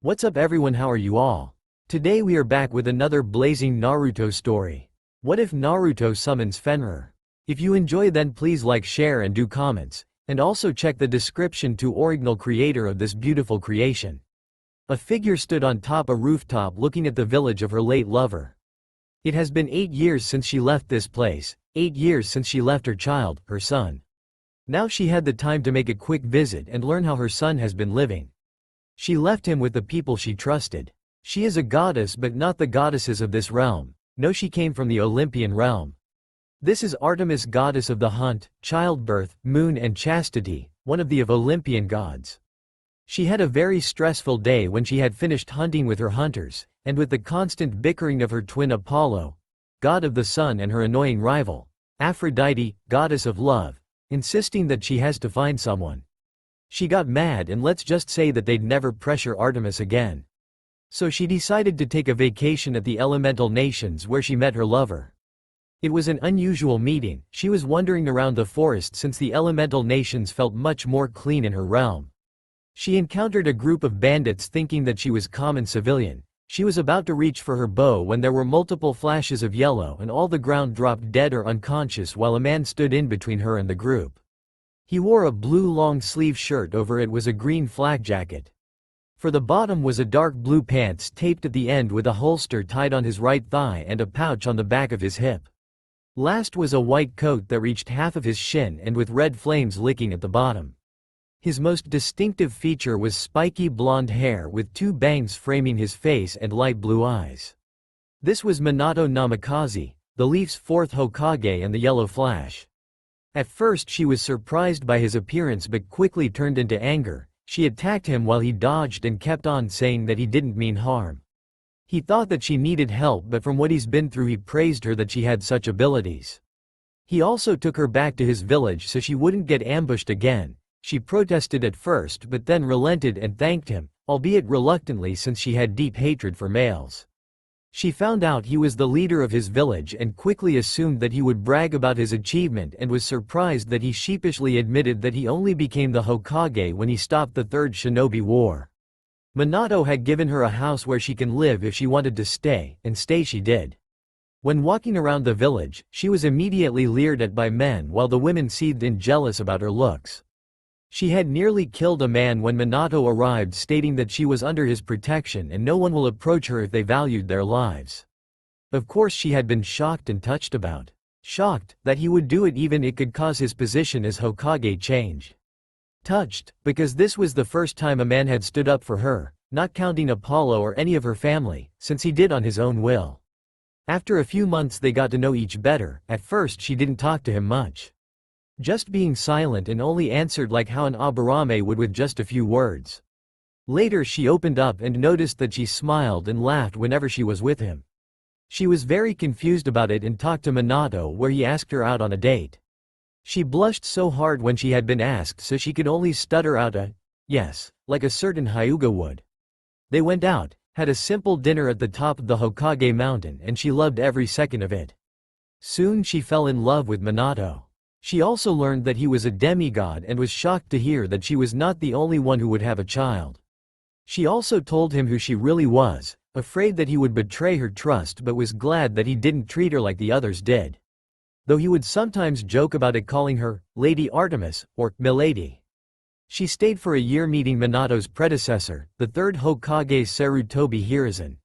What's up everyone, how are you all? Today we are back with another blazing Naruto story. What if Naruto summons Fenrir? If you enjoy then please like, share and do comments, and also check the description to original creator of this beautiful creation. A figure stood on top a rooftop looking at the village of her late lover. It has been 8 years since she left this place, 8 years since she left her child, her son. Now she had the time to make a quick visit and learn how her son has been living. She left him with the people she trusted. She is a goddess but not the goddesses of this realm. No, she came from the Olympian realm. This is Artemis, goddess of the hunt, childbirth, moon and chastity, one of the Olympian gods. She had a very stressful day when she had finished hunting with her hunters, and with the constant bickering of her twin Apollo, god of the sun, and her annoying rival, Aphrodite, goddess of love, insisting that she has to find someone. She got mad and let's just say that they'd never pressure Artemis again. So she decided to take a vacation at the elemental nations where she met her lover. It was an unusual meeting. She was wandering around the forest since the elemental nations felt much more clean in her realm. She encountered a group of bandits thinking that she was common civilian. She was about to reach for her bow when there were multiple flashes of yellow and all the ground dropped dead or unconscious while a man stood in between her and the group. He wore a blue long-sleeve shirt, over it was a green flak jacket. For the bottom was a dark blue pants taped at the end with a holster tied on his right thigh and a pouch on the back of his hip. Last was a white coat that reached half of his shin and with red flames licking at the bottom. His most distinctive feature was spiky blonde hair with 2 bangs framing his face and light blue eyes. This was Minato Namikaze, the Leaf's 4th Hokage and the Yellow Flash. At first she was surprised by his appearance but quickly turned into anger. She attacked him while he dodged and kept on saying that he didn't mean harm. He thought that she needed help, but from what he's been through he praised her that she had such abilities. He also took her back to his village so she wouldn't get ambushed again. She protested at first but then relented and thanked him, albeit reluctantly since she had deep hatred for males. She found out he was the leader of his village and quickly assumed that he would brag about his achievement and was surprised that he sheepishly admitted that he only became the Hokage when he stopped the Third Shinobi War. Minato had given her a house where she can live if she wanted to stay, and stay she did. When walking around the village, she was immediately leered at by men while the women seethed in jealous about her looks. She had nearly killed a man when Minato arrived, stating that she was under his protection and no one will approach her if they valued their lives. Of course she had been shocked and touched about. Shocked that he would do it even it could cause his position as Hokage change. Touched, because this was the first time a man had stood up for her, not counting Apollo or any of her family, since he did on his own will. After a few months they got to know each better. At first she didn't talk to him much. Just being silent and only answered like how an Aburame would with just a few words. Later she opened up and noticed that she smiled and laughed whenever she was with him. She was very confused about it and talked to Minato where he asked her out on a date. She blushed so hard when she had been asked so she could only stutter out a yes, like a certain Hyuga would. They went out, had a simple dinner at the top of the Hokage mountain and she loved every second of it. Soon she fell in love with Minato. She also learned that he was a demigod and was shocked to hear that she was not the only one who would have a child. She also told him who she really was, afraid that he would betray her trust but was glad that he didn't treat her like the others did. Though he would sometimes joke about it, calling her Lady Artemis or Milady. She stayed for a year meeting Minato's predecessor, the 3rd Hokage Sarutobi Hiruzen.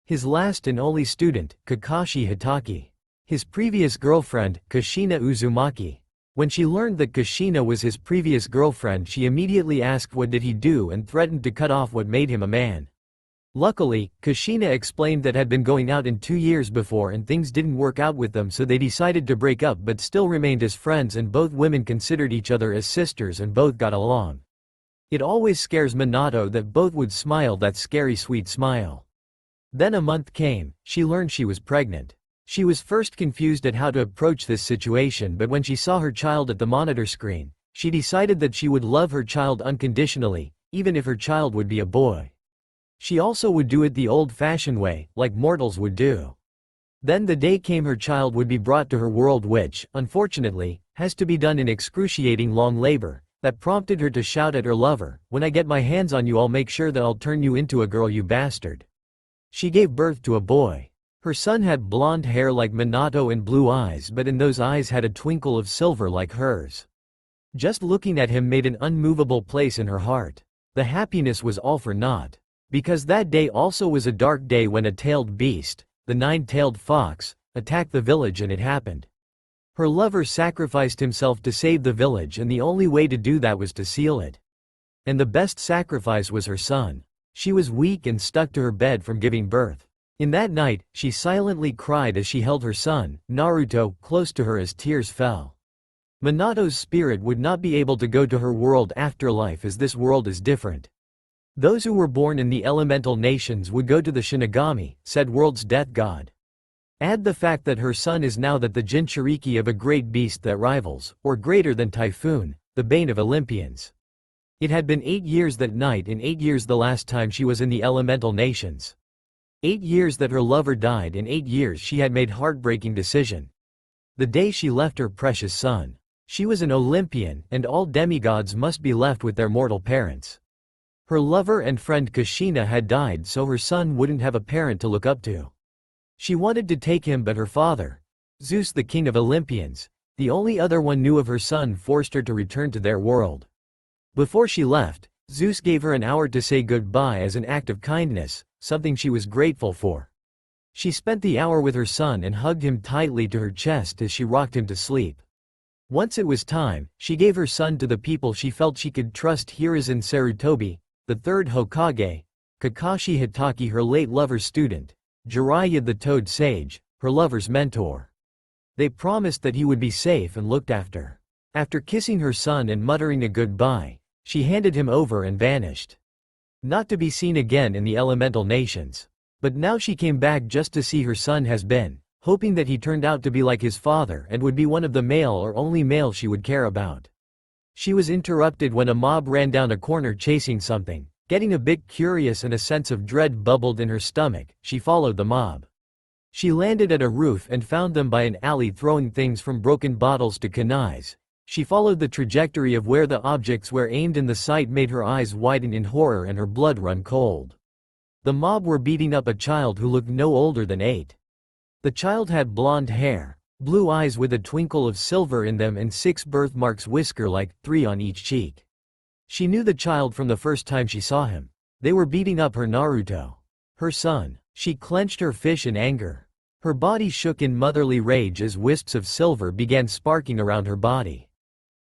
His last and only student, Kakashi Hitaki. His previous girlfriend, Kushina Uzumaki. When she learned that Kushina was his previous girlfriend she immediately asked what did he do and threatened to cut off what made him a man. Luckily, Kushina explained that had been going out in 2 years before and things didn't work out with them so they decided to break up but still remained as friends and both women considered each other as sisters and both got along. It always scares Minato that both would smile that scary sweet smile. Then a month came, she learned she was pregnant. She was first confused at how to approach this situation but when she saw her child at the monitor screen, she decided that she would love her child unconditionally, even if her child would be a boy. She also would do it the old-fashioned way, like mortals would do. Then the day came her child would be brought to her world which, unfortunately, has to be done in excruciating long labor, that prompted her to shout at her lover, "When I get my hands on you, I'll make sure that I'll turn you into a girl, you bastard." She gave birth to a boy. Her son had blonde hair like Minato and blue eyes, but in those eyes had a twinkle of silver like hers. Just looking at him made an unmovable place in her heart. The happiness was all for naught. Because that day also was a dark day when a tailed beast, the nine-tailed fox, attacked the village, and it happened. Her lover sacrificed himself to save the village, and the only way to do that was to seal it. And the best sacrifice was her son. She was weak and stuck to her bed from giving birth. In that night, she silently cried as she held her son, Naruto, close to her as tears fell. Minato's spirit would not be able to go to her world afterlife, as this world is different. Those who were born in the elemental nations would go to the Shinigami, said world's death god. Add the fact that her son is now that the Jinchuriki of a great beast that rivals, or greater than Typhoon, the bane of Olympians. It had been 8 years that night, and 8 years the last time she was in the elemental nations. 8 years that her lover died, and 8 years she had made heartbreaking decision. The day she left her precious son. She was an Olympian, and all demigods must be left with their mortal parents. Her lover and friend Kushina had died, so her son wouldn't have a parent to look up to. She wanted to take him, but her father, Zeus the king of Olympians, the only other one knew of her son, forced her to return to their world. Before she left, Zeus gave her an hour to say goodbye as an act of kindness, something she was grateful for. She spent the hour with her son and hugged him tightly to her chest as she rocked him to sleep. Once it was time, she gave her son to the people she felt she could trust. Hiruzen Sarutobi, the third Hokage, Kakashi Hitaki, her late lover's student, Jiraiya the Toad Sage, her lover's mentor. They promised that he would be safe and looked after. After kissing her son and muttering a goodbye, she handed him over and vanished. Not to be seen again in the elemental nations. But now she came back just to see her son has been, hoping that he turned out to be like his father and would be one of the male or only male she would care about. She was interrupted when a mob ran down a corner chasing something. Getting a bit curious and a sense of dread bubbled in her stomach, she followed the mob. She landed at a roof and found them by an alley throwing things from broken bottles to kunais. She followed the trajectory of where the objects were aimed, and the sight made her eyes widen in horror and her blood run cold. The mob were beating up a child who looked no older than 8. The child had blonde hair, blue eyes with a twinkle of silver in them, and 6 birthmarks, whisker-like, 3 on each cheek. She knew the child from the first time she saw him. They were beating up her Naruto. Her son. She clenched her fist in anger. Her body shook in motherly rage as wisps of silver began sparking around her body.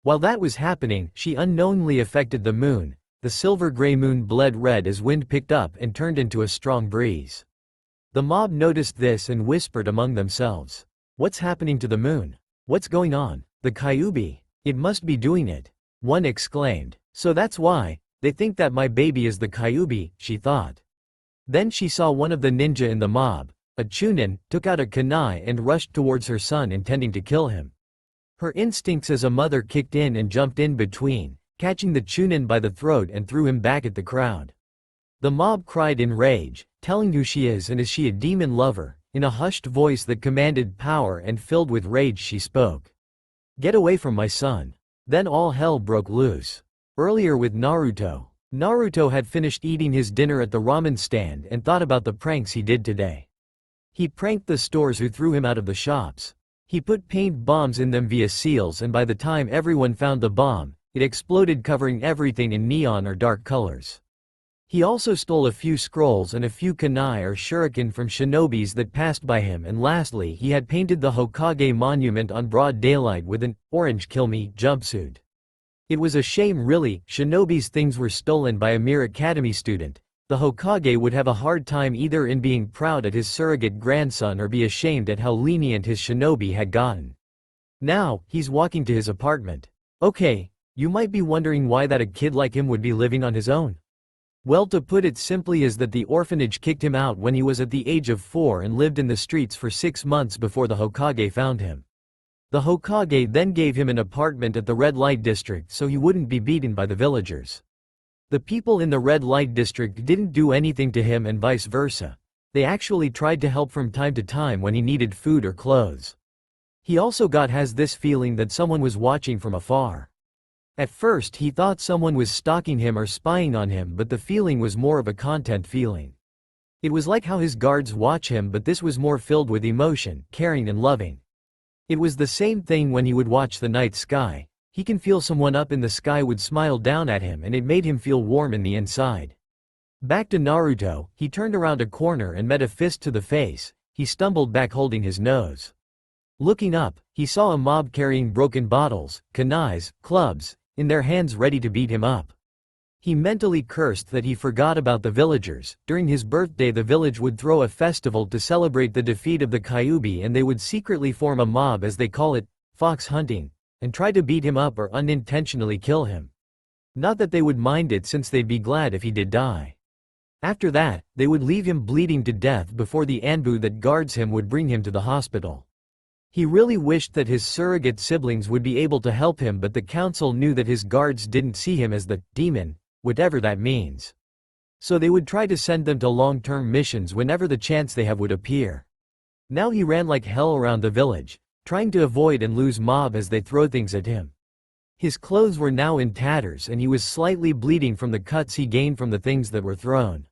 While that was happening, she unknowingly affected the moon. The silver-gray moon bled red as wind picked up and turned into a strong breeze. The mob noticed this and whispered among themselves. "What's happening to the moon? What's going on? The Kyuubi. It must be doing it." One exclaimed. "So that's why they think that my baby is the Kyuubi," she thought. Then she saw one of the ninja in the mob, a Chunin, took out a kunai and rushed towards her son, intending to kill him. Her instincts as a mother kicked in and jumped in between, catching the Chunin by the throat and threw him back at the crowd. The mob cried in rage, telling who she is and is she a demon lover. In a hushed voice that commanded power and filled with rage she spoke. "Get away from my son." Then all hell broke loose. Earlier with Naruto. Naruto had finished eating his dinner at the ramen stand and thought about the pranks he did today. He pranked the stores who threw him out of the shops. He put paint bombs in them via seals, and by the time everyone found the bomb, it exploded, covering everything in neon or dark colors. He also stole a few scrolls and a few kunai or shuriken from shinobis that passed by him, and lastly he had painted the Hokage monument on broad daylight with an orange kill me jumpsuit. It was a shame really, shinobi's things were stolen by a mere academy student. The Hokage would have a hard time either in being proud at his surrogate grandson or be ashamed at how lenient his shinobi had gotten. Now, he's walking to his apartment. Okay, you might be wondering why that a kid like him would be living on his own. Well, to put it simply is that the orphanage kicked him out when he was at the age of 4 and lived in the streets for 6 months before the Hokage found him. The Hokage then gave him an apartment at the red light district so he wouldn't be beaten by the villagers. The people in the red light district didn't do anything to him and vice versa. They actually tried to help from time to time when he needed food or clothes. He also has this feeling that someone was watching from afar. At first he thought someone was stalking him or spying on him, but the feeling was more of a content feeling. It was like how his guards watch him, but this was more filled with emotion, caring and loving. It was the same thing when he would watch the night sky. He can feel someone up in the sky would smile down at him, and it made him feel warm in the inside. Back to Naruto, he turned around a corner and met a fist to the face. He stumbled back holding his nose. Looking up, he saw a mob carrying broken bottles, kunais, clubs, in their hands ready to beat him up. He mentally cursed that he forgot about the villagers. During his birthday the village would throw a festival to celebrate the defeat of the Kyuubi, and they would secretly form a mob, as they call it, fox hunting, and try to beat him up or unintentionally kill him. Not that they would mind it, since they'd be glad if he did die. After that, they would leave him bleeding to death before the Anbu that guards him would bring him to the hospital. He really wished that his surrogate siblings would be able to help him, but the council knew that his guards didn't see him as the demon, whatever that means. So they would try to send them to long-term missions whenever the chance they have would appear. Now he ran like hell around the village, trying to avoid and lose mob as they throw things at him. His clothes were now in tatters and he was slightly bleeding from the cuts he gained from the things that were thrown.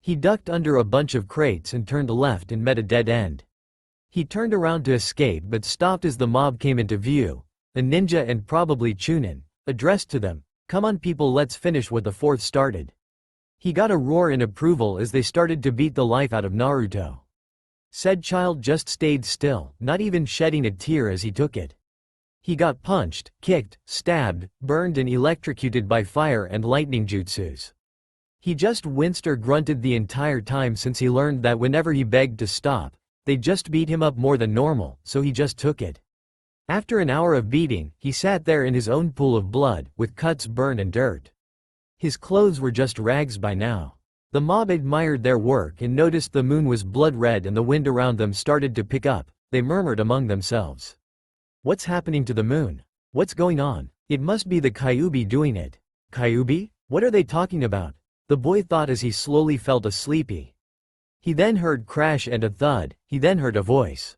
He ducked under a bunch of crates and turned left and met a dead end. He turned around to escape but stopped as the mob came into view. A ninja and probably Chunin, addressed to them, "Come on people, let's finish what the fourth started." He got a roar in approval as they started to beat the life out of Naruto. Said child just stayed still, not even shedding a tear as he took it. He got punched, kicked, stabbed, burned and electrocuted by fire and lightning jutsus. He just winced or grunted the entire time, since he learned that whenever he begged to stop, they just beat him up more than normal, so he just took it. After an hour of beating, he sat there in his own pool of blood, with cuts, burn and dirt. His clothes were just rags by now. The mob admired their work and noticed the moon was blood red and the wind around them started to pick up. They murmured among themselves. "What's happening to the moon? What's going on? It must be the Kyuubi doing it." Kyuubi? What are they talking about? The boy thought as he slowly felt sleepy. He then heard crash and a thud. He then heard a voice.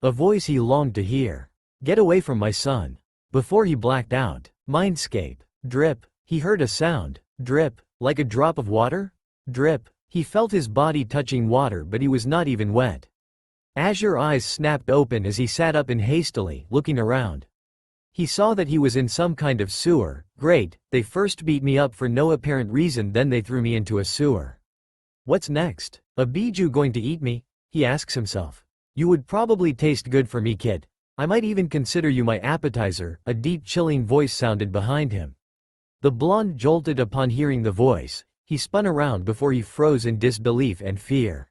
A voice he longed to hear. "Get away from my son." Before he blacked out. Mindscape. Drip. He heard a sound. Drip. Like a drop of water? Drip. He felt his body touching water, but he was not even wet. Azure eyes snapped open as he sat up and hastily, looking around. He saw that he was in some kind of sewer. Great, they first beat me up for no apparent reason, then they threw me into a sewer. What's next? A biju going to eat me? He asks himself. You would probably taste good for me, kid. I might even consider you my appetizer. A deep chilling voice sounded behind him. The blonde jolted upon hearing the voice. He spun around before he froze in disbelief and fear.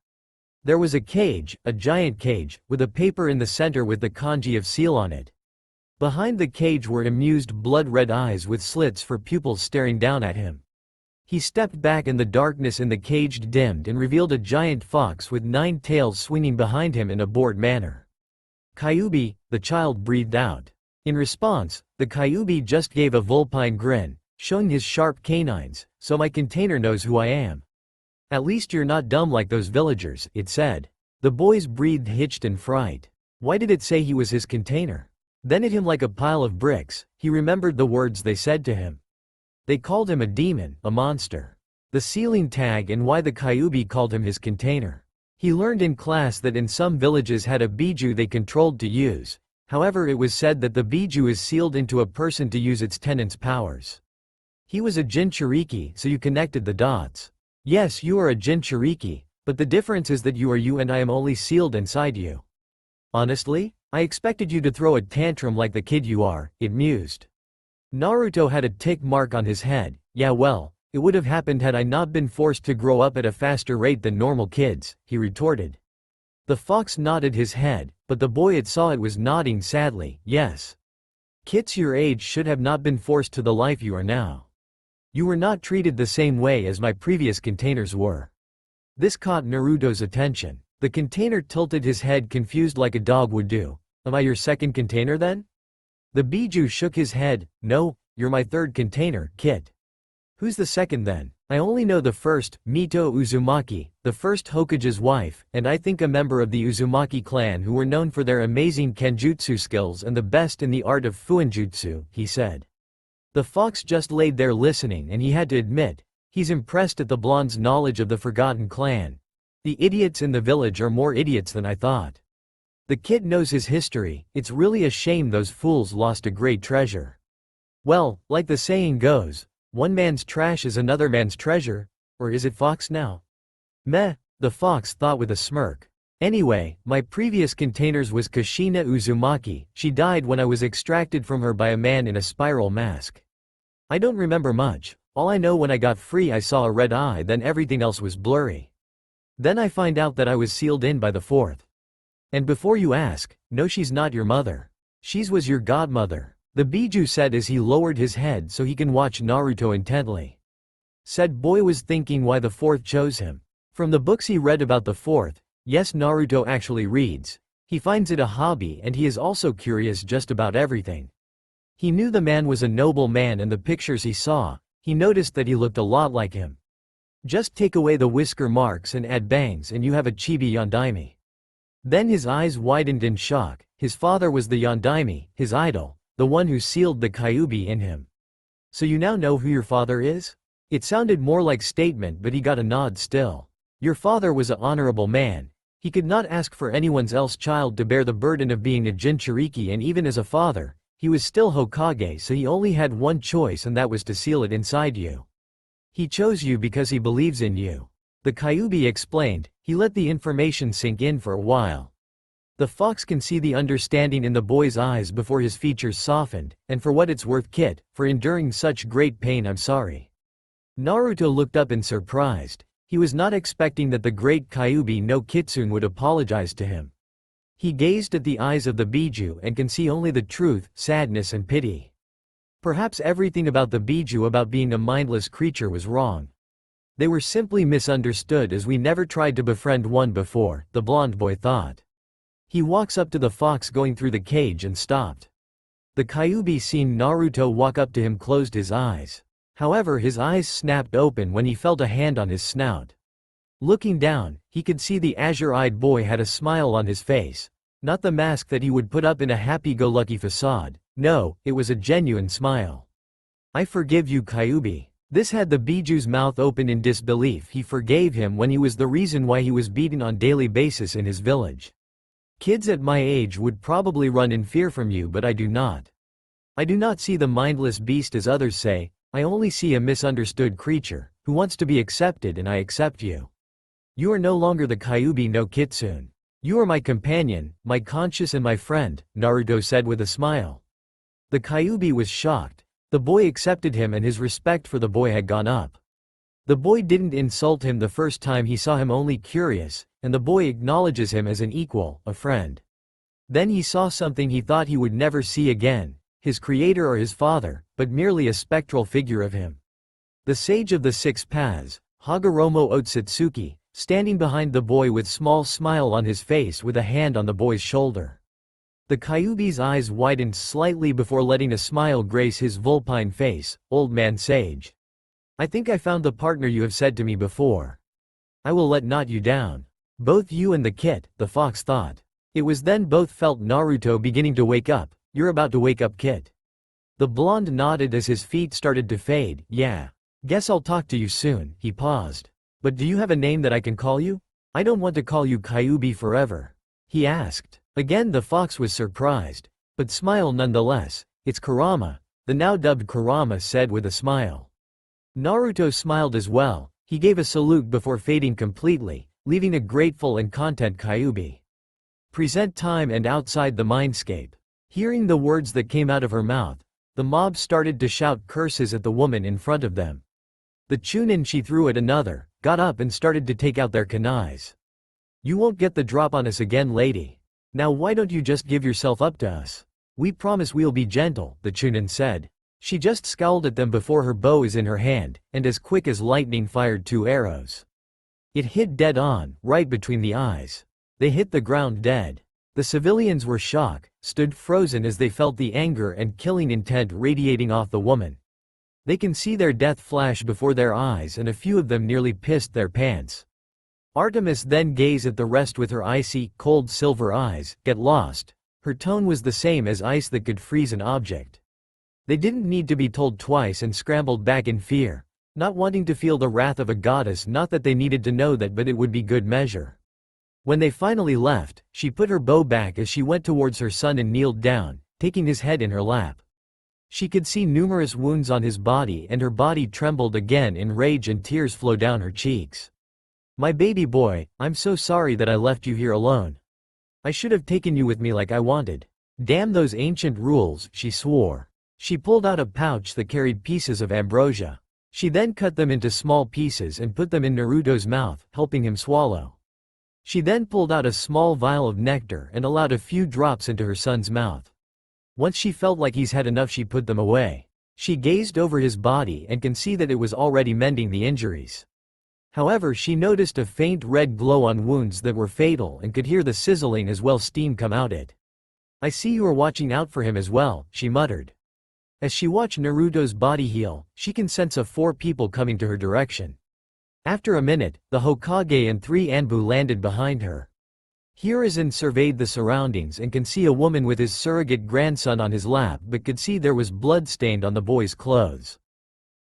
There was a cage, a giant cage, with a paper in the center with the kanji of seal on it. Behind the cage were amused blood-red eyes with slits for pupils staring down at him. He stepped back and the darkness in the cage dimmed and revealed a giant fox with 9 tails swinging behind him in a bored manner. Kyuubi, the child breathed out. In response, the Kyuubi just gave a vulpine grin, showing his sharp canines. So my container knows who I am. At least you're not dumb like those villagers, it said. The boys breathed hitched in fright. Why did it say he was his container? Then it hit him like a pile of bricks. He remembered the words they said to him. They called him a demon, a monster. The ceiling tag and why the Kyuubi called him his container. He learned in class that in some villages had a biju they controlled to use. However, it was said that the biju is sealed into a person to use its tenant's powers. He was a Jinchuriki, so you connected the dots. Yes, you are a Jinchuriki, but the difference is that you are you and I am only sealed inside you. Honestly? I expected you to throw a tantrum like the kid you are, it mused. Naruto had a tick mark on his head. Yeah, well, it would have happened had I not been forced to grow up at a faster rate than normal kids, he retorted. The fox nodded his head, but the boy it saw it was nodding sadly. Yes. Kids your age should have not been forced to the life you are now. You were not treated the same way as my previous containers were. This caught Naruto's attention. The container tilted his head confused like a dog would do. Am I your second container then? The biju shook his head. No, you're my third container, kid. Who's the second then? I only know the first, Mito Uzumaki, the first Hokage's wife, and I think a member of the Uzumaki clan who were known for their amazing kenjutsu skills and the best in the art of fuinjutsu, he said. The fox just laid there listening, and he had to admit, he's impressed at the blonde's knowledge of the forgotten clan. The idiots in the village are more idiots than I thought. The kid knows his history, it's really a shame those fools lost a great treasure. Well, like the saying goes, one man's trash is another man's treasure, or is it fox now? Meh, the fox thought with a smirk. Anyway, my previous containers was Kushina Uzumaki, she died when I was extracted from her by a man in a spiral mask. I don't remember much, all I know when I got free I saw a red eye, then everything else was blurry. Then I find out that I was sealed in by the fourth. And before you ask, no, she's not your mother. She's was your godmother, the Biju said as he lowered his head so he can watch Naruto intently. Said boy was thinking why the fourth chose him. From the books he read about the fourth, yes, Naruto actually reads. He finds it a hobby and he is also curious just about everything. He knew the man was a noble man, and the pictures he saw, he noticed that he looked a lot like him. Just take away the whisker marks and add bangs and you have a chibi yondaime. Then his eyes widened in shock. His father was the yondaime, his idol, the one who sealed the kyuubi in him. So you now know who your father is? It sounded more like statement, but he got a nod still. Your father was an honorable man. He could not ask for anyone's else child to bear the burden of being a Jinchuriki, and even as a father, he was still Hokage, so he only had one choice, and that was to seal it inside you. He chose you because he believes in you. The kyuubi explained. He let the information sink in for a while. The fox can see the understanding in the boy's eyes before his features softened, and for what it's worth, kid, for enduring such great pain, I'm sorry. Naruto looked up in surprise. He was not expecting that the great kyuubi no Kitsune would apologize to him. He gazed at the eyes of the Biju and can see only the truth, sadness and pity. Perhaps everything about the Biju about being a mindless creature was wrong. They were simply misunderstood, as we never tried to befriend one before, the blonde boy thought. He walks up to the fox going through the cage and stopped. The kyuubi, seeing Naruto walk up to him, closed his eyes. However, his eyes snapped open when he felt a hand on his snout. Looking down, he could see the azure-eyed boy had a smile on his face. Not the mask that he would put up in a happy-go-lucky facade. No, it was a genuine smile. I forgive you, kyuubi. This had the Biju's mouth open in disbelief. He forgave him when he was the reason why he was beaten on daily basis in his village. Kids at my age would probably run in fear from you, but I do not. I do not see the mindless beast as others say. I only see a misunderstood creature, who wants to be accepted, and I accept you. You are no longer the kyuubi no Kitsune. You are my companion, my conscience and my friend, Naruto said with a smile. The kyuubi was shocked. The boy accepted him and his respect for the boy had gone up. The boy didn't insult him the first time he saw him, only curious, and the boy acknowledges him as an equal, a friend. Then he saw something he thought he would never see again. His creator or his father, but merely a spectral figure of him. The sage of the six paths, Hagoromo Otsutsuki, standing behind the boy with small smile on his face with a hand on the boy's shoulder. The kyuubi's eyes widened slightly before letting a smile grace his vulpine face. Old man sage. I think I found the partner you have said to me before. I will not you down. Both you and the kit, the fox thought. It was then both felt Naruto beginning to wake up. You're about to wake up, kid. The blonde nodded as his feet started to fade. Yeah. Guess I'll talk to you soon. He paused. But do you have a name that I can call you? I don't want to call you kyuubi forever. He asked. Again the fox was surprised, but smiled nonetheless. It's Kurama, the now dubbed Kurama said with a smile. Naruto smiled as well. He gave a salute before fading completely, leaving a grateful and content kyuubi. Present time and outside the Mindscape. Hearing the words that came out of her mouth, the mob started to shout curses at the woman in front of them. The chunin she threw at another, got up and started to take out their kunais. You won't get the drop on us again, lady. Now why don't you just give yourself up to us? We promise we'll be gentle, the chunin said. She just scowled at them before her bow is in her hand, and as quick as lightning fired 2 arrows. It hit dead on, right between the eyes. They hit the ground dead. The civilians were shocked, stood frozen as they felt the anger and killing intent radiating off the woman. They can see their death flash before their eyes, and a few of them nearly pissed their pants. Artemis then gazed at the rest with her icy, cold silver eyes. Get lost. Her tone was the same as ice that could freeze an object. They didn't need to be told twice and scrambled back in fear, not wanting to feel the wrath of a goddess. Not that they needed to know that, but it would be good measure. When they finally left, she put her bow back as she went towards her son and kneeled down, taking his head in her lap. She could see numerous wounds on his body, and her body trembled again in rage and tears flowed down her cheeks. "My baby boy, I'm so sorry that I left you here alone. I should have taken you with me like I wanted. Damn those ancient rules," she swore. She pulled out a pouch that carried pieces of ambrosia. She then cut them into small pieces and put them in Naruto's mouth, helping him swallow. She then pulled out a small vial of nectar and allowed a few drops into her son's mouth. Once she felt like he's had enough, she put them away. She gazed over his body and can see that it was already mending the injuries. However, she noticed a faint red glow on wounds that were fatal and could hear the sizzling as well steam come out it. "I see you are watching out for him as well," she muttered. As she watched Naruto's body heal, she can sense 4 people coming to her direction. After a minute, the Hokage and 3 Anbu landed behind her. Hiruzen surveyed the surroundings and can see a woman with his surrogate grandson on his lap, but could see there was blood stained on the boy's clothes.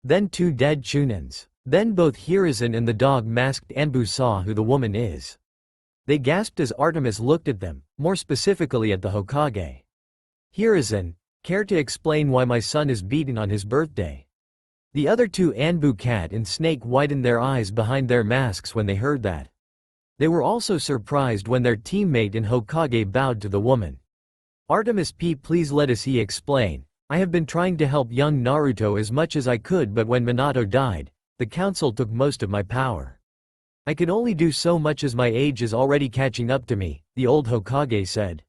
Then 2 dead Chunins. Then both Hiruzen and the dog-masked Anbu saw who the woman is. They gasped as Artemis looked at them, more specifically at the Hokage. "Hiruzen, care to explain why my son is beaten on his birthday?" The other 2 Anbu, cat and snake, widened their eyes behind their masks when they heard that. They were also surprised when their teammate and Hokage bowed to the woman. "Artemis P, please let us explain. I have been trying to help young Naruto as much as I could, but when Minato died, the council took most of my power. I could only do so much as my age is already catching up to me," the old Hokage said.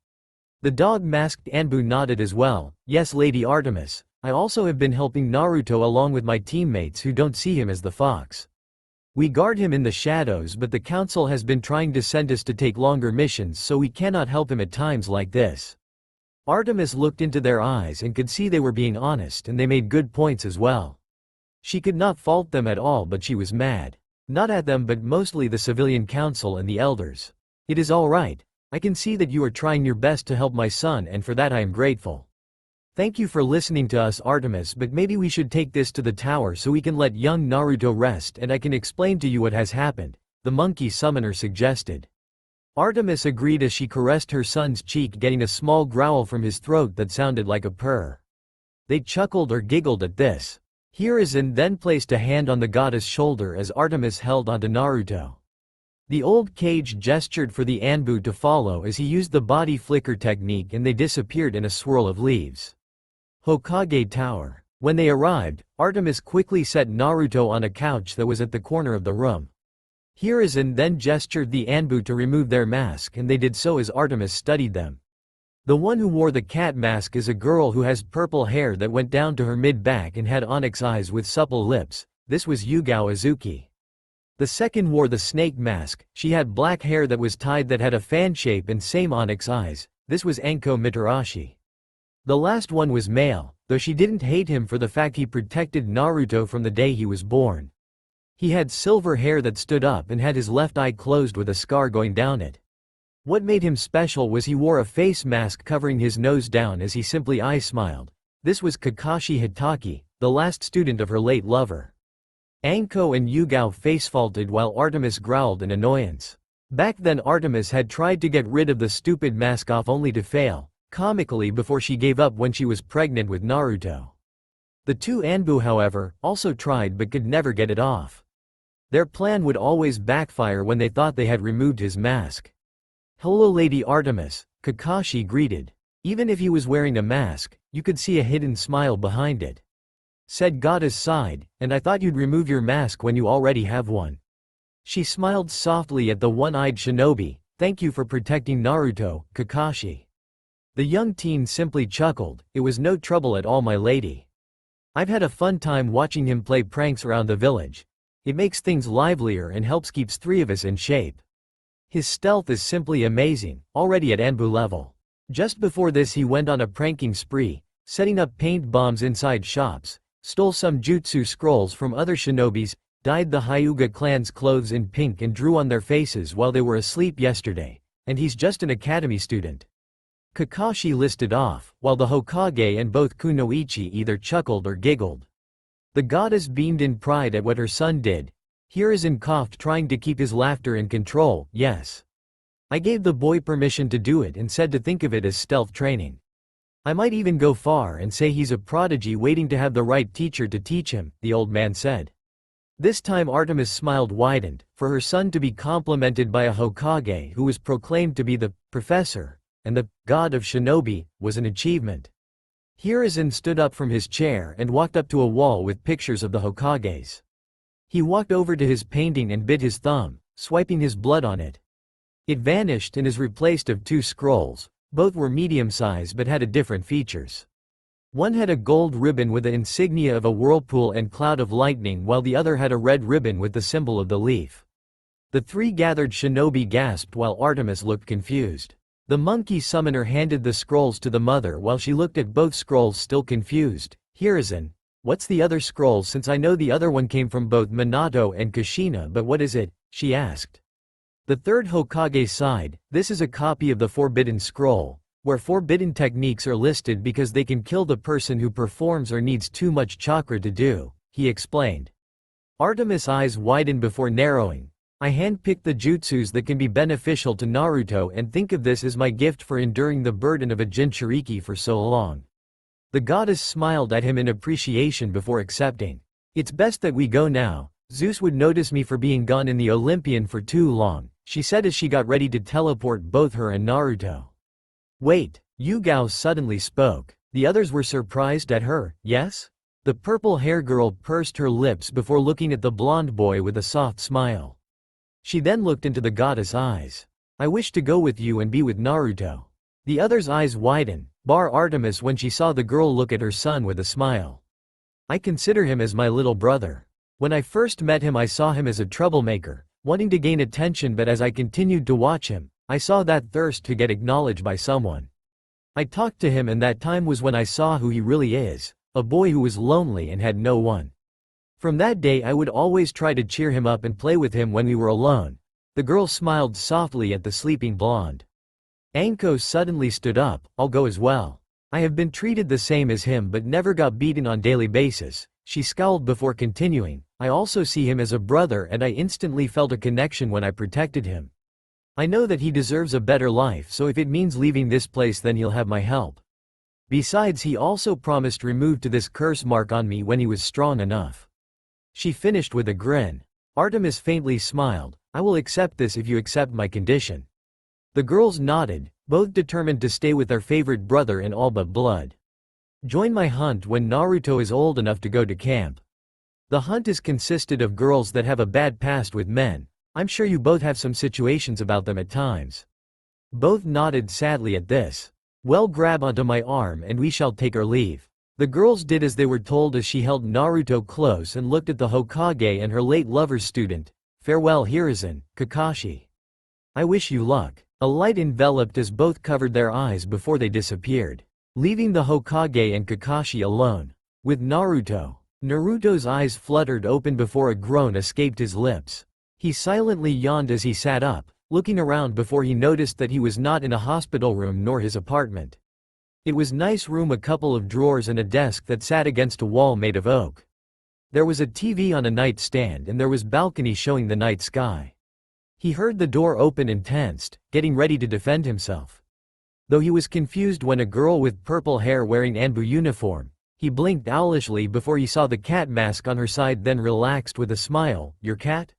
The dog-masked Anbu nodded as well. "Yes, Lady Artemis, I also have been helping Naruto along with my teammates who don't see him as the fox. We guard him in the shadows, but the council has been trying to send us to take longer missions, so we cannot help him at times like this." Artemis looked into their eyes and could see they were being honest, and they made good points as well. She could not fault them at all, but she was mad. Not at them, but mostly the civilian council and the elders. "It is all right. I can see that you are trying your best to help my son, and for that I am grateful. Thank you for listening to us, Artemis, but maybe we should take this to the tower so we can let young Naruto rest and I can explain to you what has happened," the monkey summoner suggested. Artemis agreed as she caressed her son's cheek, getting a small growl from his throat that sounded like a purr. They chuckled or giggled at this. Hiruzen then placed a hand on the goddess' shoulder as Artemis held onto Naruto. The old Kage gestured for the Anbu to follow as he used the body flicker technique, and they disappeared in a swirl of leaves. Hokage Tower. When they arrived, Artemis quickly set Naruto on a couch that was at the corner of the room. Hiruzen then gestured the Anbu to remove their mask, and they did so as Artemis studied them. The one who wore the cat mask is a girl who has purple hair that went down to her mid-back and had onyx eyes with supple lips. This was Yugao Azuki. The second wore the snake mask. She had black hair that was tied that had a fan shape and same onyx eyes. This was Anko Mitarashi. The last one was male, though she didn't hate him for the fact he protected Naruto from the day he was born. He had silver hair that stood up and had his left eye closed with a scar going down it. What made him special was he wore a face mask covering his nose down as he simply eye-smiled. This was Kakashi Hitaki, the last student of her late lover. Anko and Yugao face-faulted while Artemis growled in annoyance. Back then Artemis had tried to get rid of the stupid mask off only to fail, comically, before she gave up when she was pregnant with Naruto. The 2 Anbu, however, also tried but could never get it off. Their plan would always backfire when they thought they had removed his mask. "Hello, Lady Artemis," Kakashi greeted. Even if he was wearing a mask, you could see a hidden smile behind it. Said Goddess sighed, "And I thought you'd remove your mask when you already have one." She smiled softly at the one-eyed shinobi. "Thank you for protecting Naruto, Kakashi." The young teen simply chuckled. "It was no trouble at all, my lady. I've had a fun time watching him play pranks around the village. It makes things livelier and helps keeps 3 of us in shape. His stealth is simply amazing, already at Anbu level. Just before this he went on a pranking spree, setting up paint bombs inside shops, stole some jutsu scrolls from other shinobis, dyed the Hyuga clan's clothes in pink and drew on their faces while they were asleep yesterday, and he's just an academy student. Kakashi listed off, while the Hokage and both kunoichi either chuckled or giggled. The goddess beamed in pride at what her son did. Hiruzen coughed, trying to keep his laughter in control. Yes. I gave the boy permission to do it and said to think of it as stealth training. I might even go far and say he's a prodigy waiting to have the right teacher to teach him, the old man said. This time Artemis smiled widened. For her son to be complimented by a Hokage who was proclaimed to be the professor and the god of shinobi was an achievement. Hiruzen stood up from his chair and walked up to a wall with pictures of the Hokages. He walked over to his painting and bit his thumb, swiping his blood on it. It vanished and is replaced of two scrolls. Both were medium-sized but had different features. One had a gold ribbon with the insignia of a whirlpool and cloud of lightning, while the other had a red ribbon with the symbol of the leaf. The three gathered shinobi gasped while Artemis looked confused. The monkey summoner handed the scrolls to the mother while she looked at both scrolls, still confused. Hiruzen, what's the other scroll, since I know the other one came from both Minato and Kushina, but what is it? She asked. The third Hokage sighed. This is a copy of the Forbidden Scroll, where forbidden techniques are listed because they can kill the person who performs or needs too much chakra to do, he explained. Artemis' eyes widened before narrowing. I handpicked the jutsus that can be beneficial to Naruto and think of this as my gift for enduring the burden of a Jinchuriki for so long. The goddess smiled at him in appreciation before accepting. It's best that we go now. Zeus would notice me for being gone in the Olympian for too long, she said as she got ready to teleport both her and Naruto. Wait, Yugao suddenly spoke. The others were surprised at her, yes? The purple-hair girl pursed her lips before looking at the blonde boy with a soft smile. She then looked into the goddess' eyes. I wish to go with you and be with Naruto. The others' eyes widened, bar Artemis when she saw the girl look at her son with a smile. I consider him as my little brother. When I first met him I saw him as a troublemaker, wanting to gain attention, but as I continued to watch him, I saw that thirst to get acknowledged by someone. I talked to him and that time was when I saw who he really is, a boy who was lonely and had no one. From that day I would always try to cheer him up and play with him when we were alone. The girl smiled softly at the sleeping blonde. Anko suddenly stood up. I'll go as well. I have been treated the same as him but never got beaten on daily basis. She scowled before continuing. I also see him as a brother and I instantly felt a connection when I protected him. I know that he deserves a better life, so if it means leaving this place then he'll have my help. Besides, he also promised remove to this curse mark on me when he was strong enough. She finished with a grin. Artemis faintly smiled. I will accept this if you accept my condition. The girls nodded, both determined to stay with their favorite brother in all but blood. Join my hunt when Naruto is old enough to go to camp. The hunt is consisted of girls that have a bad past with men. I'm sure you both have some situations about them at times. Both nodded sadly at this. Well, grab onto my arm and we shall take our leave. The girls did as they were told as she held Naruto close and looked at the Hokage and her late lover's student. Farewell Hiruzen, Kakashi. I wish you luck. A light enveloped as both covered their eyes before they disappeared, leaving the Hokage and Kakashi alone. With Naruto. Naruto's eyes fluttered open before a groan escaped his lips. He silently yawned as he sat up, looking around before he noticed that he was not in a hospital room nor his apartment. It was nice room, a couple of drawers and a desk that sat against a wall made of oak. There was a TV on a nightstand and there was balcony showing the night sky. He heard the door open and tensed, getting ready to defend himself. Though he was confused when a girl with purple hair wearing Anbu uniform, he blinked owlishly before he saw the cat mask on her side, then relaxed with a smile. Your cat?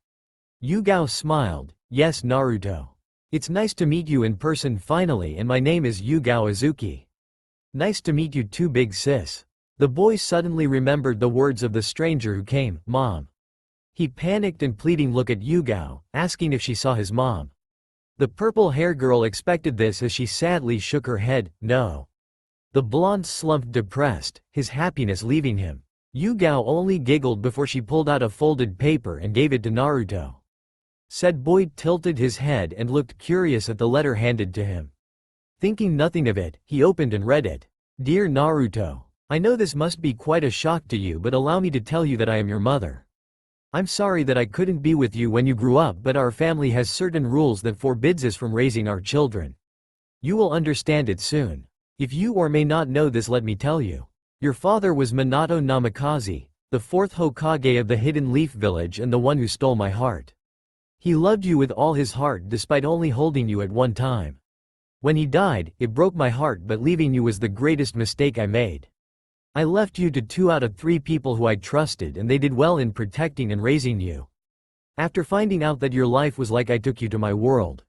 Yugao smiled. Yes, Naruto. It's nice to meet you in person finally, and my name is Yugao Azuki. Nice to meet you too, big sis. The boy suddenly remembered the words of the stranger who came, Mom. He panicked and pleading look at Yugao, asking if she saw his mom. The purple-hair girl expected this as she sadly shook her head, no. The blonde slumped depressed, his happiness leaving him. Yugao only giggled before she pulled out a folded paper and gave it to Naruto. Said boy tilted his head and looked curious at the letter handed to him. Thinking nothing of it, he opened and read it. Dear Naruto, I know this must be quite a shock to you, but allow me to tell you that I am your mother. I'm sorry that I couldn't be with you when you grew up, but our family has certain rules that forbids us from raising our children. You will understand it soon. If you or may not know this, let me tell you. Your father was Minato Namikaze, the fourth Hokage of the Hidden Leaf Village and the one who stole my heart. He loved you with all his heart despite only holding you at one time. When he died, it broke my heart, but leaving you was the greatest mistake I made. I left you to 2 out of 3 people who I trusted, and they did well in protecting and raising you. After finding out that your life was like I took you to my world.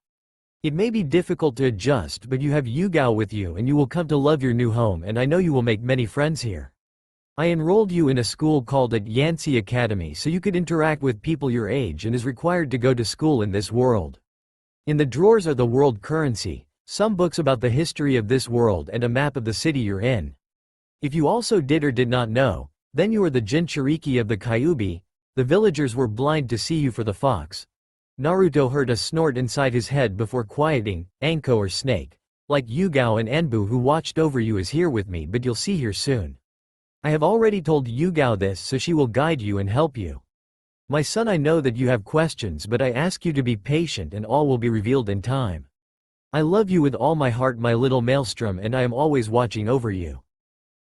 It may be difficult to adjust, but you have Yugao with you and you will come to love your new home, and I know you will make many friends here. I enrolled you in a school called at Yanxi Academy so you could interact with people your age and is required to go to school in this world. In the drawers are the world currency, some books about the history of this world and a map of the city you're in. If you also did or did not know, then you are the Jinchuriki of the Kyuubi. The villagers were blind to see you for the fox. Naruto heard a snort inside his head before quieting. Anko or snake, like Yugao and Anbu who watched over you, is here with me, but you'll see her soon. I have already told Yugao this, so she will guide you and help you. My son, I know that you have questions, but I ask you to be patient and all will be revealed in time. I love you with all my heart, my little maelstrom, and I am always watching over you.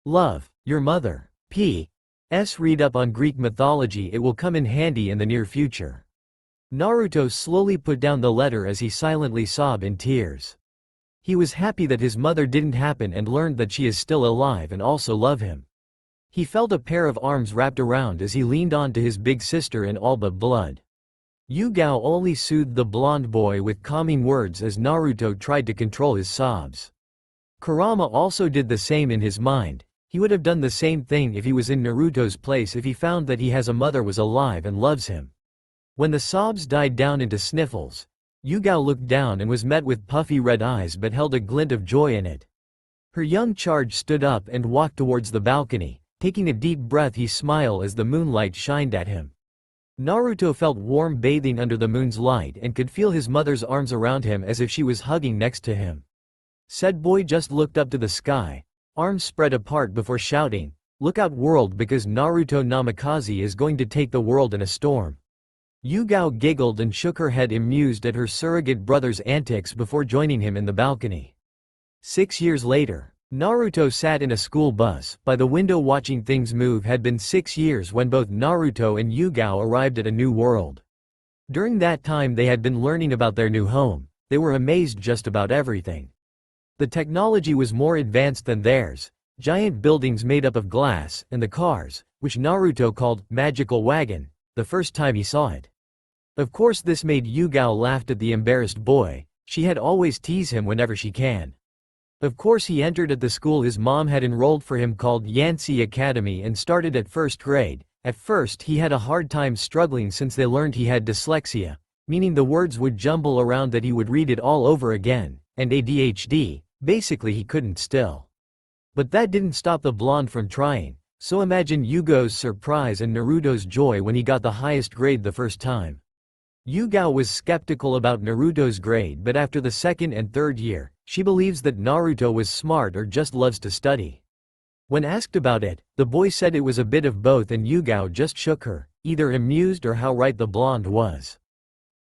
Love, your mother. P.S. Read up on Greek mythology, it will come in handy in the near future. Naruto slowly put down the letter as he silently sobbed in tears. He was happy that his mother didn't happen and learned that she is still alive and also love him. He felt a pair of arms wrapped around as he leaned on to his big sister in all but blood. Yugao only soothed the blonde boy with calming words as Naruto tried to control his sobs. Kurama also did the same in his mind. He would have done the same thing if he was in Naruto's place, if he found that he has a mother was alive and loves him. When the sobs died down into sniffles, Yugao looked down and was met with puffy red eyes but held a glint of joy in it. Her young charge stood up and walked towards the balcony. Taking a deep breath, he smiled as the moonlight shined at him. Naruto felt warm bathing under the moon's light and could feel his mother's arms around him as if she was hugging next to him. Said boy just looked up to the sky, arms spread apart before shouting, "Look out world, because Naruto Namikaze is going to take the world in a storm." Yugao giggled and shook her head, amused at her surrogate brother's antics, before joining him in the balcony. 6 years later, Naruto sat in a school bus by the window watching things move. Had been 6 years when both Naruto and Yugao arrived at a new world. During that time they had been learning about their new home. They were amazed just about everything. The technology was more advanced than theirs, giant buildings made up of glass, and the cars, which Naruto called magical wagon, the first time he saw it. Of course this made Yugao laugh at the embarrassed boy. She had always teased him whenever she can. Of course he entered at the school his mom had enrolled for him called Yanxi Academy and started at 1st grade. At first he had a hard time struggling since they learned he had dyslexia, meaning the words would jumble around that he would read it all over again, and ADHD, basically he couldn't still. But that didn't stop the blonde from trying, so imagine Yugao's surprise and Naruto's joy when he got the highest grade the first time. Yugao was skeptical about Naruto's grade, but after the 2nd and 3rd year, she believes that Naruto was smart or just loves to study. When asked about it, the boy said it was a bit of both, and Yugao just shook her, either amused or how right the blonde was.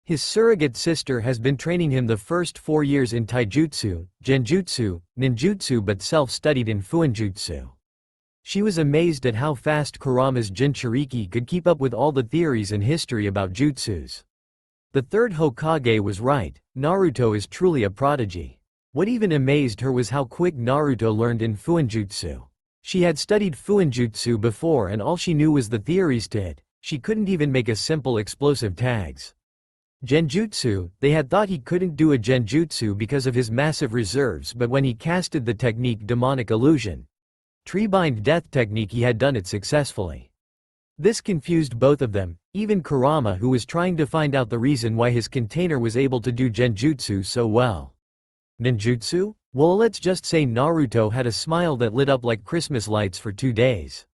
His surrogate sister has been training him the first 4 years in taijutsu, genjutsu, ninjutsu, but self-studied in fuinjutsu. She was amazed at how fast Kurama's Jinchuriki could keep up with all the theories and history about jutsus. The 3rd Hokage was right, Naruto is truly a prodigy. What even amazed her was how quick Naruto learned in fuinjutsu. She had studied fuinjutsu before and all she knew was the theories to it. She couldn't even make a simple explosive tags. Genjutsu, they had thought he couldn't do a genjutsu because of his massive reserves, but when he casted the technique demonic illusion, tree-bind death technique, he had done it successfully. This confused both of them, even Kurama, who was trying to find out the reason why his container was able to do genjutsu so well. Ninjutsu? Well, let's just say Naruto had a smile that lit up like Christmas lights for 2 days.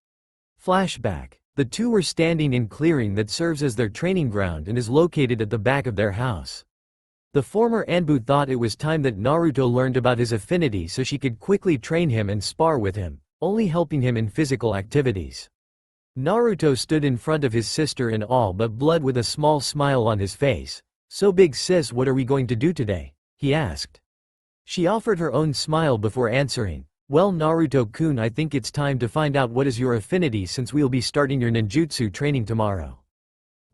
Flashback. The two were standing in clearing that serves as their training ground and is located at the back of their house. The former Anbu thought it was time that Naruto learned about his affinity so she could quickly train him and spar with him, only helping him in physical activities. Naruto stood in front of his sister in all but blood with a small smile on his face. "So big sis, what are we going to do today?" he asked. She offered her own smile before answering. Well, Naruto-kun, I think it's time to find out what is your affinity since we'll be starting your ninjutsu training tomorrow.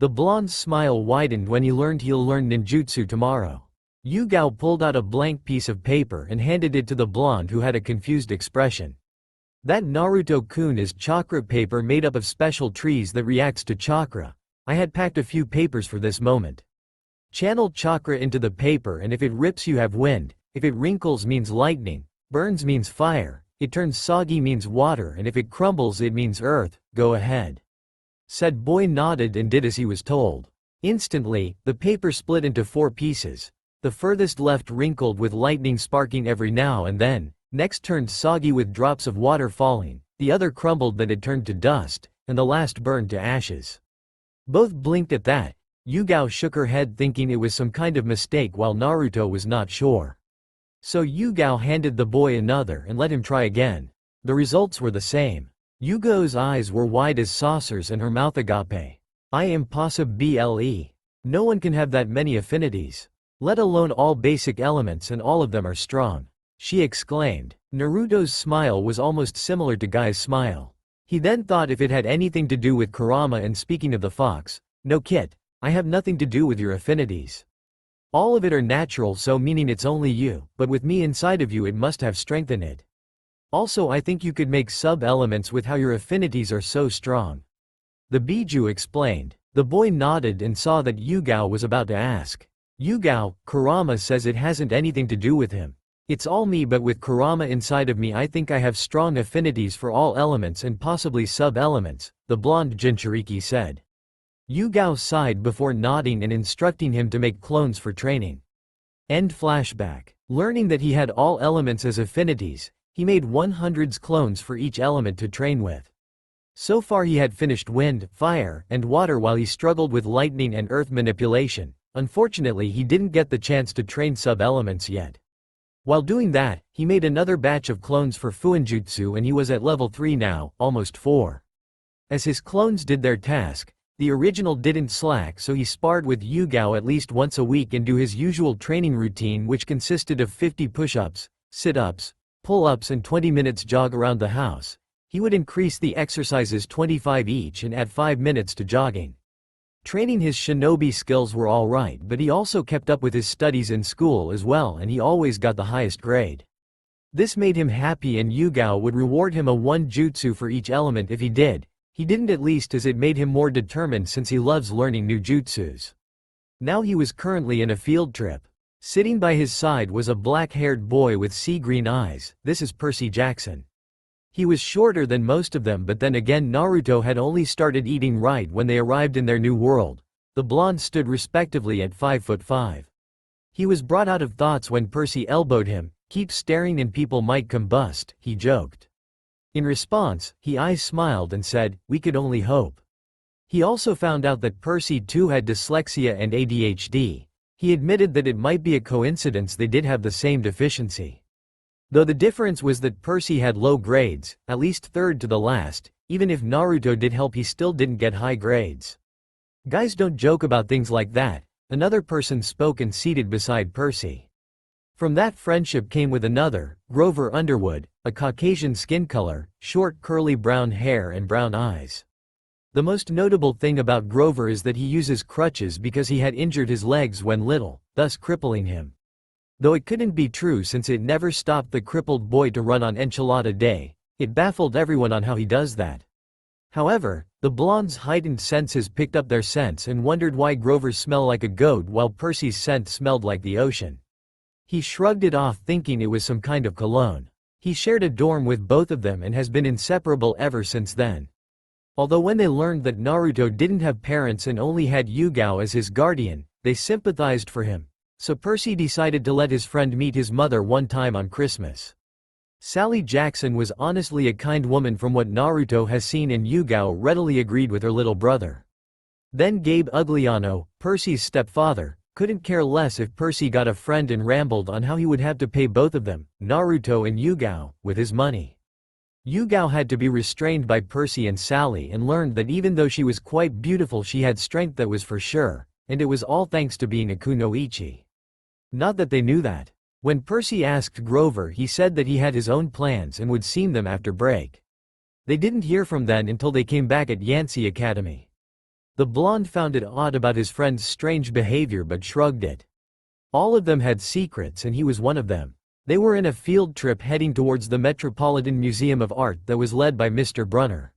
The blonde's smile widened when he learned he'll learn ninjutsu tomorrow. Yugao pulled out a blank piece of paper and handed it to the blonde, who had a confused expression. That, Naruto-kun, is chakra paper made up of special trees that reacts to chakra. I had packed a few papers for this moment. Channel chakra into the paper, and if it rips you have wind, if it wrinkles means lightning, burns means fire, it turns soggy means water, and if it crumbles it means earth. Go ahead. Said boy nodded and did as he was told. Instantly, the paper split into 4 pieces. The furthest left wrinkled with lightning sparking every now and then, next turned soggy with drops of water falling, the other crumbled that it turned to dust, and the last burned to ashes. Both blinked at that. Yugao shook her head thinking it was some kind of mistake while Naruto was not sure. So Yugao handed the boy another and let him try again. The results were the same. Yugao's eyes were wide as saucers and her mouth agape. I impossible. No one can have that many affinities. Let alone all basic elements, and all of them are strong. She exclaimed. Naruto's smile was almost similar to Guy's smile. He then thought if it had anything to do with Kurama, and speaking of the fox, no kid, I have nothing to do with your affinities. All of it are natural, so meaning it's only you, but with me inside of you it must have strength in it. Also I think you could make sub-elements with how your affinities are so strong. The Biju explained. The boy nodded and saw that Yugao was about to ask. Yugao, Kurama says it hasn't anything to do with him. It's all me, but with Kurama inside of me I think I have strong affinities for all elements and possibly sub-elements, the blonde Jinchuriki said. Yugao sighed before nodding and instructing him to make clones for training. End flashback. Learning that he had all elements as affinities, he made 100 clones for each element to train with. So far he had finished wind, fire, and water while he struggled with lightning and earth manipulation. Unfortunately he didn't get the chance to train sub-elements yet. While doing that, he made another batch of clones for Fuinjutsu and he was at level 3 now, almost 4. As his clones did their task, the original didn't slack, so he sparred with Yugao at least once a week and do his usual training routine, which consisted of 50 push-ups, sit-ups, pull-ups and 20 minutes jog around the house. He would increase the exercises 25 each and add 5 minutes to jogging. Training his shinobi skills were alright, but he also kept up with his studies in school as well, and he always got the highest grade. This made him happy, and Yugao would reward him a 1 jutsu for each element if he did. He didn't, at least, as it made him more determined since he loves learning new jutsus. Now he was currently in a field trip. Sitting by his side was a black-haired boy with sea-green eyes. This is Percy Jackson. He was shorter than most of them, but then again Naruto had only started eating right when they arrived in their new world. The blonde stood respectively at 5'5". He was brought out of thoughts when Percy elbowed him. Keep staring and people might combust, he joked. In response, he eyes smiled and said, we could only hope. He also found out that Percy too had dyslexia and ADHD. He admitted that it might be a coincidence they did have the same deficiency. Though the difference was that Percy had low grades, at least third to the last. Even if Naruto did help, he still didn't get high grades. Guys don't joke about things like that, another person spoke and seated beside Percy. From that friendship came with another, Grover Underwood, a Caucasian skin color, short curly brown hair and brown eyes. The most notable thing about Grover is that he uses crutches because he had injured his legs when little, thus crippling him. Though it couldn't be true since it never stopped the crippled boy to run on enchilada day, it baffled everyone on how he does that. However, the blonde's heightened senses picked up their scents and wondered why Grover's smelled like a goat while Percy's scent smelled like the ocean. He shrugged it off thinking it was some kind of cologne. He shared a dorm with both of them and has been inseparable ever since then. Although when they learned that Naruto didn't have parents and only had Yugao as his guardian, they sympathized for him. So Percy decided to let his friend meet his mother one time on Christmas. Sally Jackson was honestly a kind woman from what Naruto has seen, and Yugao readily agreed with her little brother. Then Gabe Ugliano, Percy's stepfather, couldn't care less if Percy got a friend and rambled on how he would have to pay both of them, Naruto and Yugao, with his money. Yugao had to be restrained by Percy and Sally and learned that even though she was quite beautiful she had strength, that was for sure, and it was all thanks to being a kunoichi. Not that they knew that. When Percy asked Grover, he said that he had his own plans and would see them after break. They didn't hear from them until they came back at Yancey Academy. The blonde found it odd about his friend's strange behavior but shrugged it. All of them had secrets and he was one of them. They were in a field trip heading towards the Metropolitan Museum of Art that was led by Mr. Brunner.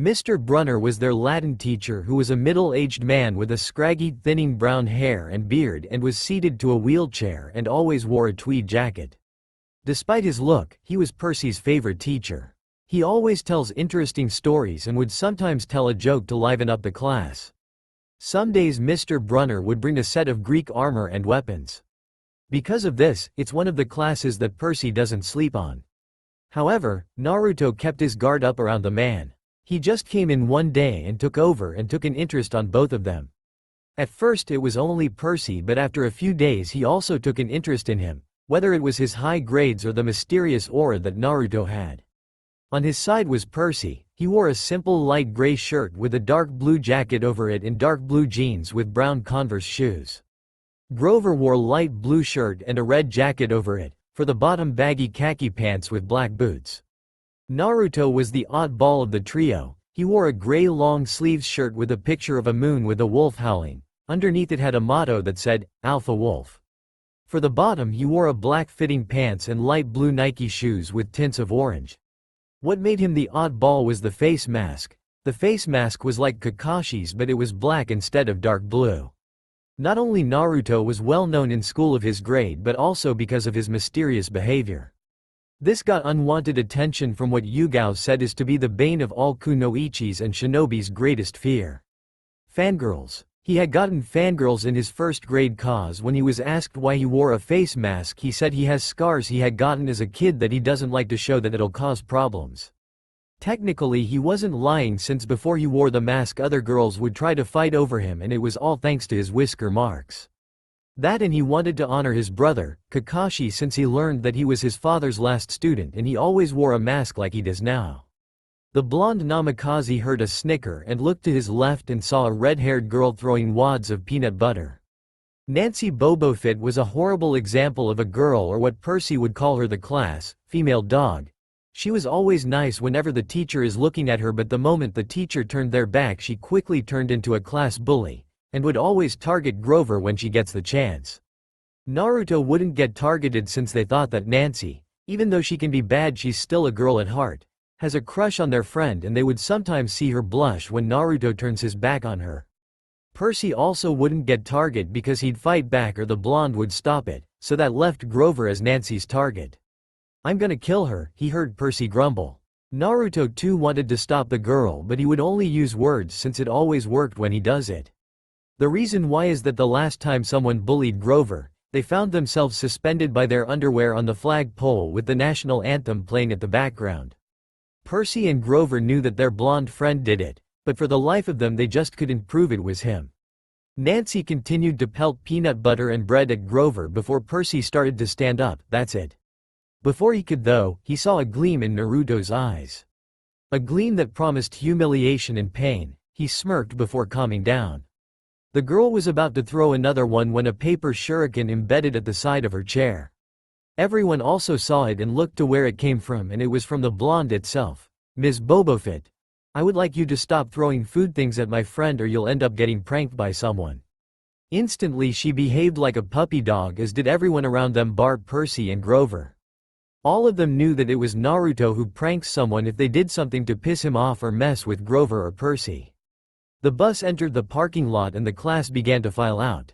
Mr. Brunner was their Latin teacher, who was a middle-aged man with a scraggy, thinning brown hair and beard and was seated to a wheelchair and always wore a tweed jacket. Despite his look, he was Percy's favorite teacher. He always tells interesting stories and would sometimes tell a joke to liven up the class. Some days Mr. Brunner would bring a set of Greek armor and weapons. Because of this, it's one of the classes that Percy doesn't sleep on. However, Naruto kept his guard up around the man. He just came in one day and took over and took an interest on both of them. At first it was only Percy, but after a few days he also took an interest in him, whether it was his high grades or the mysterious aura that Naruto had. On his side was Percy. He wore a simple light gray shirt with a dark blue jacket over it and dark blue jeans with brown Converse shoes. Grover wore light blue shirt and a red jacket over it, for the bottom baggy khaki pants with black boots. Naruto was the oddball of the trio. He wore a gray long sleeves shirt with a picture of a moon with a wolf howling. Underneath it had a motto that said, Alpha Wolf. For the bottom he wore a black fitting pants and light blue Nike shoes with tints of orange. What made him the oddball was the face mask. The face mask was like Kakashi's, but it was black instead of dark blue. Not only Naruto was well known in school of his grade but also because of his mysterious behavior. This got unwanted attention from what Yugao said is to be the bane of all kunoichis and shinobi's greatest fear. Fangirls. He had gotten fangirls in his first grade cause. When he was asked why he wore a face mask, he said he has scars he had gotten as a kid that he doesn't like to show, that it'll cause problems. Technically he wasn't lying, since before he wore the mask other girls would try to fight over him, and it was all thanks to his whisker marks. That, and he wanted to honor his brother, Kakashi, since he learned that he was his father's last student and he always wore a mask like he does now. The blonde Namikaze heard a snicker and looked to his left and saw a red-haired girl throwing wads of peanut butter. Nancy Bobofit was a horrible example of a girl, or what Percy would call her, the class female dog. She was always nice whenever the teacher is looking at her, but the moment the teacher turned their back she quickly turned into a class bully, and would always target Grover when she gets the chance. Naruto wouldn't get targeted since they thought that Nancy, even though she can be bad, she's still a girl at heart, has a crush on their friend, and they would sometimes see her blush when Naruto turns his back on her. Percy also wouldn't get targeted because he'd fight back or the blonde would stop it, so that left Grover as Nancy's target. I'm gonna kill her, he heard Percy grumble. Naruto too wanted to stop the girl, but he would only use words since it always worked when he does it. The reason why is that the last time someone bullied Grover, they found themselves suspended by their underwear on the flag pole with the national anthem playing at the background. Percy and Grover knew that their blonde friend did it, but for the life of them they just couldn't prove it was him. Nancy continued to pelt peanut butter and bread at Grover before Percy started to stand up. That's it. Before he could though, he saw a gleam in Naruto's eyes. A gleam that promised humiliation and pain. He smirked before calming down. The girl was about to throw another one when a paper shuriken embedded at the side of her chair. Everyone also saw it and looked to where it came from, and it was from the blonde itself. Ms. Bobofit, I would like you to stop throwing food things at my friend or you'll end up getting pranked by someone. Instantly she behaved like a puppy dog, as did everyone around them bar Percy and Grover. All of them knew that it was Naruto who pranks someone if they did something to piss him off or mess with Grover or Percy. The bus entered the parking lot and the class began to file out.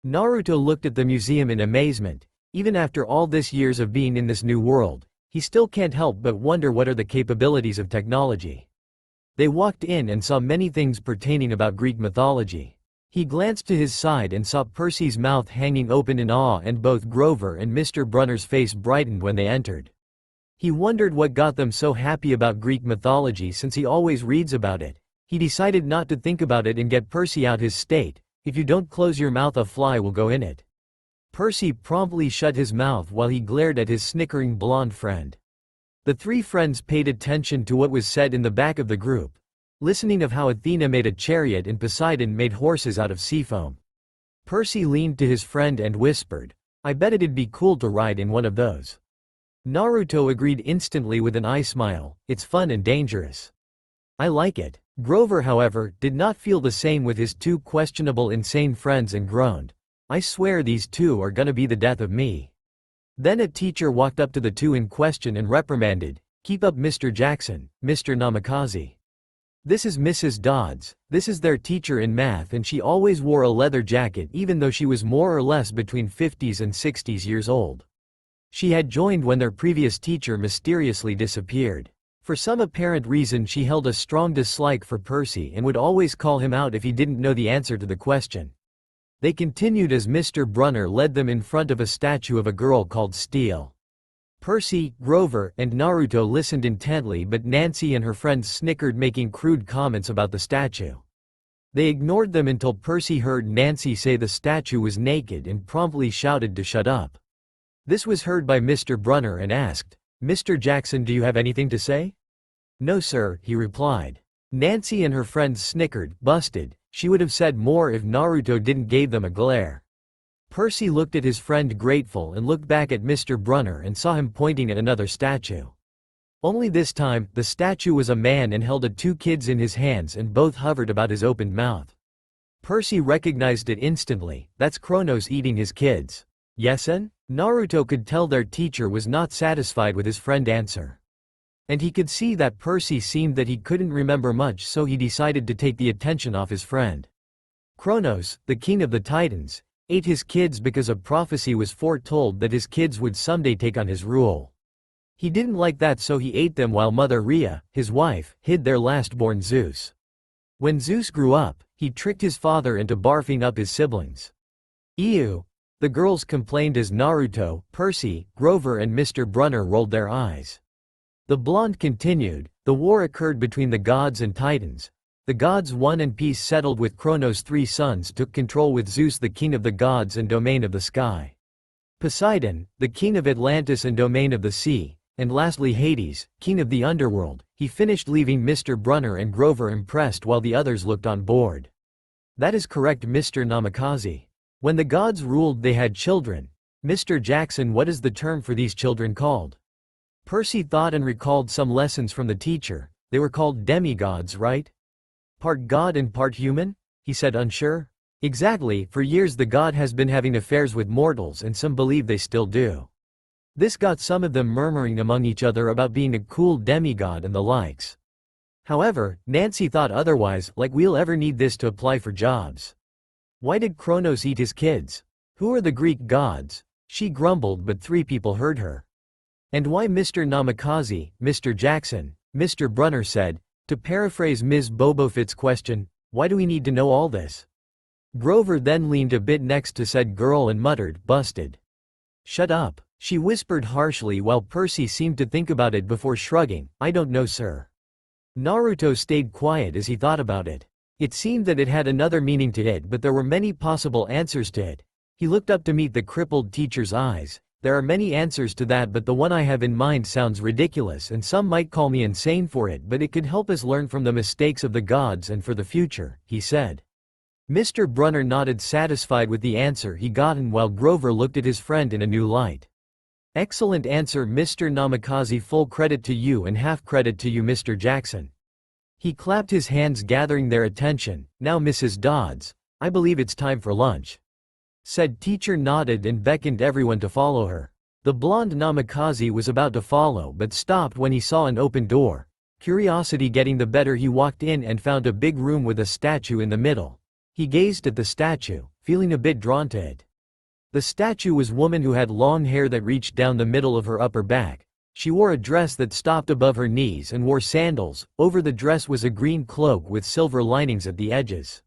Naruto looked at the museum in amazement. Even after all this years of being in this new world, he still can't help but wonder what are the capabilities of technology. They walked in and saw many things pertaining about Greek mythology. He glanced to his side and saw Percy's mouth hanging open in awe, and both Grover and Mr. Brunner's face brightened when they entered. He wondered what got them so happy about Greek mythology, since he always reads about it. He decided not to think about it and get Percy out his state. If you don't close your mouth, a fly will go in it. Percy promptly shut his mouth while he glared at his snickering blonde friend. The three friends paid attention to what was said in the back of the group, listening of how Athena made a chariot and Poseidon made horses out of seafoam. Percy leaned to his friend and whispered, I bet it'd be cool to ride in one of those. Naruto agreed instantly with an eye smile, it's fun and dangerous. I like it. Grover, however, did not feel the same with his two questionable insane friends and groaned. I swear these two are gonna be the death of me. Then a teacher walked up to the two in question and reprimanded, keep up Mr. Jackson, Mr. Namikaze. This is Mrs. Dodds, this is their teacher in math and she always wore a leather jacket even though she was more or less between 50s and 60s years old. She had joined when their previous teacher mysteriously disappeared. For some apparent reason she held a strong dislike for Percy and would always call him out if he didn't know the answer to the question. They continued as Mr. Brunner led them in front of a statue of a girl called Steel. Percy, Grover, and Naruto listened intently but Nancy and her friends snickered making crude comments about the statue. They ignored them until Percy heard Nancy say the statue was naked and promptly shouted to shut up. This was heard by Mr. Brunner and asked, Mr. Jackson, do you have anything to say? No sir, he replied. Nancy and her friends snickered, busted. She would have said more if Naruto didn't give them a glare. Percy looked at his friend grateful and looked back at Mr. Brunner and saw him pointing at another statue. Only this time, the statue was a man and held two kids in his hands and both hovered about his opened mouth. Percy recognized it instantly, that's Kronos eating his kids. Yesen? Naruto could tell their teacher was not satisfied with his friend's answer. And he could see that Percy seemed that he couldn't remember much so he decided to take the attention off his friend. Kronos, the king of the Titans, ate his kids because a prophecy was foretold that his kids would someday take on his rule. He didn't like that so he ate them while Mother Rhea, his wife, hid their last-born Zeus. When Zeus grew up, he tricked his father into barfing up his siblings. Ew! The girls complained as Naruto, Percy, Grover and Mr. Brunner rolled their eyes. The blonde continued, the war occurred between the gods and Titans. The gods won and peace settled with Kronos' 3 sons took control with Zeus the king of the gods and domain of the sky. Poseidon, the king of Atlantis and domain of the sea, and lastly Hades, king of the underworld. He finished leaving Mr. Brunner and Grover impressed while the others looked on board. That is correct Mr. Namikaze. When the gods ruled they had children. Mr. Jackson, what is the term for these children called? Percy thought and recalled some lessons from the teacher. They were called demigods, right? Part god and part human? He said unsure. Exactly, for years the god has been having affairs with mortals and some believe they still do. This got some of them murmuring among each other about being a cool demigod and the likes. However, Nancy thought otherwise, like we'll ever need this to apply for jobs. Why did Kronos eat his kids? Who are the Greek gods? She grumbled but 3 people heard her. And why Mr. Namikaze, Mr. Jackson? Mr. Brunner said, to paraphrase Ms. Bobofit's question, why do we need to know all this? Grover then leaned a bit next to said girl and muttered, busted. Shut up, she whispered harshly while Percy seemed to think about it before shrugging, I don't know sir. Naruto stayed quiet as he thought about it. It seemed that it had another meaning to it but there were many possible answers to it. He looked up to meet the crippled teacher's eyes. There are many answers to that but the one I have in mind sounds ridiculous and some might call me insane for it but it could help us learn from the mistakes of the gods and for the future, he said. Mr. Brunner nodded satisfied with the answer he gotten while Grover looked at his friend in a new light. Excellent answer Mr. Namikaze, full credit to you and half credit to you Mr. Jackson. He clapped his hands gathering their attention. Now Mrs. Dodds, I believe it's time for lunch. Said teacher nodded and beckoned everyone to follow her. The blonde Namikaze was about to follow but stopped when he saw an open door. Curiosity getting the better he walked in and found a big room with a statue in the middle. He gazed at the statue, feeling a bit drawn to it. The statue was a woman who had long hair that reached down the middle of her upper back. She wore a dress that stopped above her knees and wore sandals. Over the dress was a green cloak with silver linings at the edges.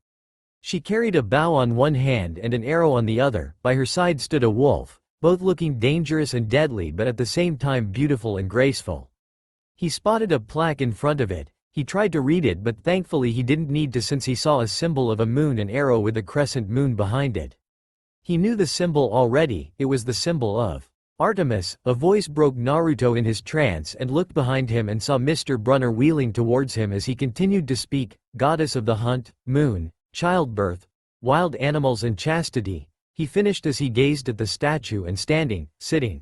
She carried a bow on one hand and an arrow on the other. By her side stood a wolf, both looking dangerous and deadly but at the same time beautiful and graceful. He spotted a plaque in front of it. He tried to read it but thankfully he didn't need to since he saw a symbol of a moon and arrow with a crescent moon behind it. He knew the symbol already, it was the symbol of Artemis. A voice broke Naruto in his trance and looked behind him and saw Mr. Brunner wheeling towards him as he continued to speak, goddess of the hunt, moon, childbirth, wild animals and chastity, He finished as he gazed at the statue and sitting.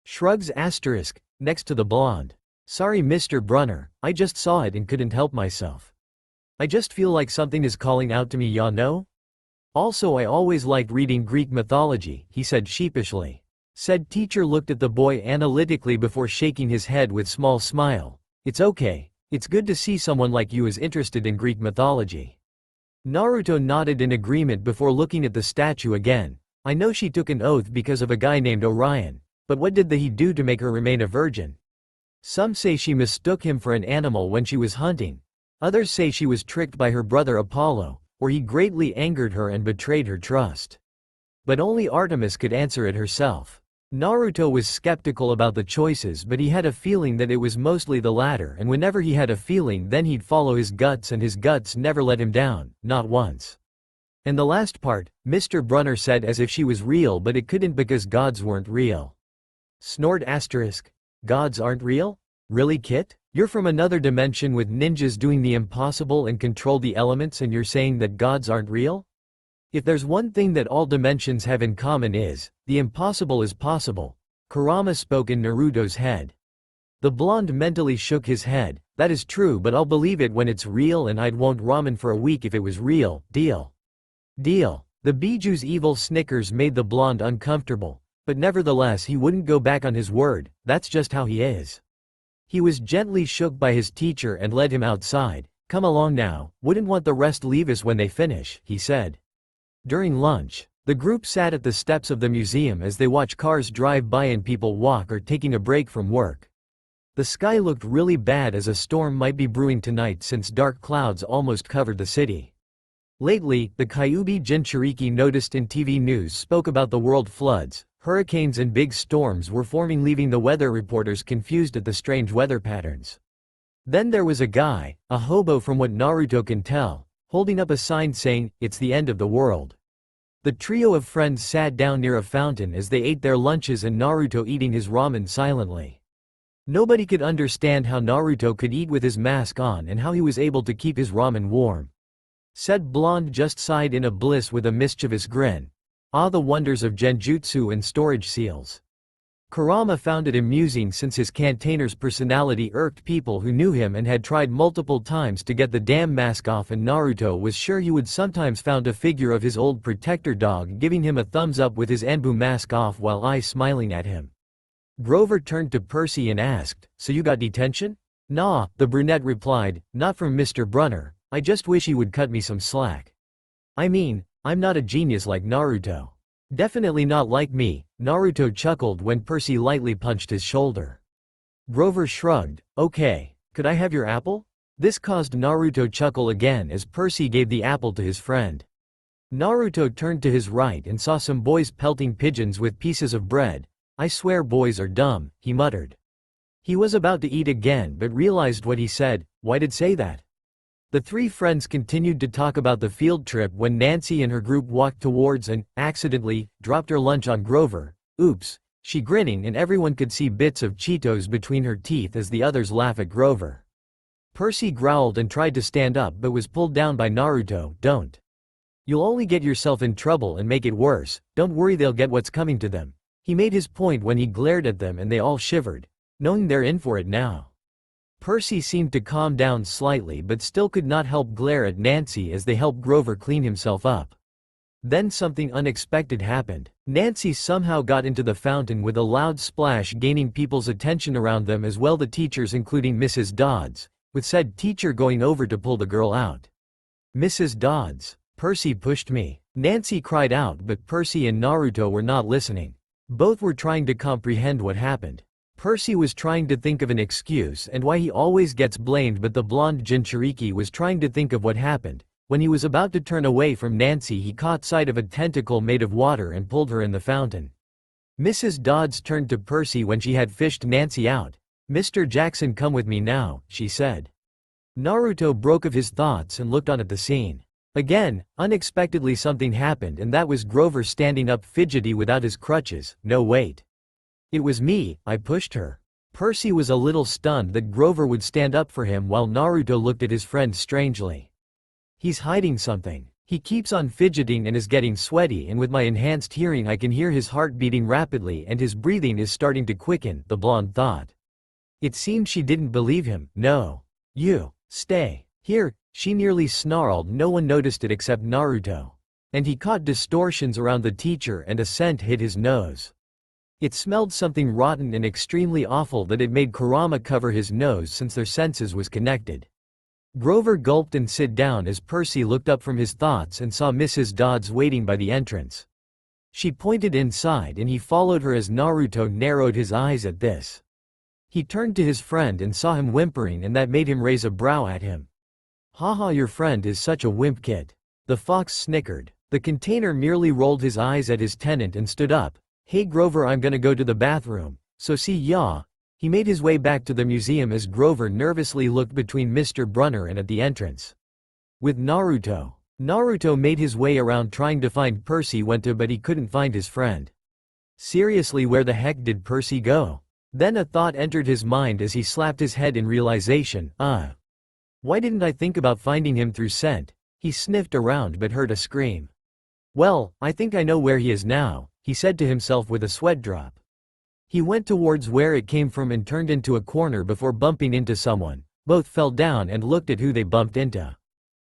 Shrugs asterisk, next to the blonde. Sorry Mr. Brunner, I just saw it and couldn't help myself. I just feel like something is calling out to me, ya know? Also I always liked reading Greek mythology, he said sheepishly. Said teacher looked at the boy analytically before shaking his head with small smile. It's okay. It's good to see someone like you is interested in Greek mythology. Naruto nodded in agreement before looking at the statue again. I know she took an oath because of a guy named Orion, but what did he do to make her remain a virgin? Some say she mistook him for an animal when she was hunting. Others say she was tricked by her brother Apollo, or he greatly angered her and betrayed her trust. But only Artemis could answer it herself. Naruto was skeptical about the choices, but he had a feeling that it was mostly the latter, and whenever he had a feeling then he'd follow his guts, and his guts never let him down, not once. And the last part, Mr. Brunner said as if she was real, but it couldn't because gods weren't real. Snored asterisk. Gods aren't real? Really, Kit? You're from another dimension with ninjas doing the impossible and control the elements, and you're saying that gods aren't real? If there's one thing that all dimensions have in common is, the impossible is possible. Kurama spoke in Naruto's head. The blonde mentally shook his head. That is true, but I'll believe it when it's real, and I'd want ramen for a week if it was real. Deal. Deal. The Biju's evil snickers made the blonde uncomfortable, but nevertheless he wouldn't go back on his word. That's just how he is. He was gently shook by his teacher and led him outside. Come along now, wouldn't want the rest leave us when they finish, he said. During lunch, the group sat at the steps of the museum as they watched cars drive by and people walk or taking a break from work. The sky looked really bad, as a storm might be brewing tonight since dark clouds almost covered the city. Lately, the Kyuubi Jinchuriki noticed in TV news spoke about the world floods, hurricanes and big storms were forming, leaving the weather reporters confused at the strange weather patterns. Then there was a guy, a hobo from what Naruto can tell, holding up a sign saying, "It's the end of the world." The trio of friends sat down near a fountain as they ate their lunches, and Naruto eating his ramen silently. Nobody could understand how Naruto could eat with his mask on and how he was able to keep his ramen warm. Said blonde just sighed in a bliss with a mischievous grin. Ah, the wonders of genjutsu and storage seals. Kurama found it amusing since his cantainer's personality irked people who knew him and had tried multiple times to get the damn mask off, and Naruto was sure he would sometimes found a figure of his old protector dog giving him a thumbs up with his Anbu mask off while eyes smiling at him. Grover turned to Percy and asked, "So you got detention?" "Nah," the brunette replied, "not from Mr. Brunner. I just wish he would cut me some slack. I mean, I'm not a genius like Naruto. Definitely not like me." Naruto chuckled when Percy lightly punched his shoulder. Grover shrugged. "Okay, could I have your apple?" This caused Naruto chuckle again as Percy gave the apple to his friend. Naruto turned to his right and saw some boys pelting pigeons with pieces of bread. "I swear boys are dumb," he muttered. He was about to eat again but realized what he said. Why did say that? The three friends continued to talk about the field trip when Nancy and her group walked towards and, accidentally, dropped her lunch on Grover. Oops, she grinning, and everyone could see bits of Cheetos between her teeth as the others laugh at Grover. Percy growled and tried to stand up but was pulled down by Naruto. "Don't. You'll only get yourself in trouble and make it worse. Don't worry, they'll get what's coming to them." He made his point when he glared at them and they all shivered, knowing they're in for it now. Percy seemed to calm down slightly but still could not help glare at Nancy as they helped Grover clean himself up. Then something unexpected happened. Nancy somehow got into the fountain with a loud splash, gaining people's attention around them as well, the teachers including Mrs. Dodds, with said teacher going over to pull the girl out. "Mrs. Dodds, Percy pushed me," Nancy cried out, but Percy and Naruto were not listening. Both were trying to comprehend what happened. Percy was trying to think of an excuse and why he always gets blamed, but the blonde Jinchuriki was trying to think of what happened. When he was about to turn away from Nancy, he caught sight of a tentacle made of water and pulled her in the fountain. Mrs. Dodds turned to Percy when she had fished Nancy out. "Mr. Jackson, come with me now," she said. Naruto broke of his thoughts and looked on at the scene. Again, unexpectedly something happened, and that was Grover standing up fidgety without his crutches. "No, wait. It was me, I pushed her." Percy was a little stunned that Grover would stand up for him while Naruto looked at his friend strangely. "He's hiding something." He keeps on fidgeting and is getting sweaty, and with my enhanced hearing I can hear his heart beating rapidly and his breathing is starting to quicken, the blonde thought. It seemed she didn't believe him. No. You. Stay. Here, she nearly snarled. No one noticed it except Naruto. And he caught distortions around the teacher and a scent hit his nose. It smelled something rotten and extremely awful that it made Kurama cover his nose since their senses was connected. Grover gulped and sit down as Percy looked up from his thoughts and saw Mrs. Dodds waiting by the entrance. She pointed inside and he followed her as Naruto narrowed his eyes at this. He turned to his friend and saw him whimpering, and that made him raise a brow at him. Haha, your friend is such a wimp kid. The fox snickered. The container merely rolled his eyes at his tenant and stood up. Hey Grover, I'm gonna go to the bathroom, so see ya. He made his way back to the museum as Grover nervously looked between Mr. Brunner and at the entrance. With Naruto. Naruto made his way around trying to find Percy went to, but he couldn't find his friend. Seriously, where the heck did Percy go? Then a thought entered his mind as he slapped his head in realization. Why didn't I think about finding him through scent? He sniffed around but heard a scream. Well, I think I know where he is now, he said to himself with a sweat drop. He went towards where it came from and turned into a corner before bumping into someone. Both fell down and looked at who they bumped into.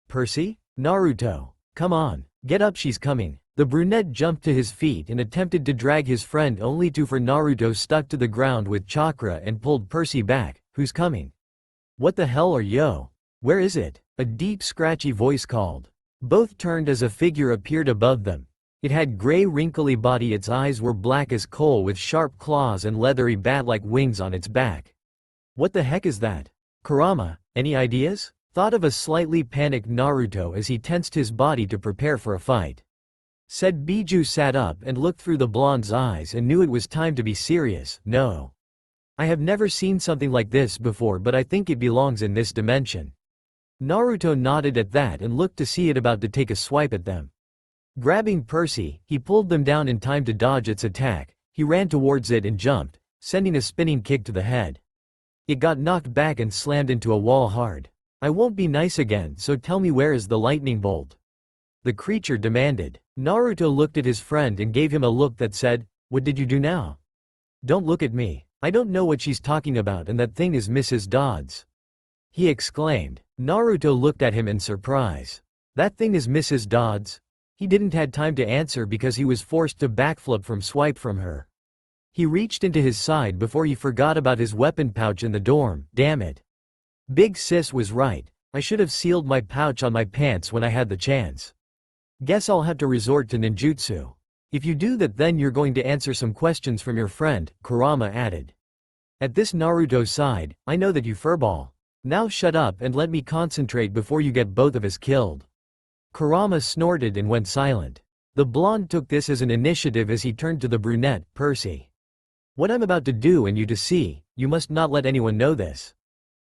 Percy? Naruto. Come on, get up, she's coming. The brunette jumped to his feet and attempted to drag his friend, only for Naruto stuck to the ground with chakra and pulled Percy back. Who's coming? What the hell are yo? Where is it? A deep scratchy voice called. Both turned as a figure appeared above them. It had gray wrinkly body, its eyes were black as coal with sharp claws and leathery bat-like wings on its back. What the heck is that? Kurama, any ideas? Thought of a slightly panicked Naruto as he tensed his body to prepare for a fight. Said Biju sat up and looked through the blonde's eyes and knew it was time to be serious. No. I have never seen something like this before, but I think it belongs in this dimension. Naruto nodded at that and looked to see it about to take a swipe at them. Grabbing Percy, he pulled them down in time to dodge its attack. He ran towards it and jumped, sending a spinning kick to the head. It got knocked back and slammed into a wall hard. I won't be nice again, so tell me, where is the lightning bolt? The creature demanded. Naruto looked at his friend and gave him a look that said, what did you do now? Don't look at me. I don't know what she's talking about, and that thing is Mrs. Dodds. He exclaimed. Naruto looked at him in surprise. That thing is Mrs. Dodds? He didn't had time to answer because he was forced to backflip from swipe from her. He reached into his side before he forgot about his weapon pouch in the dorm. Damn it. Big sis was right. I should have sealed my pouch on my pants when I had the chance. Guess I'll have to resort to ninjutsu. If you do that, then you're going to answer some questions from your friend, Kurama added. At this, Naruto sighed. I know that, you furball. Now shut up and let me concentrate before you get both of us killed. Kurama snorted and went silent. The blonde took this as an initiative as he turned to the brunette. Percy. What I'm about to do and you to see, you must not let anyone know this.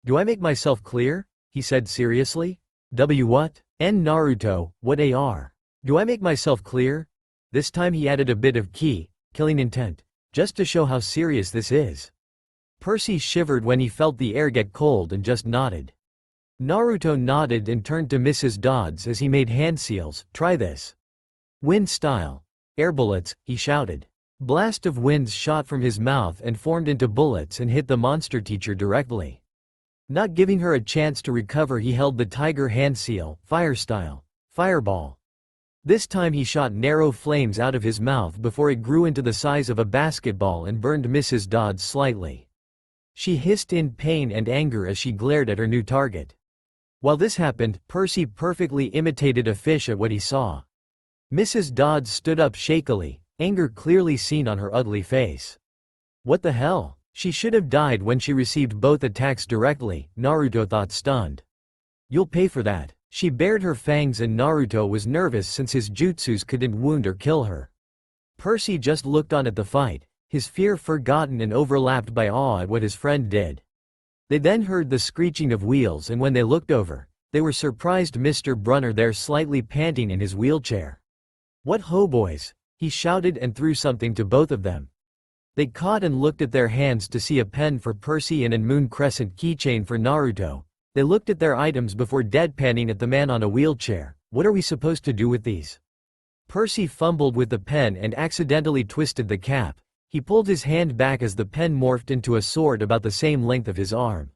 Do I make myself clear? He said seriously. What? N Naruto, what AR? Do I make myself clear? This time he added a bit of killing intent, just to show how serious this is. Percy shivered when he felt the air get cold and just nodded. Naruto nodded and turned to Mrs. Dodds as he made hand seals. Try this. Wind style. Air bullets, he shouted. Blast of winds shot from his mouth and formed into bullets and hit the monster teacher directly. Not giving her a chance to recover, he held the tiger hand seal. Fire style. Fireball. This time he shot narrow flames out of his mouth before it grew into the size of a basketball and burned Mrs. Dodds slightly. She hissed in pain and anger as she glared at her new target. While this happened, Percy perfectly imitated a fish at what he saw. Mrs. Dodds stood up shakily, anger clearly seen on her ugly face. What the hell? She should have died when she received both attacks directly, Naruto thought, stunned. You'll pay for that. She bared her fangs and Naruto was nervous since his jutsus couldn't wound or kill her. Percy just looked on at the fight, his fear forgotten and overlapped by awe at what his friend did. They then heard the screeching of wheels, and when they looked over, they were surprised Mr. Brunner there slightly panting in his wheelchair. What ho boys, he shouted and threw something to both of them. They caught and looked at their hands to see a pen for Percy and a moon crescent keychain for Naruto. They looked at their items before deadpanning at the man on a wheelchair. What are we supposed to do with these? Percy fumbled with the pen and accidentally twisted the cap. He pulled his hand back as the pen morphed into a sword about the same length of his arm.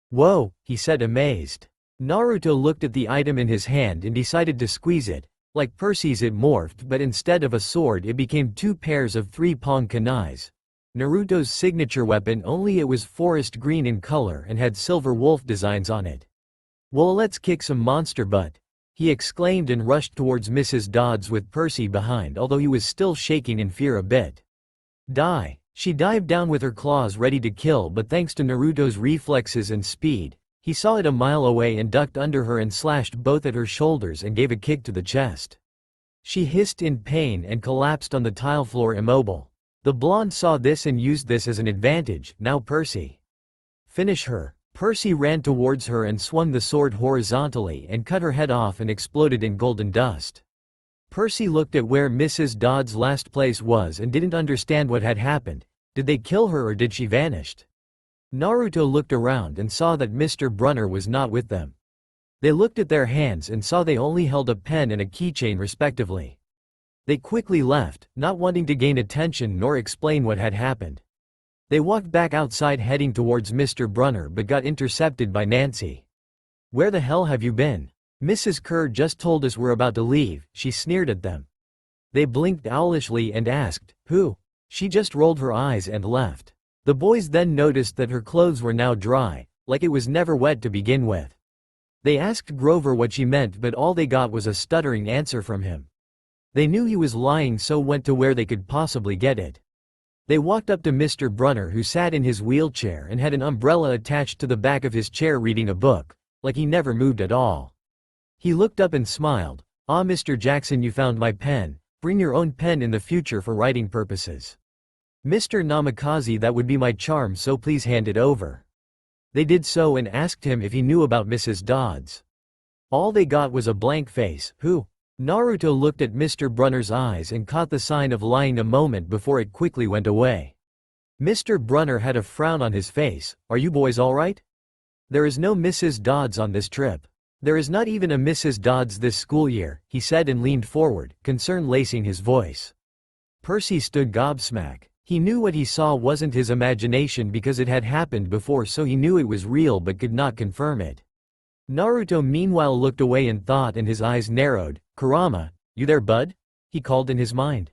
"Whoa," he said, amazed. Naruto looked at the item in his hand and decided to squeeze it. Like Percy's, it morphed, but instead of a sword it became 2 pairs of 3-pronged kunais. Naruto's signature weapon, only it was forest green in color and had silver wolf designs on it. "Well, let's kick some monster butt," he exclaimed and rushed towards Mrs. Dodds with Percy behind, although he was still shaking in fear a bit. Die! She dived down with her claws ready to kill, but thanks to Naruto's reflexes and speed, he saw it a mile away and ducked under her and slashed both at her shoulders and gave a kick to the chest. She hissed in pain and collapsed on the tile floor immobile. The blonde saw this and used this as an advantage. "Now Percy. Finish her." Percy ran towards her and swung the sword horizontally and cut her head off and exploded in golden dust. Percy looked at where Mrs. Dodd's last place was and didn't understand what had happened. Did they kill her or did she vanish? Naruto looked around and saw that Mr. Brunner was not with them. They looked at their hands and saw they only held a pen and a keychain respectively. They quickly left, not wanting to gain attention nor explain what had happened. They walked back outside heading towards Mr. Brunner but got intercepted by Nancy. "Where the hell have you been? Mrs. Kerr just told us we're about to leave," she sneered at them. They blinked owlishly and asked, "Who?" She just rolled her eyes and left. The boys then noticed that her clothes were now dry, like it was never wet to begin with. They asked Grover what she meant, but all they got was a stuttering answer from him. They knew he was lying, so went to where they could possibly get it. They walked up to Mr. Brunner, who sat in his wheelchair and had an umbrella attached to the back of his chair reading a book, like he never moved at all. He looked up and smiled. "Ah, Mr. Jackson, you found my pen. Bring your own pen in the future for writing purposes." "Mr. Namikaze, that would be my charm, so please hand it over." They did so and asked him if he knew about Mrs. Dodds. All they got was a blank face. "Who?" Naruto looked at Mr. Brunner's eyes and caught the sign of lying a moment before it quickly went away. Mr. Brunner had a frown on his face. "Are you boys all right? There is no Mrs. Dodds on this trip. There is not even a Mrs. Dodds this school year," he said and leaned forward, concern lacing his voice. Percy stood gobsmacked. He knew what he saw wasn't his imagination because it had happened before, so he knew it was real but could not confirm it. Naruto meanwhile looked away in thought and his eyes narrowed. "Kurama, you there, bud?" he called in his mind.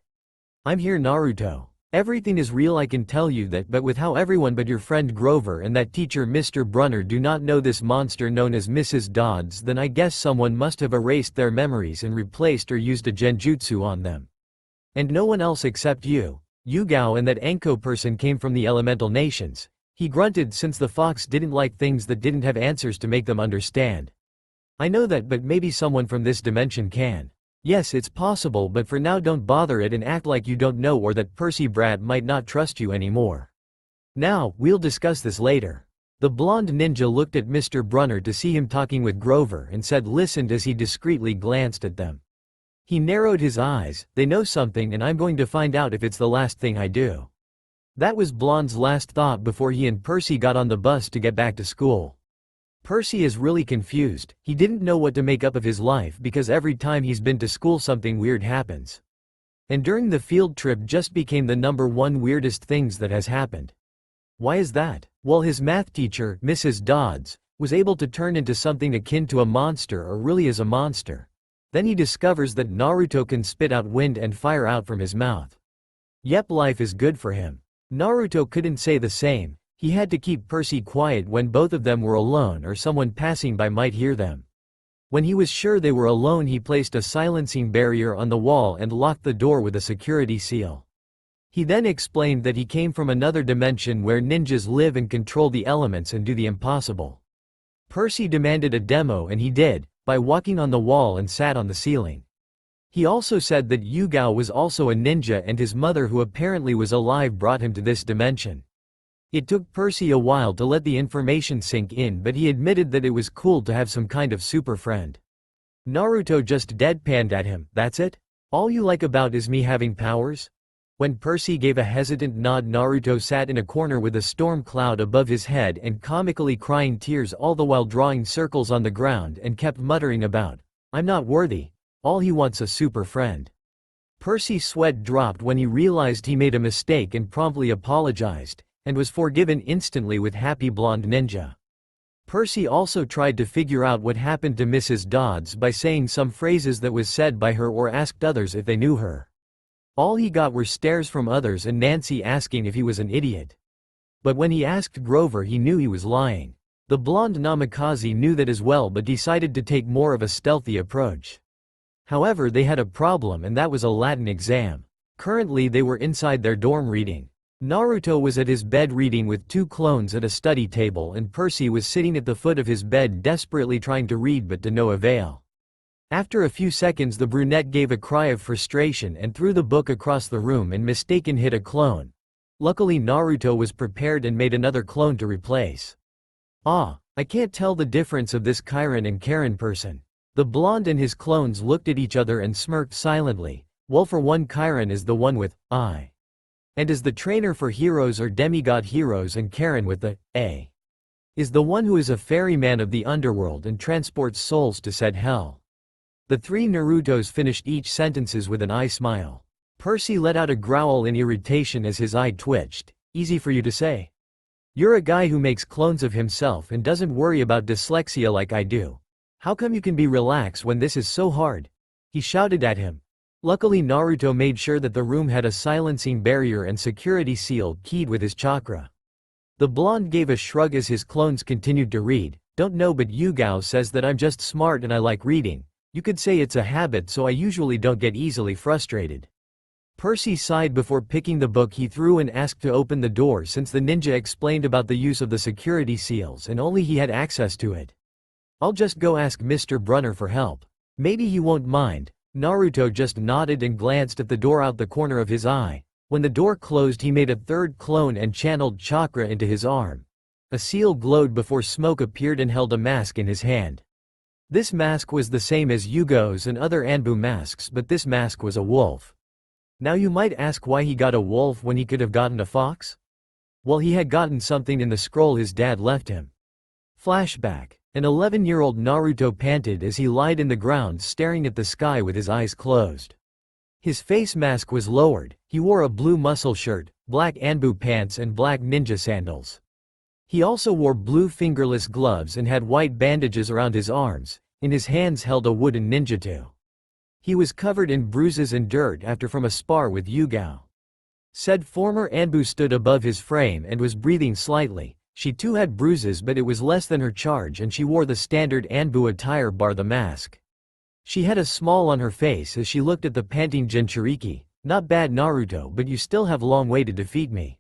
"I'm here, Naruto. Everything is real, I can tell you that, but with how everyone but your friend Grover and that teacher Mr. Brunner do not know this monster known as Mrs. Dodds, then I guess someone must have erased their memories and replaced or used a genjutsu on them. And no one else except you, Yugao, and that Anko person came from the elemental nations." He grunted since the fox didn't like things that didn't have answers to make them understand. "I know that, but maybe someone from this dimension can." "Yes, it's possible, but for now don't bother it and act like you don't know, or that Percy Brat might not trust you anymore. Now, we'll discuss this later." The blonde ninja looked at Mr. Brunner to see him talking with Grover and said listened as he discreetly glanced at them. He narrowed his eyes. "They know something and I'm going to find out if it's the last thing I do." That was Blonde's last thought before he and Percy got on the bus to get back to school. Percy is really confused. He didn't know what to make up of his life because every time he's been to school something weird happens. And during the field trip just became the #1 weirdest things that has happened. Why is that? Well, his math teacher, Mrs. Dodds, was able to turn into something akin to a monster, or really is a monster. Then he discovers that Naruto can spit out wind and fire out from his mouth. Yep, life is good for him. Naruto couldn't say the same. He had to keep Percy quiet when both of them were alone, or someone passing by might hear them. When he was sure they were alone, he placed a silencing barrier on the wall and locked the door with a security seal. He then explained that he came from another dimension where ninjas live and control the elements and do the impossible. Percy demanded a demo and he did, by walking on the wall and sat on the ceiling. He also said that Yugao was also a ninja and his mother, who apparently was alive, brought him to this dimension. It took Percy a while to let the information sink in, but he admitted that it was cool to have some kind of super friend. Naruto just deadpanned at him. "That's it? All you like about is me having powers?" When Percy gave a hesitant nod, Naruto sat in a corner with a storm cloud above his head and comically crying tears, all the while drawing circles on the ground, and kept muttering about, I'm not worthy. All he wants a super friend. Percy's sweat dropped when he realized he made a mistake and promptly apologized, and was forgiven instantly with Happy Blonde Ninja. Percy also tried to figure out what happened to Mrs. Dodds by saying some phrases that was said by her or asked others if they knew her. All he got were stares from others and Nancy asking if he was an idiot. But when he asked Grover, he knew he was lying. The blonde Namikaze knew that as well but decided to take more of a stealthy approach. However, they had a problem, and that was a Latin exam. Currently they were inside their dorm reading. Naruto was at his bed reading with two clones at a study table, and Percy was sitting at the foot of his bed desperately trying to read but to no avail. After a few seconds the brunette gave a cry of frustration and threw the book across the room and mistaken hit a clone. Luckily Naruto was prepared and made another clone to replace. Ah, I can't tell the difference of this Chiron and Karen person. The blonde and his clones looked at each other and smirked silently. Well, for one, Chiron is the one with I. And is the trainer for heroes or demigod heroes, and Karen with the A. is the one who is a ferryman of the underworld and transports souls to said hell. The three Narutos finished each sentences with an eye smile. Percy let out a growl in irritation as his eye twitched. Easy for you to say. You're a guy who makes clones of himself and doesn't worry about dyslexia like I do. How come you can be relaxed when this is so hard? He shouted at him. Luckily Naruto made sure that the room had a silencing barrier and security seal keyed with his chakra. The blonde gave a shrug as his clones continued to read. Don't know, but Yugao says that I'm just smart and I like reading. You could say it's a habit, so I usually don't get easily frustrated. Percy sighed before picking the book he threw and asked to open the door since the ninja explained about the use of the security seals and only he had access to it. I'll just go ask Mr. Brunner for help. Maybe he won't mind. Naruto just nodded and glanced at the door out the corner of his eye. When the door closed he made a third clone and channeled chakra into his arm. A seal glowed before smoke appeared and held a mask in his hand. This mask was the same as Yugo's and other Anbu masks, but this mask was a wolf. Now you might ask why he got a wolf when he could have gotten a fox? Well, he had gotten something in the scroll his dad left him. Flashback. An 11-year-old Naruto panted as he lied in the ground staring at the sky with his eyes closed. His face mask was lowered, he wore a blue muscle shirt, black Anbu pants and black ninja sandals. He also wore blue fingerless gloves and had white bandages around his arms. In his hands held a wooden ninjutsu. He was covered in bruises and dirt after from a spar with Yugao. Said former Anbu stood above his frame and was breathing slightly. She too had bruises, but it was less than her charge, and she wore the standard Anbu attire bar the mask. She had a smile on her face as she looked at the panting Jinchuriki. Not bad Naruto, but you still have a long way to defeat me.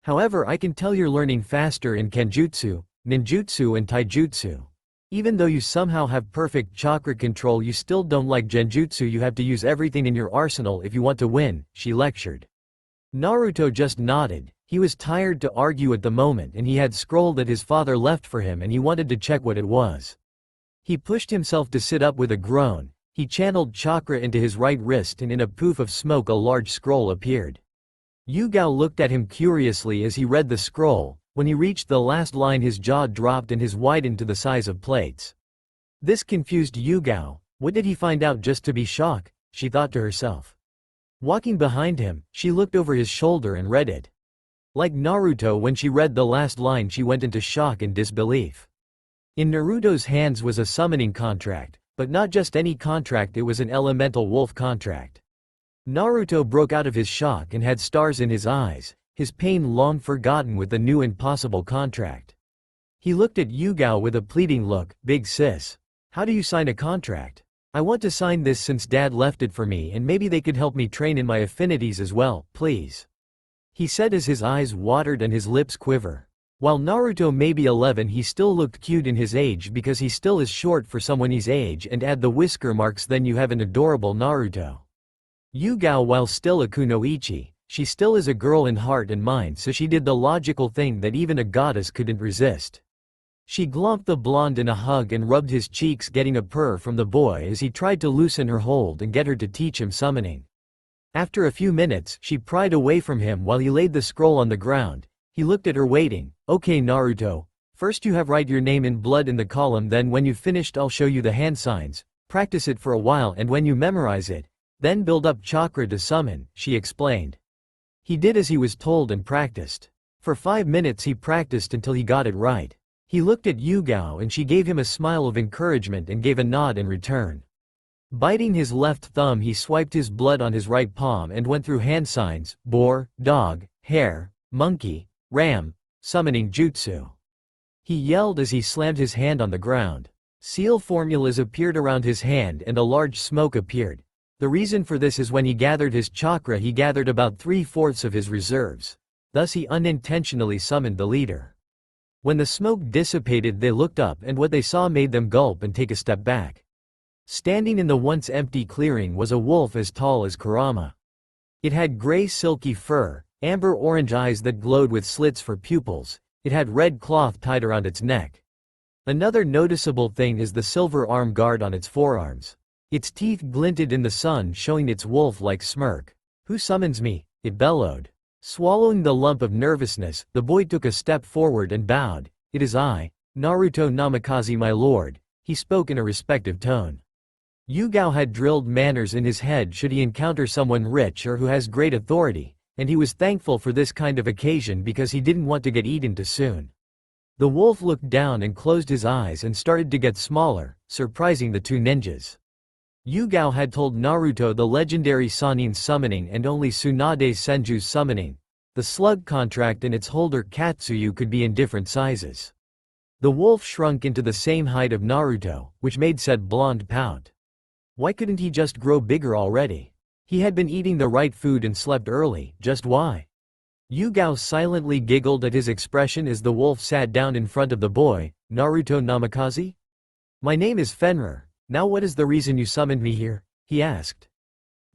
However, I can tell you're learning faster in Kenjutsu, Ninjutsu and Taijutsu. Even though you somehow have perfect chakra control, you still don't like Genjutsu. You have to use everything in your arsenal if you want to win, she lectured. Naruto just nodded. He was tired to argue at the moment, and he had scroll that his father left for him and he wanted to check what it was. He pushed himself to sit up with a groan. He channeled chakra into his right wrist and in a poof of smoke a large scroll appeared. Yugao looked at him curiously as he read the scroll. When he reached the last line his jaw dropped and his widened to the size of plates. This confused Yugao. What did he find out just to be shocked? She thought to herself. Walking behind him, she looked over his shoulder and read it. Like Naruto, when she read the last line she went into shock and disbelief. In Naruto's hands was a summoning contract, but not just any contract, it was an elemental wolf contract. Naruto broke out of his shock and had stars in his eyes, his pain long forgotten with the new impossible contract. He looked at Yugao with a pleading look. Big sis. How do you sign a contract? I want to sign this since dad left it for me, and maybe they could help me train in my affinities as well, please. He said as his eyes watered and his lips quiver. While Naruto may be 11, he still looked cute in his age because he still is short for someone his age, and add the whisker marks, then you have an adorable Naruto. Yugao, while still a kunoichi, she still is a girl in heart and mind, so she did the logical thing that even a goddess couldn't resist. She glomped the blonde in a hug and rubbed his cheeks, getting a purr from the boy as he tried to loosen her hold and get her to teach him summoning. After a few minutes, she pried away from him while he laid the scroll on the ground. He looked at her waiting. Okay Naruto, first you have write your name in blood in the column, then when you've finished I'll show you the hand signs. Practice it for a while and when you memorize it, then build up chakra to summon, she explained. He did as he was told and practiced. For 5 minutes he practiced until he got it right. He looked at Yugao and she gave him a smile of encouragement and gave a nod in return. Biting his left thumb he swiped his blood on his right palm and went through hand signs, boar, dog, hare, monkey, ram, summoning jutsu. He yelled as he slammed his hand on the ground. Seal formulas appeared around his hand and a large smoke appeared. The reason for this is when he gathered his chakra he gathered about 3/4 of his reserves. Thus he unintentionally summoned the leader. When the smoke dissipated they looked up and what they saw made them gulp and take a step back. Standing in the once empty clearing was a wolf as tall as Kurama. It had gray silky fur, amber-orange eyes that glowed with slits for pupils. It had red cloth tied around its neck. Another noticeable thing is the silver arm guard on its forearms. Its teeth glinted in the sun showing its wolf-like smirk. "Who summons me?" it bellowed. Swallowing the lump of nervousness, the boy took a step forward and bowed. "It is I, Naruto Namikaze my lord," he spoke in a respectful tone. Yugao had drilled manners in his head should he encounter someone rich or who has great authority, and he was thankful for this kind of occasion because he didn't want to get eaten too soon. The wolf looked down and closed his eyes and started to get smaller, surprising the two ninjas. Yugao had told Naruto the legendary Sannin's summoning and only Tsunade Senju's summoning. The slug contract and its holder Katsuyu could be in different sizes. The wolf shrunk into the same height of Naruto, which made said blonde pout. Why couldn't he just grow bigger already? He had been eating the right food and slept early, just why? Yugao silently giggled at his expression as the wolf sat down in front of the boy. "Naruto Namikaze? My name is Fenrir. Now what is the reason you summoned me here?" he asked.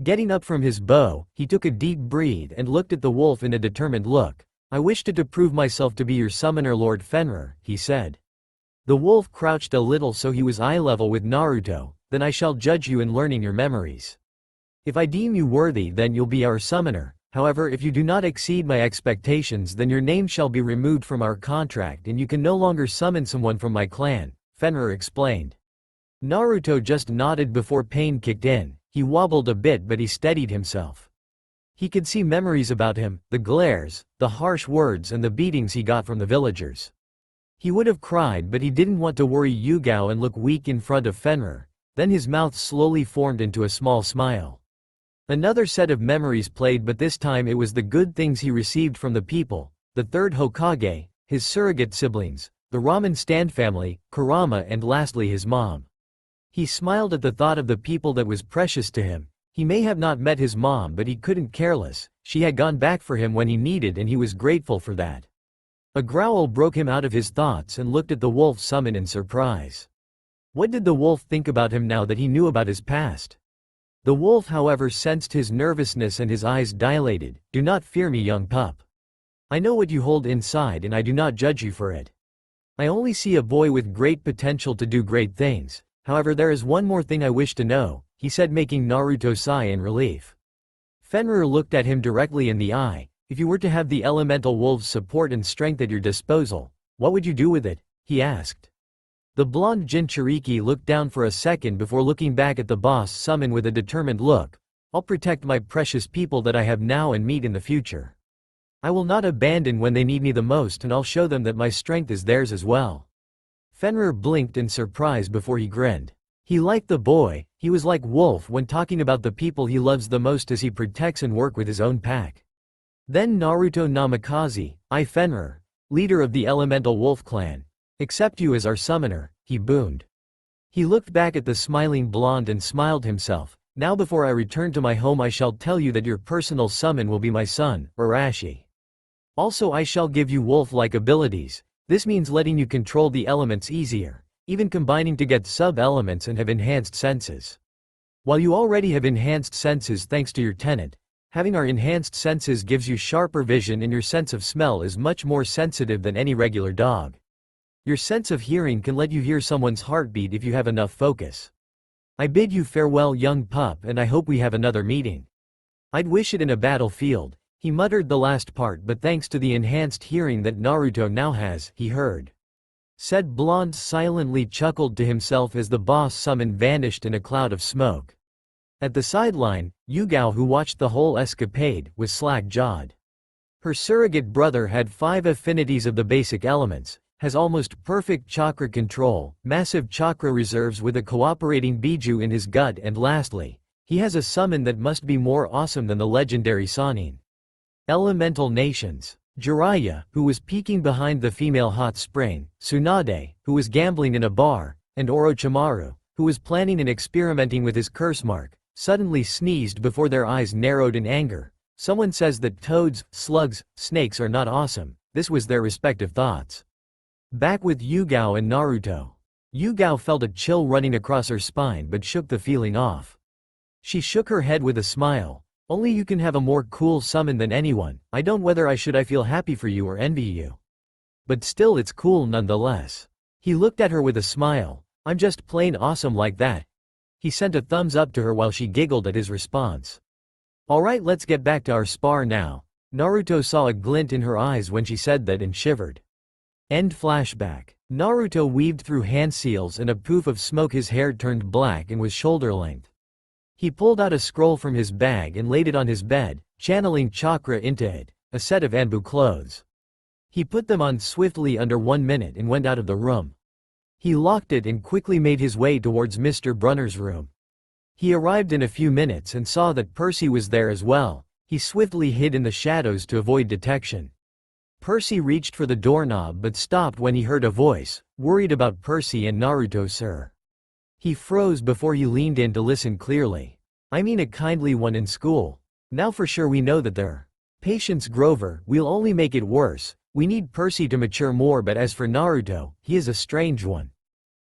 Getting up from his bow, he took a deep breath and looked at the wolf in a determined look. "I wished to prove myself to be your summoner Lord Fenrir," he said. The wolf crouched a little so he was eye level with Naruto. "Then I shall judge you in learning your memories. If I deem you worthy then you'll be our summoner. However, if you do not exceed my expectations then your name shall be removed from our contract and you can no longer summon someone from my clan," Fenrir explained. Naruto just nodded before pain kicked in. He wobbled a bit but he steadied himself. He could see memories about him, the glares, the harsh words and the beatings he got from the villagers. He would have cried but he didn't want to worry Yugao and look weak in front of Fenrir. Then his mouth slowly formed into a small smile. Another set of memories played but this time it was the good things he received from the people, the third Hokage, his surrogate siblings, the ramen stand family, Kurama and lastly his mom. He smiled at the thought of the people that was precious to him. He may have not met his mom but he couldn't care less. She had gone back for him when he needed and he was grateful for that. A growl broke him out of his thoughts and looked at the wolf summon in surprise. What did the wolf think about him now that he knew about his past? The wolf however sensed his nervousness and his eyes dilated. "Do not fear me young pup. I know what you hold inside and I do not judge you for it. I only see a boy with great potential to do great things. However there is one more thing I wish to know," he said making Naruto sigh in relief. Fenrir looked at him directly in the eye. "If you were to have the elemental wolf's support and strength at your disposal, what would you do with it?" he asked. The blonde Jinchuriki looked down for a second before looking back at the boss summon with a determined look. "I'll protect my precious people that I have now and meet in the future. I will not abandon when they need me the most and I'll show them that my strength is theirs as well." Fenrir blinked in surprise before he grinned. He liked the boy. He was like Wolf when talking about the people he loves the most as he protects and works with his own pack. Then Naruto Namikaze, I Fenrir, leader of the elemental wolf clan, accept you as our summoner, he boomed. He looked back at the smiling blonde and smiled himself. Now before I return to my home I shall tell you that your personal summon will be my son, Arashi. Also I shall give you wolf-like abilities. This means letting you control the elements easier, even combining to get sub-elements and have enhanced senses. While you already have enhanced senses thanks to your tenant, having our enhanced senses gives you sharper vision and your sense of smell is much more sensitive than any regular dog. Your sense of hearing can let you hear someone's heartbeat if you have enough focus. I bid you farewell young pup and I hope we have another meeting. I'd wish it in a battlefield. He muttered the last part but thanks to the enhanced hearing that Naruto now has, he heard. said Blonde silently chuckled to himself as the boss summon vanished in a cloud of smoke. At the sideline, Yugao, who watched the whole escapade, was slack-jawed. Her surrogate brother had 5 affinities of the basic elements, has almost perfect chakra control, massive chakra reserves with a cooperating Biju in his gut, and lastly, he has a summon that must be more awesome than the legendary Sanin. Elemental nations. Jiraiya, who was peeking behind the female hot spring, Tsunade, who was gambling in a bar, and Orochimaru, who was planning and experimenting with his curse mark, suddenly sneezed before their eyes narrowed in anger. Someone says that toads, slugs, snakes are not awesome. This was their respective thoughts. Back with Yugao and Naruto. Yugao felt a chill running across her spine but shook the feeling off. She shook her head with a smile. Only you can have a more cool summon than anyone. I don't whether I feel happy for you or envy you. But still it's cool nonetheless. He looked at her with a smile. I'm just plain awesome like that. He sent a thumbs up to her while she giggled at his response. Alright, let's get back to our spar now. Naruto saw a glint in her eyes when she said that and shivered. End flashback. Naruto weaved through hand seals and a poof of smoke. His hair turned black and was shoulder length. He pulled out a scroll from his bag and laid it on his bed, channeling chakra into it, a set of Anbu clothes. He put them on swiftly under 1 minute and went out of the room. He locked it and quickly made his way towards Mr. Brunner's room. He arrived in a few minutes and saw that Percy was there as well. He swiftly hid in the shadows to avoid detection. Percy reached for the doorknob but stopped when he heard a voice, worried about Percy and Naruto, sir. He froze before he leaned in to listen clearly. I mean a kindly one in school. Now for sure we know that they're. Patience, Grover, we'll only make it worse. We need Percy to mature more, but as for Naruto, he is a strange one.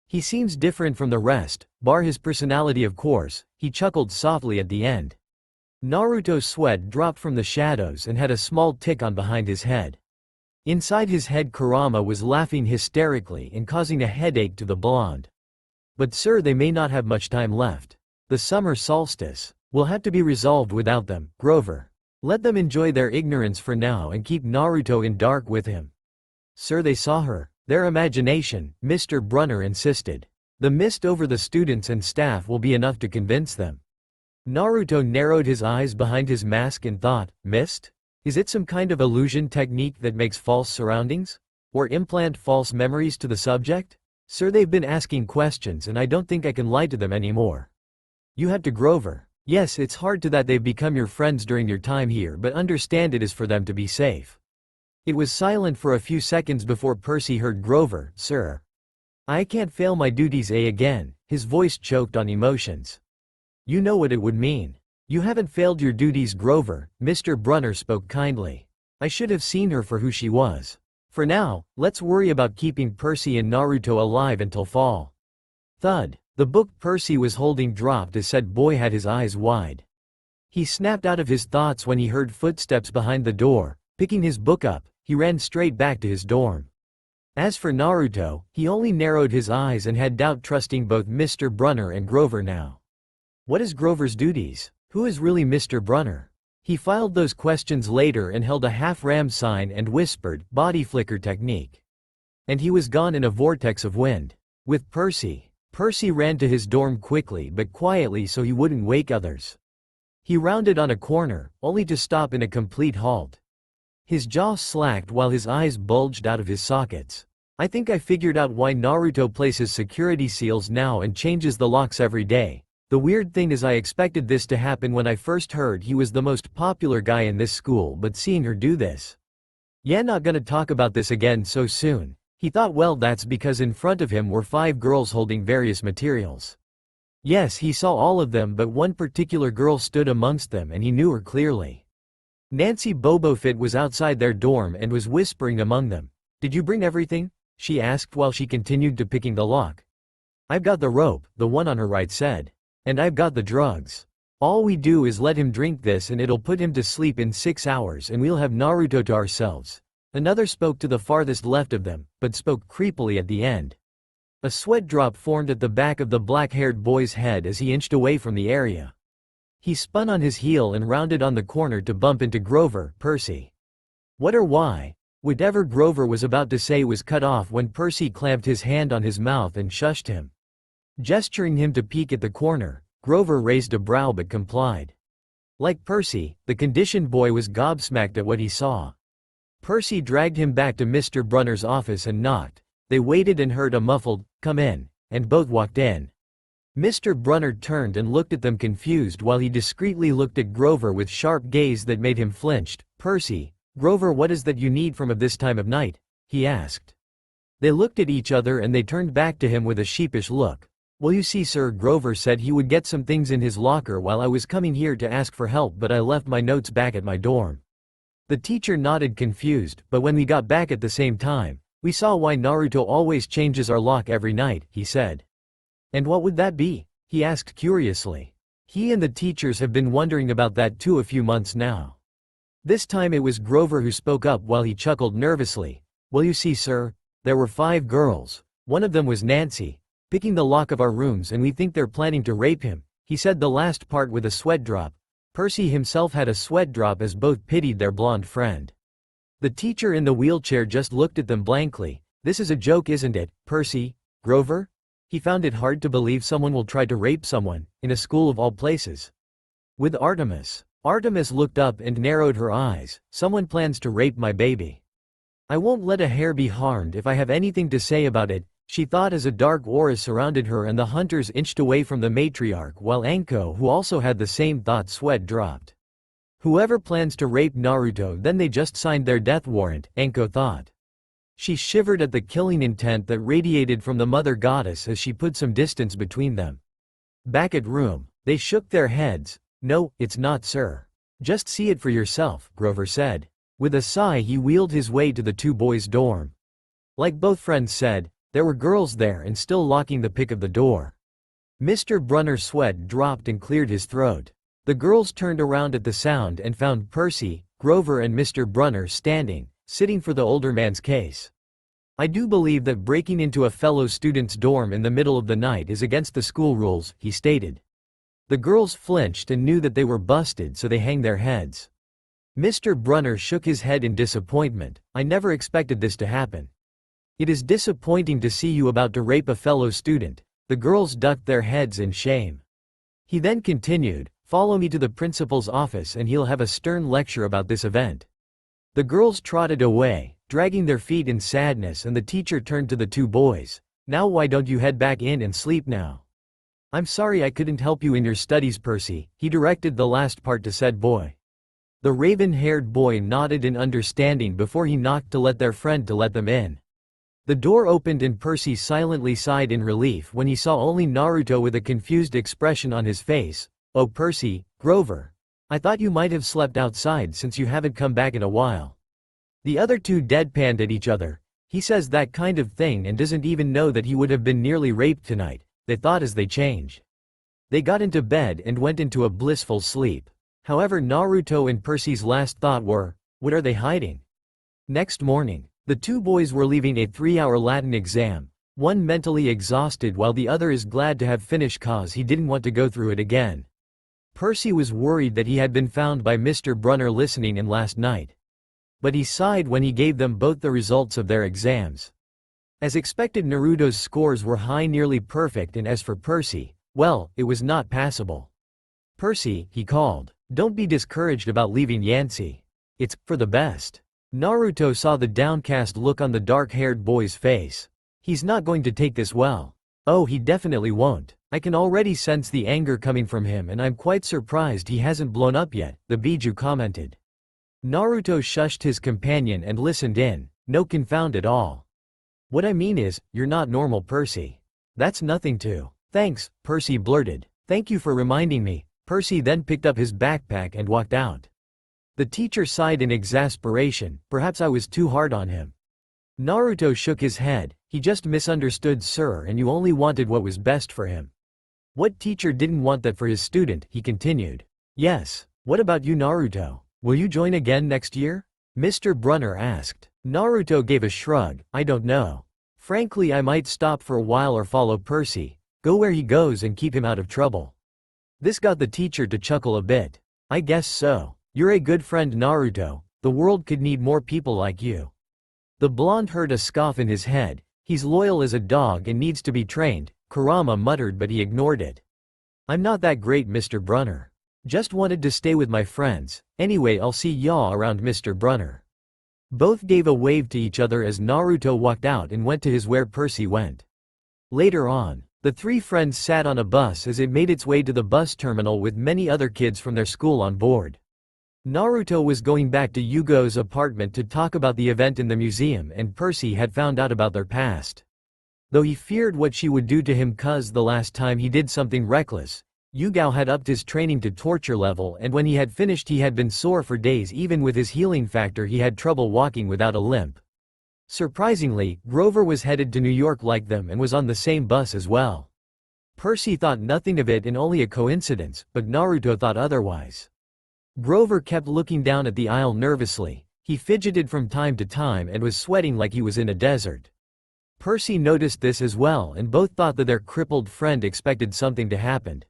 He seems different from the rest, bar his personality of course. He chuckled softly at the end. Naruto's sweat dropped from the shadows and had a small tick on behind his head. Inside his head Kurama was laughing hysterically and causing a headache to the blonde. But sir, they may not have much time left. The summer solstice will have to be resolved without them, Grover. Let them enjoy their ignorance for now and keep Naruto in dark with him. Sir, they saw her. Their imagination, Mr. Brunner insisted. The mist over the students and staff will be enough to convince them. Naruto narrowed his eyes behind his mask and thought, mist? Is it some kind of illusion technique that makes false surroundings? Or implant false memories to the subject? Sir, they've been asking questions and I don't think I can lie to them anymore. You have to, Grover. Yes, it's hard to that they've become your friends during your time here, but understand it is for them to be safe. It was silent for a few seconds before Percy heard Grover, sir. I can't fail my duties again. His voice choked on emotions. You know what it would mean. You haven't failed your duties, Grover. Mr. Brunner spoke kindly. I should have seen her for who she was. For now, let's worry about keeping Percy and Naruto alive until fall. Thud. The book Percy was holding dropped as said boy had his eyes wide. He snapped out of his thoughts when he heard footsteps behind the door. Picking his book up, he ran straight back to his dorm. As for Naruto, he only narrowed his eyes and had doubt trusting both Mr. Brunner and Grover now. What is Grover's duties? Who is really Mr. Brunner? He filed those questions later and held a half-ram sign and whispered, body flicker technique. And he was gone in a vortex of wind. With Percy ran to his dorm quickly but quietly so he wouldn't wake others. He rounded on a corner, only to stop in a complete halt. His jaw slacked while his eyes bulged out of his sockets. I think I figured out why Naruto places security seals now and changes the locks every day. The weird thing is I expected this to happen when I first heard he was the most popular guy in this school, but seeing her do this. Yeah, not gonna talk about this again so soon. He thought, well, that's because in front of him were 5 girls holding various materials. Yes, he saw all of them, but one particular girl stood amongst them and he knew her clearly. Nancy Bobofit was outside their dorm and was whispering among them. Did you bring everything? She asked while she continued to picking the lock. I've got the rope, the one on her right said. And I've got the drugs. All we do is let him drink this and it'll put him to sleep in 6 hours and we'll have Naruto to ourselves. Another spoke to the farthest left of them, but spoke creepily at the end. A sweat drop formed at the back of the black-haired boy's head as he inched away from the area. He spun on his heel and rounded on the corner to bump into Grover, Percy. What or why? Whatever Grover was about to say was cut off when Percy clamped his hand on his mouth and shushed him. Gesturing him to peek at the corner, Grover raised a brow but complied. Like Percy, the conditioned boy was gobsmacked at what he saw. Percy dragged him back to Mr. Brunner's office and knocked. They waited and heard a muffled, "Come in," and both walked in. Mr. Brunner turned and looked at them confused while he discreetly looked at Grover with sharp gaze that made him flinched. "Percy, Grover, what is that you need from of this time of night?" he asked. They looked at each other and they turned back to him with a sheepish look. "Well, you see, sir," Grover said, "he would get some things in his locker while I was coming here to ask for help, but I left my notes back at my dorm." The teacher nodded confused, "But when we got back at the same time, we saw why Naruto always changes our lock every night," he said. "And what would that be?" he asked curiously. He and the teachers have been wondering about that too a few months now. This time it was Grover who spoke up while he chuckled nervously. "Well, you see, sir, there were 5 girls. One of them was Nancy, picking the lock of our rooms, and we think they're planning to rape him." He said the last part with a sweat drop. Percy himself had a sweat drop as both pitied their blonde friend. The teacher in the wheelchair just looked at them blankly. "This is a joke, isn't it, Percy? Grover?" He found it hard to believe someone will try to rape someone, in a school of all places. With Artemis. Artemis looked up and narrowed her eyes. "Someone plans to rape my baby. I won't let a hair be harmed if I have anything to say about it," she thought as a dark aura surrounded her and the hunters inched away from the matriarch while Anko, who also had the same thought, sweat dropped. "Whoever plans to rape Naruto, then they just signed their death warrant," Anko thought. She shivered at the killing intent that radiated from the mother goddess as she put some distance between them. Back at room, they shook their heads. "No, it's not, sir. Just see it for yourself," Grover said. With a sigh he wheeled his way to the 2 boys' dorm. Like both friends said, there were girls there and still locking the pick of the door. Mr. Brunner's sweat dropped and cleared his throat. The girls turned around at the sound and found Percy, Grover and Mr. Brunner standing, sitting for the older man's case. "I do believe that breaking into a fellow student's dorm in the middle of the night is against the school rules," he stated. The girls flinched and knew that they were busted, so they hung their heads. Mr. Brunner shook his head in disappointment. "I never expected this to happen. It is disappointing to see you about to rape a fellow student." The girls ducked their heads in shame. He then continued, "Follow me to the principal's office and he'll have a stern lecture about this event." The girls trotted away, dragging their feet in sadness, and the teacher turned to the 2 boys. "Now why don't you head back in and sleep now?" "I'm sorry I couldn't help you in your studies, Percy," he directed the last part to said boy. The raven-haired boy nodded in understanding before he knocked to let their friend to let them in. The door opened and Percy silently sighed in relief when he saw only Naruto with a confused expression on his face. "Oh, Percy, Grover. I thought you might have slept outside since you haven't come back in a while." The other 2 deadpanned at each other. "He says that kind of thing and doesn't even know that he would have been nearly raped tonight," they thought as they changed. They got into bed and went into a blissful sleep. However, Naruto and Percy's last thought were, what are they hiding? Next morning, the 2 boys were leaving a 3-hour Latin exam, one mentally exhausted while the other is glad to have finished cause he didn't want to go through it again. Percy was worried that he had been found by Mr. Brunner listening in last night. But he sighed when he gave them both the results of their exams. As expected, Naruto's scores were high, nearly perfect, and as for Percy, well, it was not passable. "Percy," he called, "don't be discouraged about leaving Yancy. It's for the best." Naruto saw the downcast look on the dark-haired boy's face. "He's not going to take this well." "Oh, he definitely won't. I can already sense the anger coming from him and I'm quite surprised he hasn't blown up yet," the Biju commented. Naruto shushed his companion and listened in, no confound at all. "What I mean is, you're not normal, Percy. That's nothing to." "Thanks," Percy blurted. "Thank you for reminding me." Percy then picked up his backpack and walked out. The teacher sighed in exasperation. "Perhaps I was too hard on him." Naruto shook his head. "He just misunderstood, sir, and you only wanted what was best for him." "What teacher didn't want that for his student?" he continued. "Yes. What about you, Naruto? Will you join again next year?" Mr. Brunner asked. Naruto gave a shrug. "I don't know. Frankly, I might stop for a while or follow Percy, go where he goes and keep him out of trouble." This got the teacher to chuckle a bit. "I guess so. You're a good friend, Naruto. The world could need more people like you." The blonde heard a scoff in his head. He's loyal as a dog and needs to be trained, Kurama muttered, but he ignored it. I'm not that great, Mr. Brunner. Just wanted to stay with my friends. Anyway, I'll see y'all around, Mr. Brunner. Both gave a wave to each other as Naruto walked out and went to his where Percy went. Later on, the three friends sat on a bus as it made its way to the bus terminal with many other kids from their school on board. Naruto was going back to Yugo's apartment to talk about the event in the museum, and Percy had found out about their past. Though he feared what she would do to him cause the last time he did something reckless, Yugo had upped his training to torture level, and when he had finished he had been sore for days. Even with his healing factor he had trouble walking without a limp. Surprisingly, Grover was headed to New York like them and was on the same bus as well. Percy thought nothing of it and only a coincidence, but Naruto thought otherwise. Grover kept looking down at the aisle nervously. He fidgeted from time to time and was sweating like he was in a desert. Percy noticed this as well, and both thought that their crippled friend expected something to happen.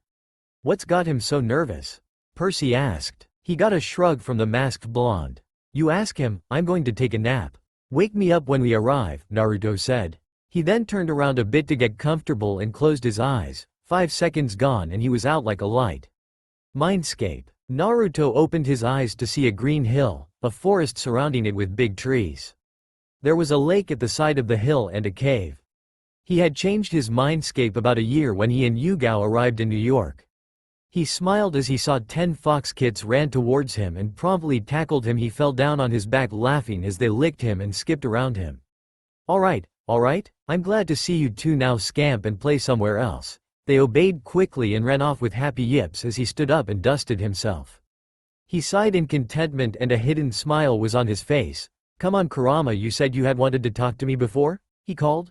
What's got him so nervous? Percy asked. He got a shrug from the masked blonde. You ask him, I'm going to take a nap. Wake me up when we arrive, Naruto said. He then turned around a bit to get comfortable and closed his eyes. 5 seconds gone and he was out like a light. Mindscape. Naruto opened his eyes to see a green hill, a forest surrounding it with big trees. There was a lake at the side of the hill and a cave. He had changed his mindscape about a year when he and Yugo arrived in New York. He smiled as he saw 10 fox kits ran towards him and promptly tackled him. He fell down on his back laughing as they licked him and skipped around him. Alright, I'm glad to see you two. Now scamp and play somewhere else. They obeyed quickly and ran off with happy yips as he stood up and dusted himself. He sighed in contentment and a hidden smile was on his face. Come on Kurama, you said you had wanted to talk to me before? He called.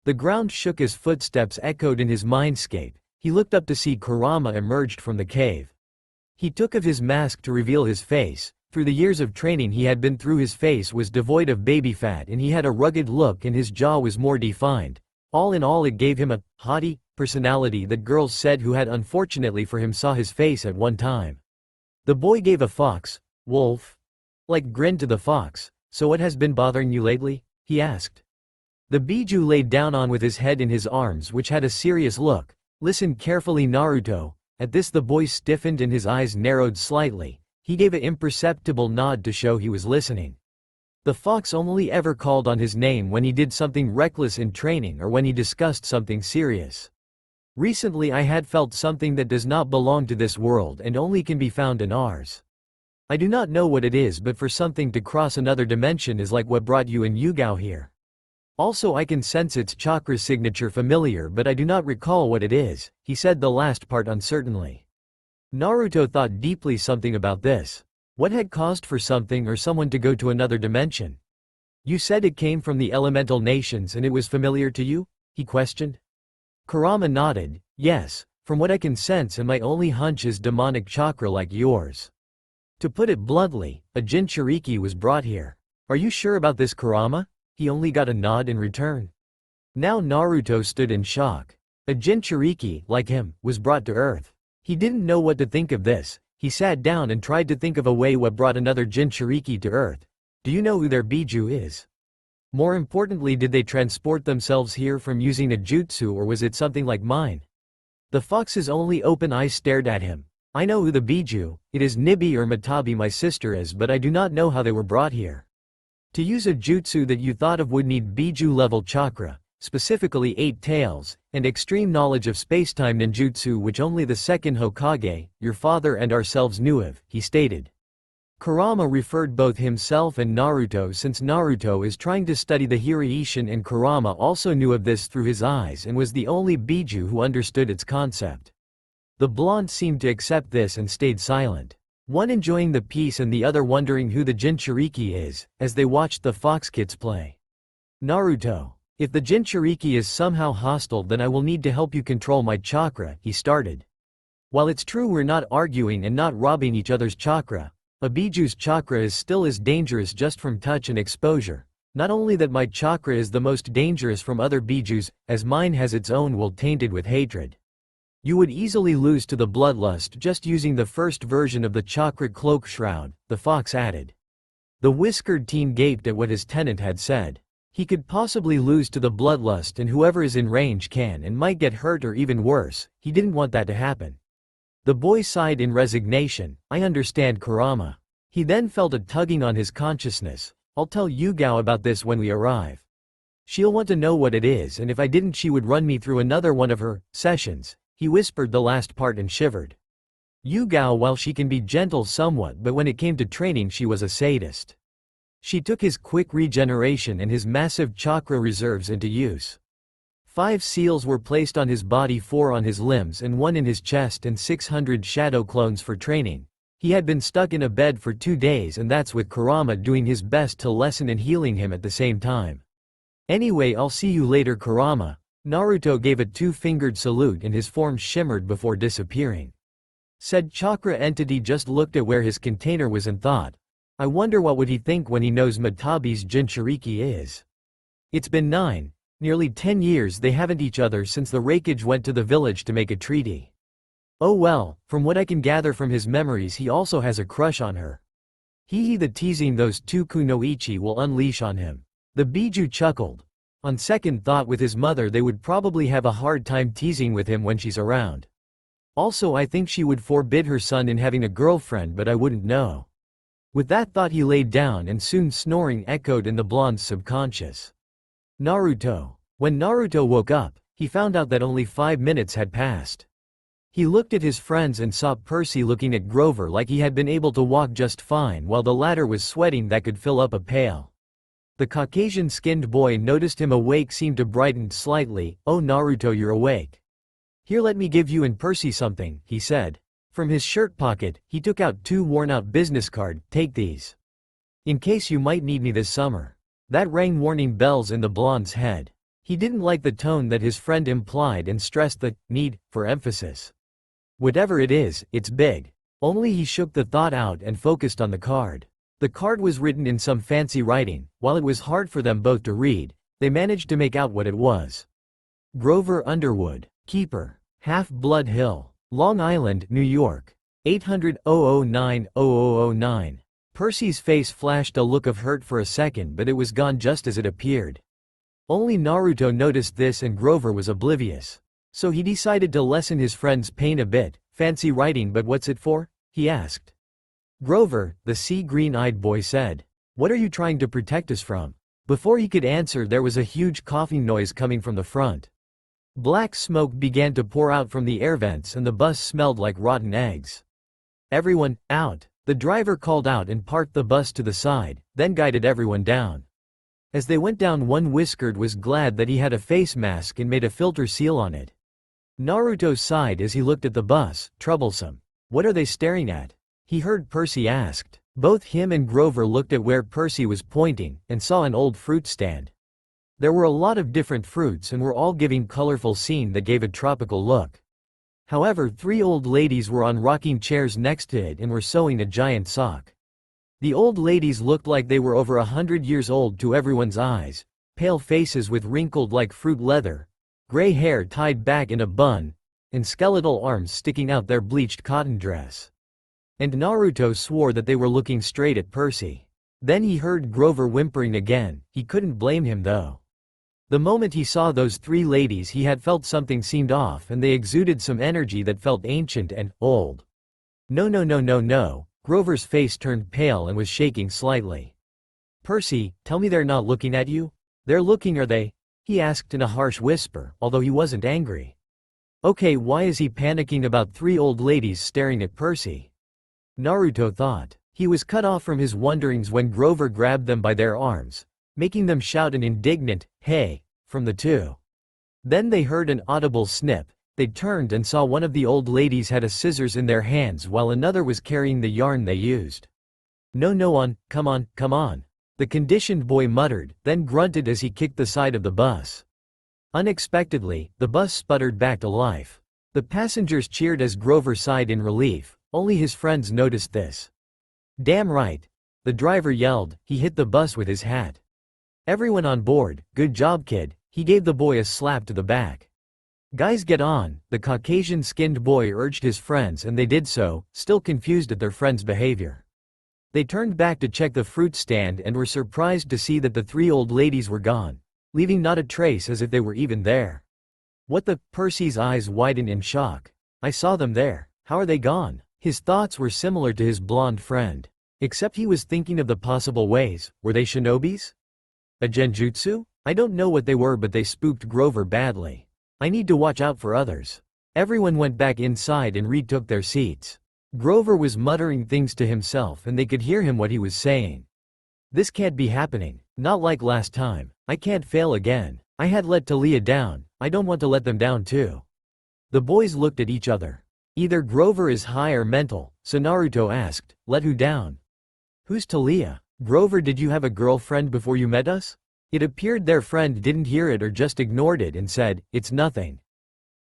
The ground shook as footsteps echoed in his mindscape. He looked up to see Kurama emerged from the cave. He took off his mask to reveal his face. Through the years of training he had been through, his face was devoid of baby fat and he had a rugged look and his jaw was more defined. All in all, it gave him a haughty personality that girls said who had unfortunately for him saw his face at one time. The boy gave a fox, wolf, like grin to the fox. So what has been bothering you lately? He asked. The Biju laid down on with his head in his arms, which had a serious look. Listen carefully, Naruto. At this the boy stiffened and his eyes narrowed slightly. He gave an imperceptible nod to show he was listening. The fox only ever called on his name when he did something reckless in training or when he discussed something serious. Recently I had felt something that does not belong to this world and only can be found in ours. I do not know what it is, but for something to cross another dimension is like what brought you and Yugo here. Also I can sense its chakra signature familiar, but I do not recall what it is, he said the last part uncertainly. Naruto thought deeply something about this. What had caused for something or someone to go to another dimension? You said it came from the elemental nations and it was familiar to you? He questioned. Kurama nodded. Yes, from what I can sense, and my only hunch is demonic chakra like yours. To put it bluntly, a Jinchuriki was brought here. Are you sure about this, Kurama? He only got a nod in return. Now Naruto stood in shock. A Jinchuriki, like him, was brought to Earth. He didn't know what to think of this. He sat down and tried to think of a way what brought another Jinchuriki to Earth. Do you know who their Biju is? More importantly, did they transport themselves here from using a jutsu, or was it something like mine? The fox's only open eyes stared at him. I know who the Biju, it is Nibi or Matabi, my sister, is, but I do not know how they were brought here. To use a jutsu that you thought of would need Biju level chakra, specifically 8 tails, and extreme knowledge of spacetime ninjutsu which only the second Hokage, your father and ourselves knew of, he stated. Kurama referred both himself and Naruto since Naruto is trying to study the Hiraishin, and Kurama also knew of this through his eyes and was the only Biju who understood its concept. The blonde seemed to accept this and stayed silent. One enjoying the peace and the other wondering who the Jinchuriki is, as they watched the fox kids play. Naruto, if the Jinchuriki is somehow hostile, then I will need to help you control my chakra, he started. While it's true we're not arguing and not robbing each other's chakra, a Biju's chakra is still as dangerous just from touch and exposure. Not only that, my chakra is the most dangerous from other Bijus, as mine has its own will tainted with hatred. You would easily lose to the bloodlust just using the first version of the chakra cloak shroud, the fox added. The whiskered teen gaped at what his tenant had said. He could possibly lose to the bloodlust, and whoever is in range can and might get hurt, or even worse, he didn't want that to happen. The boy sighed in resignation. I understand, Kurama. He then felt a tugging on his consciousness. I'll tell Yugao about this when we arrive. She'll want to know what it is, and if I didn't she would run me through another one of her sessions. He whispered the last part and shivered. Yugao, while she can be gentle somewhat, but when it came to training she was a sadist. She took his quick regeneration and his massive chakra reserves into use. 5 seals were placed on his body, 4 on his limbs and 1 in his chest, and 600 shadow clones for training. He had been stuck in a bed for 2 days, and that's with Kurama doing his best to lessen and healing him at the same time. Anyway, I'll see you later, Kurama. Naruto gave a 2-fingered salute and his form shimmered before disappearing. Said chakra entity just looked at where his container was and thought, I wonder what would he think when he knows Matabi's Jinchuriki is. It's been nearly 10 years they haven't each other since the Raikage went to the village to make a treaty. Oh well, from what I can gather from his memories he also has a crush on her. The teasing those 2 kunoichi will unleash on him. The Biju chuckled. On second thought, with his mother they would probably have a hard time teasing with him when she's around. Also, I think she would forbid her son in having a girlfriend, but I wouldn't know. With that thought he laid down, and soon snoring echoed in the blonde's subconscious. Naruto. When Naruto woke up, he found out that only 5 minutes had passed. He looked at his friends and saw Percy looking at Grover like he had been able to walk just fine while the latter was sweating that could fill up a pail. The Caucasian-skinned boy noticed him awake, seemed to brighten slightly. Oh Naruto, you're awake. Here, let me give you and Percy something, he said. From his shirt pocket, he took out 2 worn-out business cards. Take these. In case you might need me this summer. That rang warning bells in the blonde's head. He didn't like the tone that his friend implied and stressed the need for emphasis. Whatever it is, it's big. Only he shook the thought out and focused on the card. The card was written in some fancy writing. While it was hard for them both to read, they managed to make out what it was. Grover Underwood, Keeper, Half-Blood Hill, Long Island, New York, 800-009-0009. Percy's face flashed a look of hurt for a second, but it was gone just as it appeared. Only Naruto noticed this, and Grover was oblivious. So he decided to lessen his friend's pain a bit. Fancy writing, but what's it for? He asked. Grover, the sea-green-eyed boy, said. What are you trying to protect us from? Before he could answer, there was a huge coughing noise coming from the front. Black smoke began to pour out from the air vents and the bus smelled like rotten eggs. Everyone, out! The driver called out and parked the bus to the side, then guided everyone down. As they went down, one whiskered was glad that he had a face mask and made a filter seal on it. Naruto sighed as he looked at the bus. Troublesome. What are they staring at? He heard Percy asked. Both him and Grover looked at where Percy was pointing, and saw an old fruit stand. There were a lot of different fruits and were all giving colorful scene that gave a tropical look. However, 3 old ladies were on rocking chairs next to it and were sewing a giant sock. The old ladies looked like they were over 100 years old to everyone's eyes, pale faces with wrinkled like fruit leather, gray hair tied back in a bun, and skeletal arms sticking out their bleached cotton dress. And Naruto swore that they were looking straight at Percy. Then he heard Grover whimpering again. He couldn't blame him though. The moment he saw those 3 ladies he had felt something seemed off, and they exuded some energy that felt ancient and old. No. Grover's face turned pale and was shaking slightly. Percy, tell me they're not looking at you? They're looking, are they? He asked in a harsh whisper, although he wasn't angry. Okay, why is he panicking about 3 old ladies staring at Percy? Naruto thought. He was cut off from his wonderings when Grover grabbed them by their arms, making them shout an indignant, hey, from the 2. Then they heard an audible snip. They turned and saw one of the old ladies had a scissors in their hands while another was carrying the yarn they used. No, come on. The conditioned boy muttered, then grunted as he kicked the side of the bus. Unexpectedly, the bus sputtered back to life. The passengers cheered as Grover sighed in relief. Only his friends noticed this. Damn right. The driver yelled. He hit the bus with his hat. Everyone on board, good job kid. He gave the boy a slap to the back. Guys, get on, the Caucasian-skinned boy urged his friends, and they did so, still confused at their friend's behavior. They turned back to check the fruit stand and were surprised to see that the three old ladies were gone, leaving not a trace as if they were even there. What the? Percy's eyes widened in shock. I saw them there. How are they gone? His thoughts were similar to his blonde friend. Except he was thinking of the possible ways. Were they shinobis? A genjutsu? I don't know what they were, but they spooked Grover badly. I need to watch out for others. Everyone went back inside and retook their seats. Grover was muttering things to himself and they could hear him what he was saying. This can't be happening. Not like last time. I can't fail again. I had let Talia down. I don't want to let them down too. The boys looked at each other. Either Grover is high or mental, so Naruto asked, let who down? Who's Talia? Grover, did you have a girlfriend before you met us? It appeared their friend didn't hear it or just ignored it and said, it's nothing.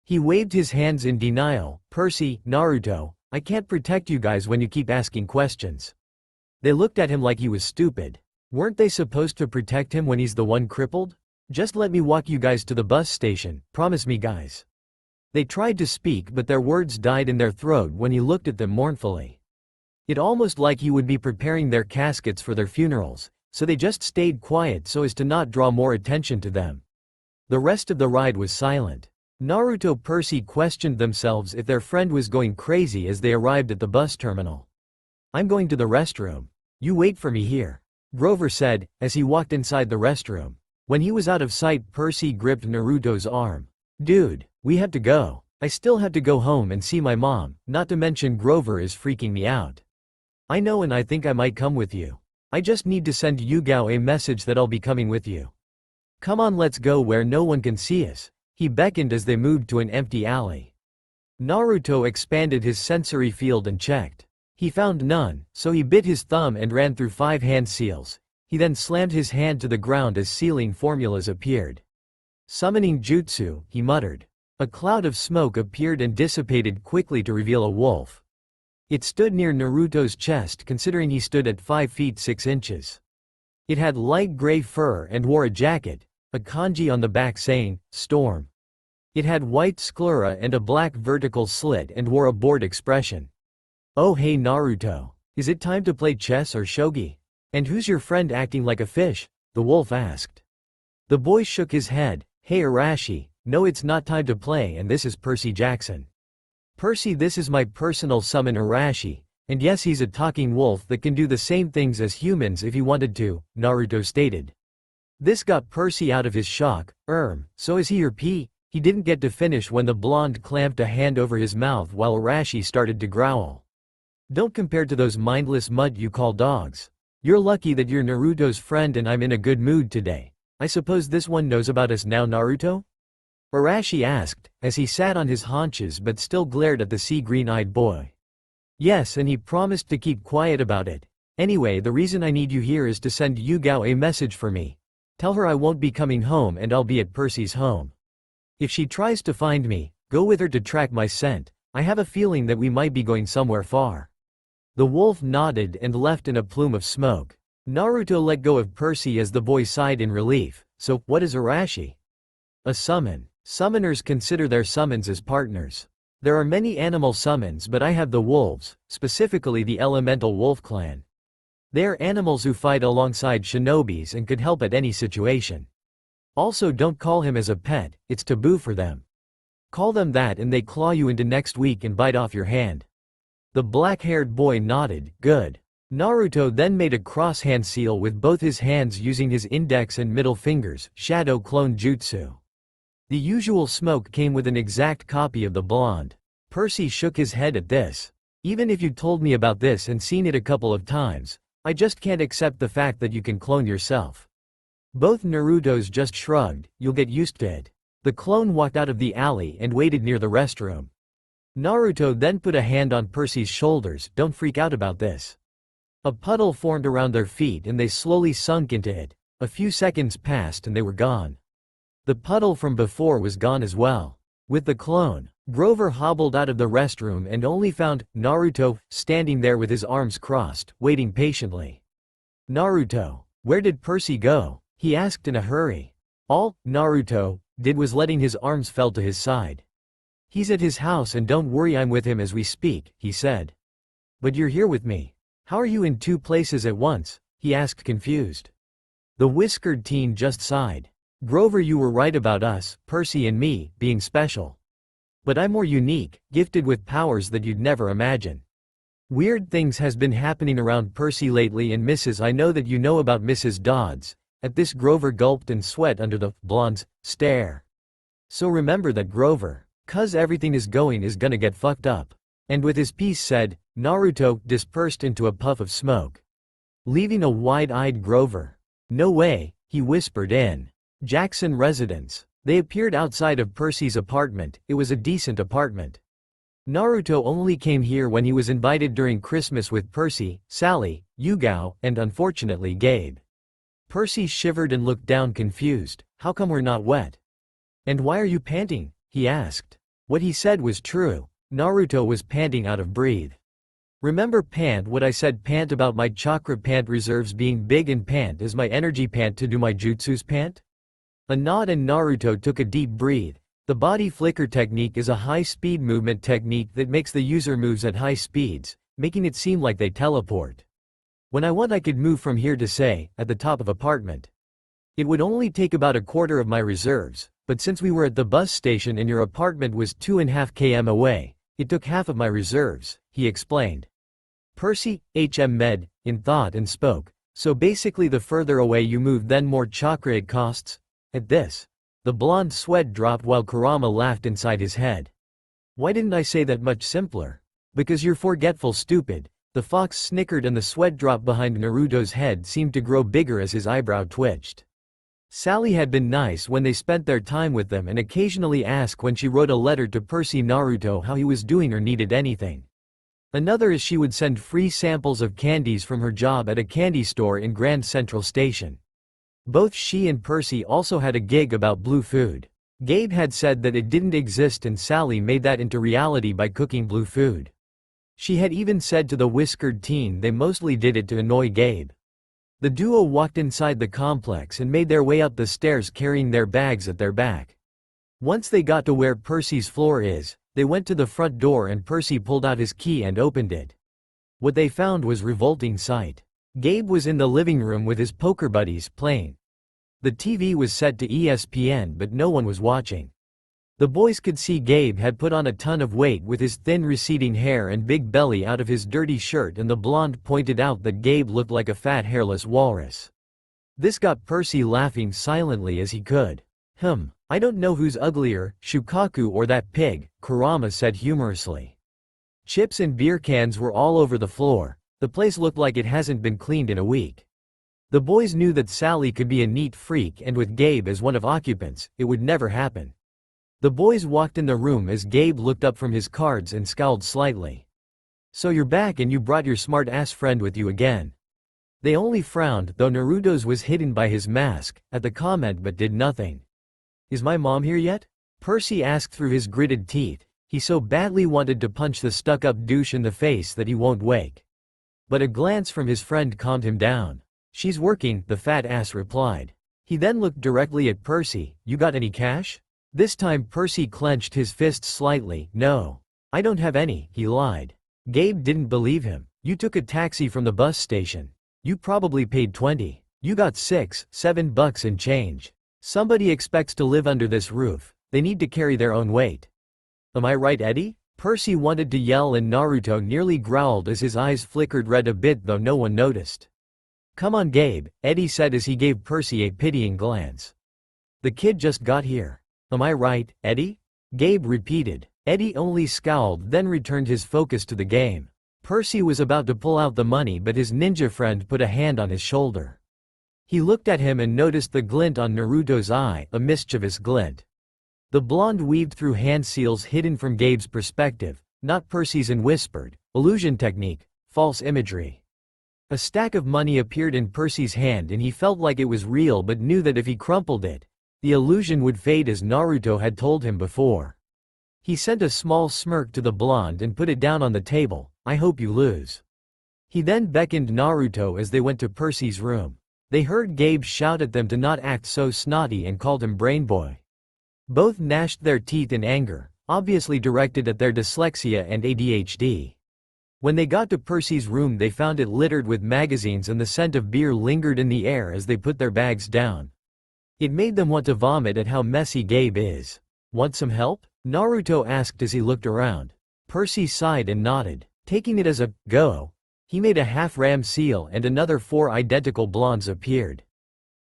He waved his hands in denial. Percy, Naruto, I can't protect you guys when you keep asking questions. They looked at him like he was stupid. Weren't they supposed to protect him when he's the one crippled? Just let me walk you guys to the bus station, promise me guys. They tried to speak but their words died in their throat when he looked at them mournfully. It almost like he would be preparing their caskets for their funerals, so they just stayed quiet so as to not draw more attention to them. The rest of the ride was silent. Naruto Percy questioned themselves if their friend was going crazy as they arrived at the bus terminal. I'm going to the restroom. You wait for me here, Grover said, as he walked inside the restroom. When he was out of sight, Percy gripped Naruto's arm. Dude, we have to go. I still have to go home and see my mom, not to mention Grover is freaking me out. I know, and I think I might come with you. I just need to send Yugao a message that I'll be coming with you. Come on, let's go where no one can see us. He beckoned as they moved to an empty alley. Naruto expanded his sensory field and checked. He found none, so he bit his thumb and ran through 5 hand seals. He then slammed his hand to the ground as sealing formulas appeared. Summoning jutsu, he muttered. A cloud of smoke appeared and dissipated quickly to reveal a wolf. It stood near Naruto's chest considering he stood at 5 feet 6 inches. It had light gray fur and wore a jacket, a kanji on the back saying, Storm. It had white sclera and a black vertical slit and wore a bored expression. Oh hey Naruto. Is it time to play chess or shogi? And who's your friend acting like a fish? The wolf asked. The boy shook his head. Hey Arashi, no, it's not time to play, and this is Percy Jackson. Percy, this is my personal summon Arashi, and yes, he's a talking wolf that can do the same things as humans if he wanted to, Naruto stated. This got Percy out of his shock. So is he your P? He didn't get to finish when the blonde clamped a hand over his mouth while Arashi started to growl. Don't compare to those mindless mud you call dogs. You're lucky that you're Naruto's friend and I'm in a good mood today. I suppose this one knows about us now, Naruto? Arashi asked, as he sat on his haunches but still glared at the sea-green-eyed boy. Yes, and he promised to keep quiet about it. Anyway, the reason I need you here is to send Yugao a message for me. Tell her I won't be coming home and I'll be at Percy's home. If she tries to find me, go with her to track my scent. I have a feeling that we might be going somewhere far. The wolf nodded and left in a plume of smoke. Naruto let go of Percy as the boy sighed in relief. So, what is Arashi? A summon. Summoners consider their summons as partners. There are many animal summons, but I have the wolves, specifically the elemental wolf clan. They are animals who fight alongside shinobis and could help at any situation. Also, don't call him as a pet, it's taboo for them. Call them that and they claw you into next week and bite off your hand. The black-haired boy nodded. Good. Naruto then made a cross-hand seal with both his hands using his index and middle fingers, shadow clone jutsu. The usual smoke came with an exact copy of the blonde. Percy shook his head at this. Even if you told me about this and seen it a couple of times, I just can't accept the fact that you can clone yourself. Both Narutos just shrugged. You'll get used to it. The clone walked out of the alley and waited near the restroom. Naruto then put a hand on Percy's shoulders. Don't freak out about this. A puddle formed around their feet and they slowly sunk into it. A few seconds passed and they were gone. The puddle from before was gone as well. With the clone, Grover hobbled out of the restroom and only found Naruto standing there with his arms crossed, waiting patiently. Naruto, where did Percy go? He asked in a hurry. All Naruto did was letting his arms fell to his side. He's at his house and don't worry, I'm with him as we speak, he said. But you're here with me. How are you in two places at once? He asked confused. The whiskered teen just sighed. Grover, you were right about us, Percy and me, being special. But I'm more unique, gifted with powers that you'd never imagine. Weird things has been happening around Percy lately and Mrs. I know that you know about Mrs. Dodds. At this Grover gulped and sweat under the blonde's stare. So remember that Grover, 'cause everything is gonna get fucked up. And with his piece said, Naruto dispersed into a puff of smoke, leaving a wide-eyed Grover. No way, he whispered in Jackson residence. They appeared outside of Percy's apartment. It was a decent apartment. Naruto only came here when he was invited during Christmas with Percy, Sally, Yugao, and unfortunately Gabe. Percy shivered and looked down confused. How come we're not wet? And why are you panting? He asked. What he said was true. Naruto was panting out of breath. Remember pant what I said, pant about my chakra pant reserves being big, and pant is my energy pant to do my jutsus pant? A nod and Naruto took a deep breath. The body flicker technique is a high-speed movement technique that makes the user moves at high speeds, making it seem like they teleport. When I want I could move from here to say, at the top of apartment. It would only take about a quarter of my reserves, but since we were at the bus station and your apartment was 2.5 km away, it took half of my reserves, he explained. Percy, med, in thought and spoke, so basically the further away you move then more chakra it costs? At this, the blonde sweat dropped while Kurama laughed inside his head. Why didn't I say that much simpler? Because you're forgetful, stupid. The fox snickered and the sweat drop behind Naruto's head seemed to grow bigger as his eyebrow twitched. Sally had been nice when they spent their time with them and occasionally asked when she wrote a letter to Percy Naruto how he was doing or needed anything. Another is she would send free samples of candies from her job at a candy store in Grand Central Station. Both she and Percy also had a gig about blue food. Gabe had said that it didn't exist and Sally made that into reality by cooking blue food. She had even said to the whiskered teen they mostly did it to annoy Gabe. The duo walked inside the complex and made their way up the stairs carrying their bags at their back. Once they got to where Percy's floor is, they went to the front door and Percy pulled out his key and opened it. What they found was revolting sight. Gabe was in the living room with his poker buddies playing. The TV was set to ESPN but no one was watching. The boys could see Gabe had put on a ton of weight with his thin receding hair and big belly out of his dirty shirt, and the blonde pointed out that Gabe looked like a fat hairless walrus. This got Percy laughing silently as he could. I don't know who's uglier, Shukaku or that pig, Kurama said humorously. Chips and beer cans were all over the floor. The place looked like it hasn't been cleaned in a week. The boys knew that Sally could be a neat freak, and with Gabe as one of occupants, it would never happen. The boys walked in the room as Gabe looked up from his cards and scowled slightly. So you're back and you brought your smart-ass friend with you again. They only frowned, though Naruto's was hidden by his mask, at the comment but did nothing. Is my mom here yet? Percy asked through his gritted teeth. He so badly wanted to punch the stuck-up douche in the face that he won't wake. But a glance from his friend calmed him down. She's working, the fat ass replied. He then looked directly at Percy. You got any cash? This time Percy clenched his fists slightly. No. I don't have any, he lied. Gabe didn't believe him. You took a taxi from the bus station. You probably paid 20. You got $6-7 in change. Somebody expects to live under this roof. They need to carry their own weight. Am I right, Eddie? Percy wanted to yell and Naruto nearly growled as his eyes flickered red a bit, though no one noticed. Come on, Gabe, Eddie said as he gave Percy a pitying glance. The kid just got here. Am I right, Eddie? Gabe repeated. Eddie only scowled, then returned his focus to the game. Percy was about to pull out the money but his ninja friend put a hand on his shoulder. He looked at him and noticed the glint on Naruto's eye, a mischievous glint. The blonde weaved through hand seals hidden from Gabe's perspective, not Percy's, and whispered, illusion technique, false imagery. A stack of money appeared in Percy's hand and he felt like it was real but knew that if he crumpled it, the illusion would fade as Naruto had told him before. He sent a small smirk to the blonde and put it down on the table. I hope you lose. He then beckoned Naruto as they went to Percy's room. They heard Gabe shout at them to not act so snotty and called him brain boy. Both gnashed their teeth in anger, obviously directed at their dyslexia and ADHD. When they got to Percy's room they found it littered with magazines and the scent of beer lingered in the air as they put their bags down. It made them want to vomit at how messy Gabe is. "Want some help?" Naruto asked as he looked around. Percy sighed and nodded. Taking it as a go, he made a half-ram seal and another 4 identical blondes appeared.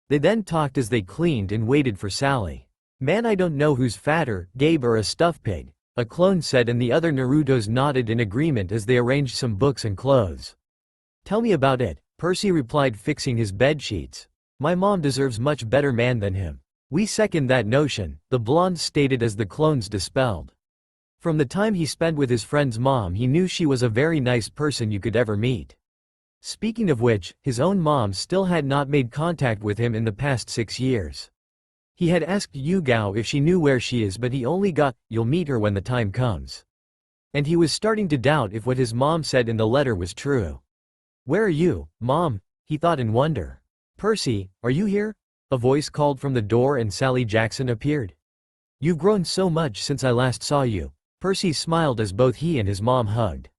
They then talked as they cleaned and waited for Sally. "Man, I don't know who's fatter, Gabe or a stuffed pig," a clone said, and the other Narutos nodded in agreement as they arranged some books and clothes. "Tell me about it," Percy replied, fixing his bed sheets. "My mom deserves much better man than him." "We second that notion," the blonde stated as the clones dispelled. From the time he spent with his friend's mom he knew she was a very nice person you could ever meet. Speaking of which, his own mom still had not made contact with him in the past 6 years. He had asked Yugao if she knew where she is, but he only got, "You'll meet her when the time comes." And he was starting to doubt if what his mom said in the letter was true. "Where are you, Mom?" he thought in wonder. "Percy, are you here?" A voice called from the door and Sally Jackson appeared. "You've grown so much since I last saw you." Percy smiled as both he and his mom hugged.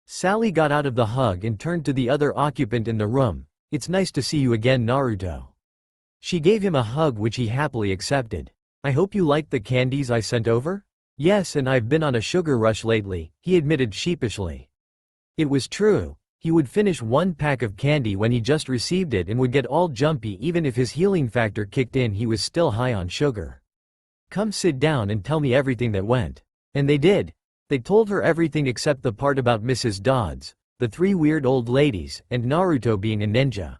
Sally got out of the hug and turned to the other occupant in the room. "It's nice to see you again, Naruto." She gave him a hug which he happily accepted. "I hope you liked the candies I sent over?" "Yes, and I've been on a sugar rush lately," he admitted sheepishly. It was true. He would finish 1 pack of candy when he just received it and would get all jumpy. Even if his healing factor kicked in, he was still high on sugar. "Come sit down and tell me everything that went." And they did. They told her everything except the part about Mrs. Dodds, the 3 weird old ladies, and Naruto being a ninja.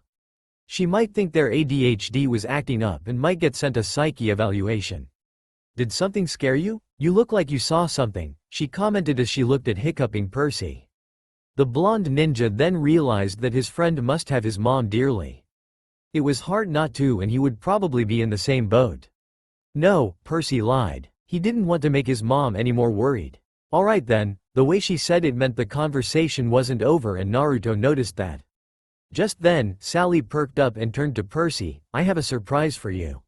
She might think their ADHD was acting up and might get sent a psyche evaluation. "Did something scare you? You look like you saw something," she commented as she looked at hiccuping Percy. The blonde ninja then realized that his friend must have his mom dearly. It was hard not to, and he would probably be in the same boat. "No," Percy lied. He didn't want to make his mom any more worried. "Alright then." The way she said it meant the conversation wasn't over, and Naruto noticed that. Just then, Sally perked up and turned to Percy. "I have a surprise for you."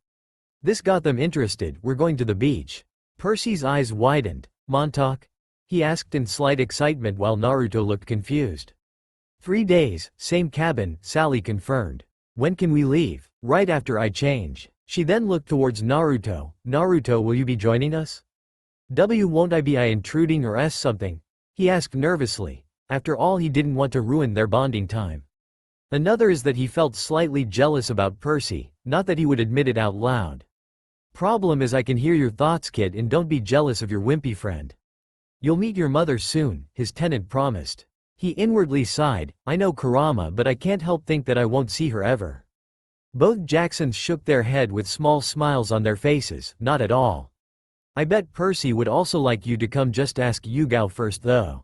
This got them interested. "We're going to the beach." Percy's eyes widened. "Montauk?" he asked in slight excitement while Naruto looked confused. 3 days, same cabin, Sally confirmed. "When can we leave?" "Right after I change." She then looked towards Naruto. "Naruto, will you be joining us?" Won't I be intruding or something?" he asked nervously. After all, he didn't want to ruin their bonding time. Another is that he felt slightly jealous about Percy, not that he would admit it out loud. "Problem is I can hear your thoughts, kid, and don't be jealous of your wimpy friend." "You'll meet your mother soon," his tenant promised. He inwardly sighed. "I know Kurama, but I can't help think that I won't see her ever." Both Jacksons shook their head with small smiles on their faces. "Not at all. I bet Percy would also like you to come, just ask Yugao first though."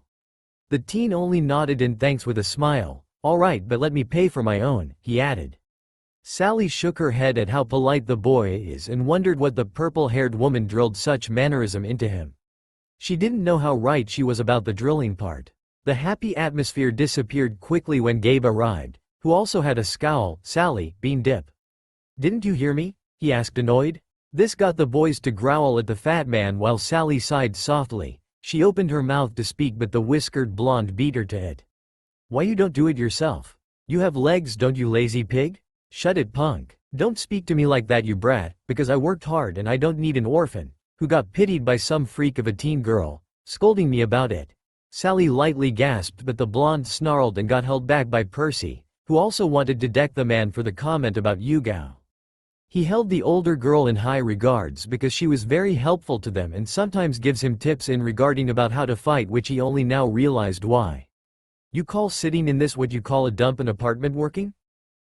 The teen only nodded in thanks with a smile. "Alright, but let me pay for my own," he added. Sally shook her head at how polite the boy is and wondered what the purple-haired woman drilled such mannerism into him. She didn't know how right she was about the drilling part. The happy atmosphere disappeared quickly when Gabe arrived, who also had a scowl. "Sally, bean dip." "Didn't you hear me?" he asked, annoyed. This got the boys to growl at the fat man while Sally sighed softly. She opened her mouth to speak, but the whiskered blonde beat her to it. "Why you don't do it yourself? You have legs, don't you, lazy pig? Shut it, punk. Don't speak to me like that, you brat, because I worked hard and I don't need an orphan who got pitied by some freak of a teen girl scolding me about it." Sally lightly gasped, but the blonde snarled and got held back by Percy, who also wanted to deck the man for the comment about Yugao. He held the older girl in high regards because she was very helpful to them and sometimes gives him tips in regarding about how to fight, which he only now realized why. "You call sitting in this what you call a dump an apartment working?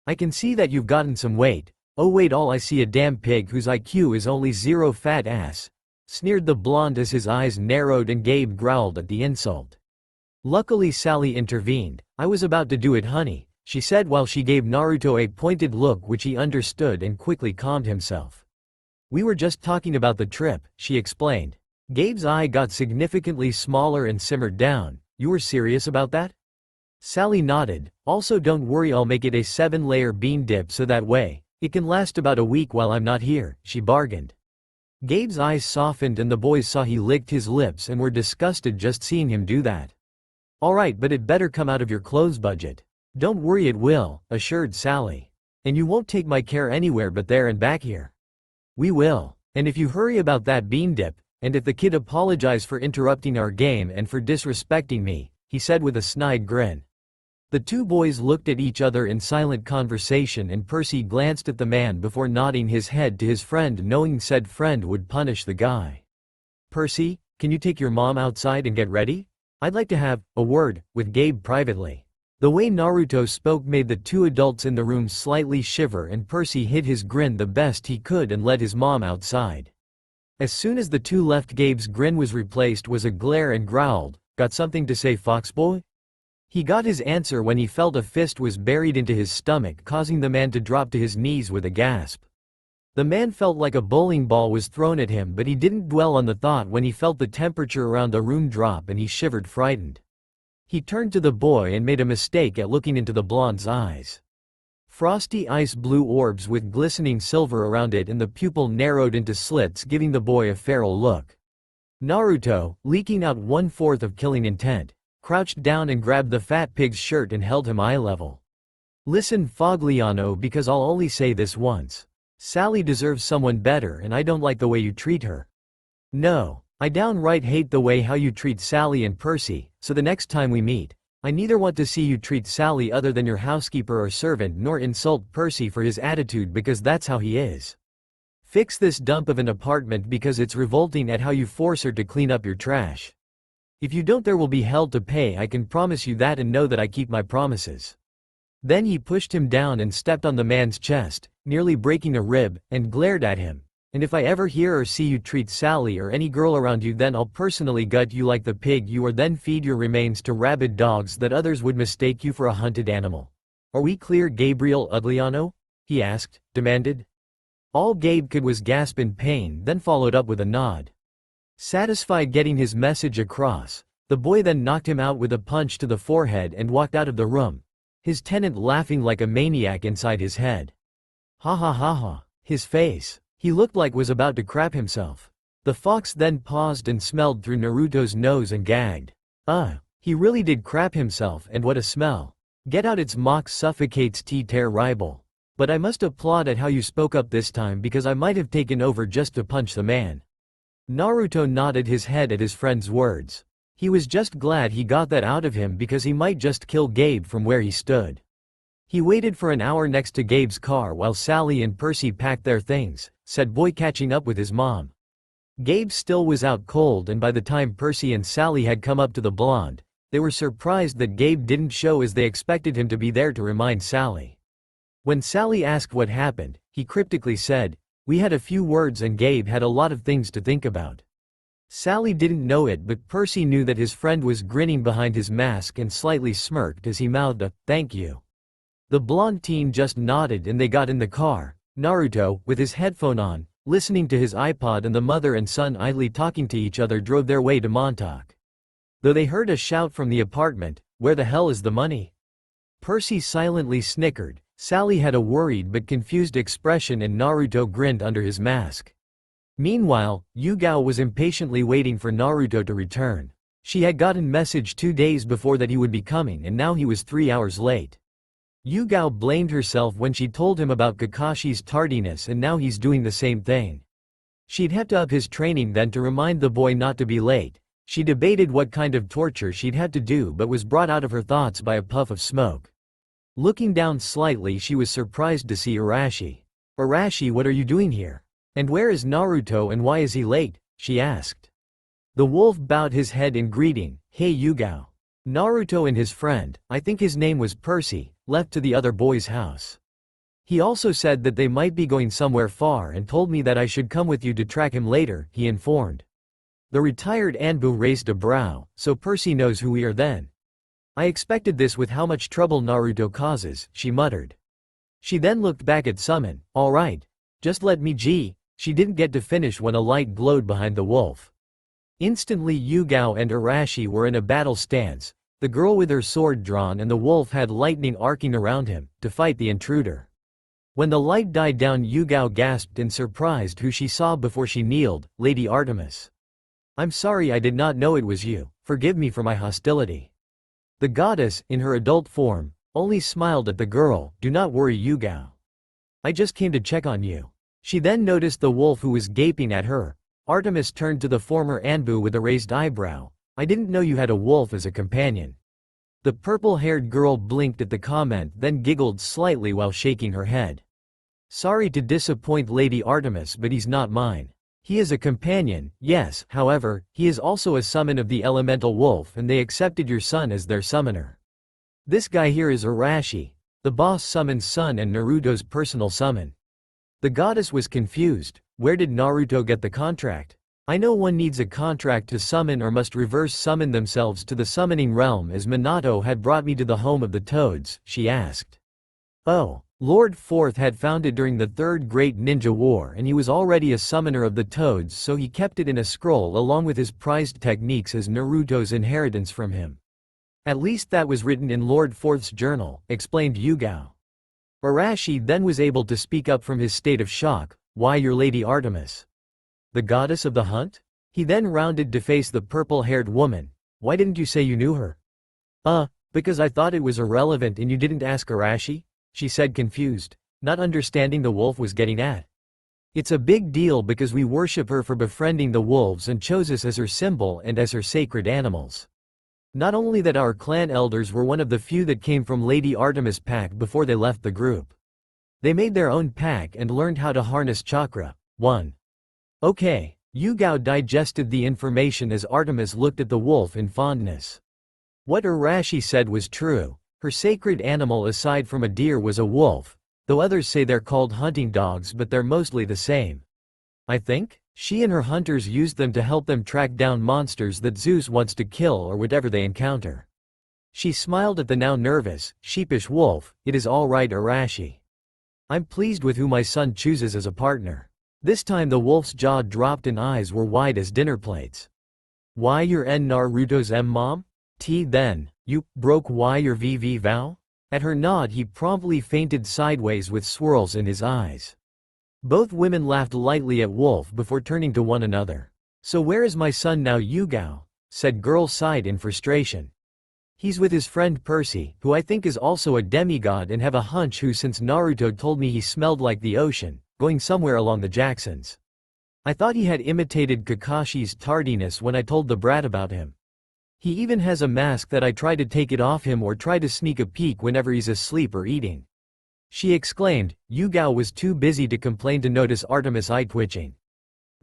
I can see that you've gotten some weight." "Oh wait, all I see a damn pig whose IQ is only 0, fat ass," sneered the blonde as his eyes narrowed and Gabe growled at the insult. Luckily Sally intervened. "I was about to do it, honey," she said while she gave Naruto a pointed look which he understood and quickly calmed himself. "We were just talking about the trip," she explained. Gabe's eye got significantly smaller and simmered down. "You were serious about that?" Sally nodded. "Also don't worry, I'll make it a 7-layer bean dip so that way it can last about a week while I'm not here," she bargained. Gabe's eyes softened and the boys saw he licked his lips and were disgusted just seeing him do that. Alright, but it better come out of your clothes budget. Don't worry, it will, assured Sally. And you won't take my care anywhere but there and back here. We will. And if you hurry about that bean dip, and if the kid apologize for interrupting our game and for disrespecting me, he said with a snide grin. The two boys looked at each other in silent conversation, and Percy glanced at the man before nodding his head to his friend, knowing said friend would punish the guy. Percy, can you take your mom outside and get ready? I'd like to have a word with Gabe privately. The way Naruto spoke made the two adults in the room slightly shiver, and Percy hid his grin the best he could and led his mom outside. As soon as the two left, Gabe's grin was replaced with a glare and growled, "Got something to say, Foxboy?" He got his answer when he felt a fist was buried into his stomach, causing the man to drop to his knees with a gasp. The man felt like a bowling ball was thrown at him, but he didn't dwell on the thought when he felt the temperature around the room drop and he shivered, frightened. He turned to the boy and made a mistake at looking into the blonde's eyes. Frosty ice blue orbs with glistening silver around it, and the pupil narrowed into slits, giving the boy a feral look. Naruto, leaking out 1/4 of killing intent, crouched down and grabbed the fat pig's shirt and held him eye level. Listen, Fogliano, because I'll only say this once. Sally deserves someone better, and I don't like the way you treat her. No, I downright hate the way how you treat Sally and Percy, so the next time we meet, I neither want to see you treat Sally other than your housekeeper or servant, nor insult Percy for his attitude, because that's how he is. Fix this dump of an apartment, because it's revolting at how you force her to clean up your trash. If you don't, there will be hell to pay, I can promise you that, and know that I keep my promises. Then he pushed him down and stepped on the man's chest, nearly breaking a rib, and glared at him. And if I ever hear or see you treat Sally or any girl around you, then I'll personally gut you like the pig you are, then feed your remains to rabid dogs that others would mistake you for a hunted animal. Are we clear, Gabriel Ugliano? He asked, demanded. All Gabe could was gasp in pain, then followed up with a nod. Satisfied getting his message across, the boy then knocked him out with a punch to the forehead and walked out of the room, his tenant laughing like a maniac inside his head. Ha ha ha ha. His face, he looked like was about to crap himself. The fox then paused and smelled through Naruto's nose and gagged. He really did crap himself, and what a smell. Get out, its mock suffocates te terrible. But I must applaud at how you spoke up this time, because I might have taken over just to punch the man. Naruto nodded his head at his friend's words. He was just glad he got that out of him, because he might just kill Gabe from where he stood. He waited for an hour next to Gabe's car while Sally and Percy packed their things, said boy, catching up with his mom. Gabe still was out cold, and by the time Percy and Sally had come up to the blonde, they were surprised that Gabe didn't show, as they expected him to be there to remind Sally. When Sally asked what happened, he cryptically said, "We had a few words and Gabe had a lot of things to think about." Sally didn't know it, but Percy knew that his friend was grinning behind his mask and slightly smirked as he mouthed a "thank you." The blonde teen just nodded and they got in the car, Naruto, with his headphone on, listening to his iPod, and the mother and son idly talking to each other drove their way to Montauk. Though they heard a shout from the apartment, "Where the hell is the money?" Percy silently snickered, Sally had a worried but confused expression, and Naruto grinned under his mask. Meanwhile, Yugao was impatiently waiting for Naruto to return. She had gotten message 2 days before that he would be coming, and now he was 3 hours late. Yugao blamed herself when she told him about Kakashi's tardiness, and now he's doing the same thing. She'd have to up his training then to remind the boy not to be late. She debated what kind of torture she'd have to do, but was brought out of her thoughts by a puff of smoke. Looking down slightly, she was surprised to see Arashi. "Arashi, what are you doing here? And where is Naruto, and why is he late?" she asked. The wolf bowed his head in greeting. "Hey Yugao. Naruto and his friend, I think his name was Percy, left to the other boy's house. He also said that they might be going somewhere far and told me that I should come with you to track him later," he informed. The retired Anbu raised a brow. "So Percy knows who we are then?" "I expected this with how much trouble Naruto causes," she muttered. She then looked back at Summon. "All right. Just let me g." She didn't get to finish when a light glowed behind the wolf. Instantly Yugao and Arashi were in a battle stance, the girl with her sword drawn and the wolf had lightning arcing around him, to fight the intruder. When the light died down, Yugao gasped in surprise who she saw before she kneeled, "Lady Artemis. I'm sorry, I did not know it was you, forgive me for my hostility." The goddess, in her adult form, only smiled at the girl. "Do not worry, Yugao. I just came to check on you." She then noticed the wolf who was gaping at her. Artemis turned to the former Anbu with a raised eyebrow. "I didn't know you had a wolf as a companion." The purple-haired girl blinked at the comment, then giggled slightly while shaking her head. "Sorry to disappoint Lady Artemis, but he's not mine. He is a companion, yes, however, he is also a summon of the elemental wolf and they accepted your son as their summoner. This guy here is Arashi, the boss summon's son and Naruto's personal summon." The goddess was confused. Where did Naruto get the contract? "I know one needs a contract to summon or must reverse summon themselves to the summoning realm as Minato had brought me to the home of the toads," she asked. "Oh, Lord Fourth had found it during the Third Great Ninja War and he was already a summoner of the toads, so he kept it in a scroll along with his prized techniques as Naruto's inheritance from him. At least that was written in Lord Fourth's journal," explained Yugao. Arashi then was able to speak up from his state of shock. "Why, your Lady Artemis? The goddess of the hunt?" He then rounded to face the purple-haired woman. "Why didn't you say you knew her?" Because I thought it was irrelevant and you didn't ask Arashi?" she said, confused, not understanding the wolf was getting at. "It's a big deal because we worship her for befriending the wolves and chose us as her symbol and as her sacred animals. Not only that, our clan elders were one of the few that came from Lady Artemis' pack before they left the group. They made their own pack and learned how to harness chakra." 1. Okay. Yugao digested the information as Artemis looked at the wolf in fondness. What Arashi said was true. Her sacred animal aside from a deer was a wolf, though others say they're called hunting dogs but they're mostly the same. I think she and her hunters used them to help them track down monsters that Zeus wants to kill or whatever they encounter. She smiled at the now nervous, sheepish wolf. "It is all right, Arashi. I'm pleased with who my son chooses as a partner." This time the wolf's jaw dropped and eyes were wide as dinner plates. "Why your N Naruto's mom? Then, you broke why your VV vow?" At her nod he promptly fainted sideways with swirls in his eyes. Both women laughed lightly at Wolf before turning to one another. "So where is my son now, Yugao?" said girl sighed in frustration. "He's with his friend Percy, who I think is also a demigod and have a hunch who since Naruto told me he smelled like the ocean, going somewhere along the Jacksons. I thought he had imitated Kakashi's tardiness when I told the brat about him. He even has a mask that I try to take it off him or try to sneak a peek whenever he's asleep or eating," she exclaimed. Yugao was too busy to complain to notice Artemis' eye twitching.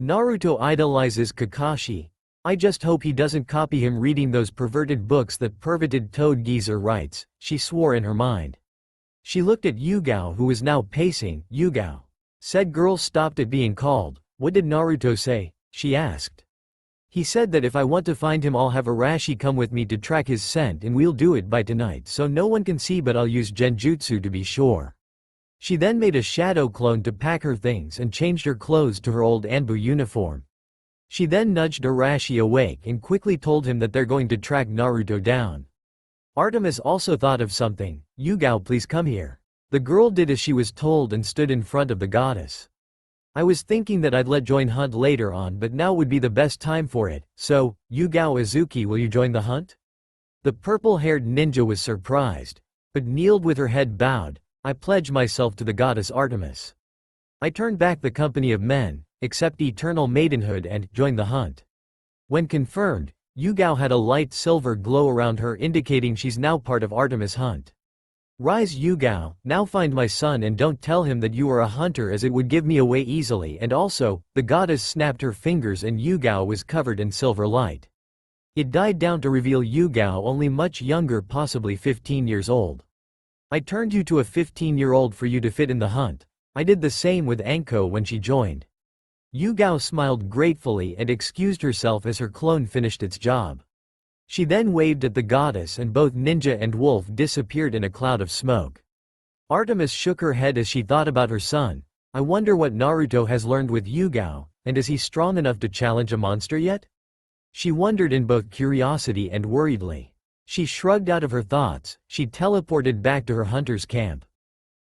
"Naruto idolizes Kakashi. I just hope he doesn't copy him reading those perverted books that perverted toad geezer writes," she swore in her mind. She looked at Yugao who was now pacing. "Yugao." Said girl stopped at being called. "What did Naruto say?" she asked. "He said that if I want to find him I'll have Arashi come with me to track his scent and we'll do it by tonight so no one can see, but I'll use genjutsu to be sure." She then made a shadow clone to pack her things and changed her clothes to her old Anbu uniform. She then nudged Arashi awake and quickly told him that they're going to track Naruto down. Artemis also thought of something. "Yugao, please come here." The girl did as she was told and stood in front of the goddess. "I was thinking that I'd let join hunt later on, but now would be the best time for it, so, Yugao Azuki, will you join the hunt?" The purple-haired ninja was surprised, but kneeled with her head bowed. "I pledge myself to the goddess Artemis. I turn back the company of men, accept eternal maidenhood and join the hunt." When confirmed, Yugao had a light silver glow around her indicating she's now part of Artemis' hunt. "Rise, Yugao, now find my son and don't tell him that you are a hunter as it would give me away easily, and also," the goddess snapped her fingers and Yugao was covered in silver light. It died down to reveal Yugao only much younger, possibly 15 years old. "I turned you to a 15-year-old for you to fit in the hunt. I did the same with Anko when she joined." Yugao smiled gratefully and excused herself as her clone finished its job. She then waved at the goddess and both ninja and wolf disappeared in a cloud of smoke. Artemis shook her head as she thought about her son. "I wonder what Naruto has learned with Yugao, and is he strong enough to challenge a monster yet?" She wondered in both curiosity and worriedly. She shrugged out of her thoughts. She teleported back to her hunter's camp.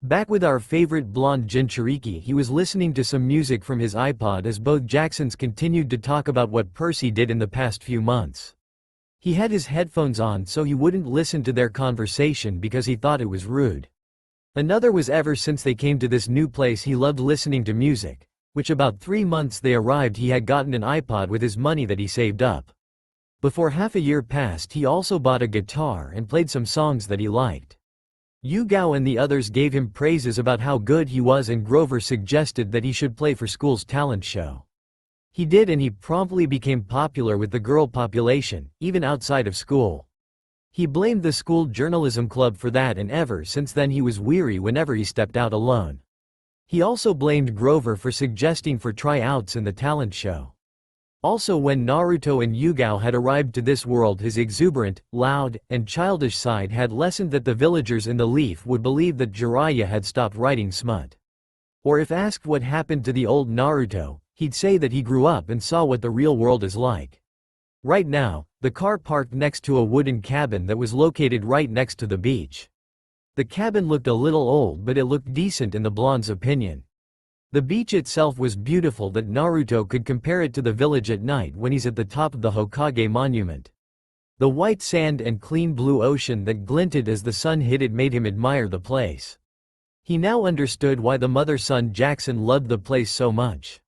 Back with our favorite blonde Jinchuriki, he was listening to some music from his iPod as both Jacksons continued to talk about what Percy did in the past few months. He had his headphones on so he wouldn't listen to their conversation because he thought it was rude. Another was ever since they came to this new place he loved listening to music, which about 3 months they arrived he had gotten an iPod with his money that he saved up. Before half a year passed he also bought a guitar and played some songs that he liked. Yugao and the others gave him praises about how good he was and Grover suggested that he should play for school's talent show. He did and he promptly became popular with the girl population, even outside of school. He blamed the school journalism club for that and ever since then he was weary whenever he stepped out alone. He also blamed Grover for suggesting for tryouts in the talent show. Also when Naruto and Yugao had arrived to this world his exuberant, loud, and childish side had lessened that the villagers in the Leaf would believe that Jiraiya had stopped writing smut. Or if asked what happened to the old Naruto, he'd say that he grew up and saw what the real world is like. Right now, the car parked next to a wooden cabin that was located right next to the beach. The cabin looked a little old but it looked decent in the blonde's opinion. The beach itself was beautiful that Naruto could compare it to the village at night when he's at the top of the Hokage monument. The white sand and clean blue ocean that glinted as the sun hit it made him admire the place. He now understood why the mother-son Jackson loved the place so much.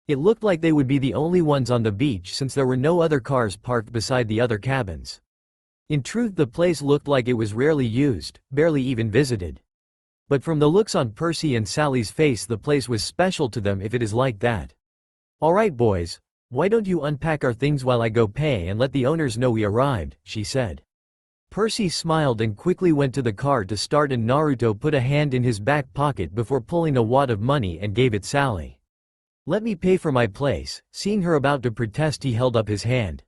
It looked like they would be the only ones on the beach since there were no other cars parked beside the other cabins. In truth the place looked like it was rarely used, barely even visited. But from the looks on Percy and Sally's face the place was special to them if it is like that. "Alright boys, why don't you unpack our things while I go pay and let the owners know we arrived," she said. Percy smiled and quickly went to the car to start and Naruto put a hand in his back pocket before pulling a wad of money and gave it Sally. "Let me pay for my place." Seeing her about to protest he held up his hand.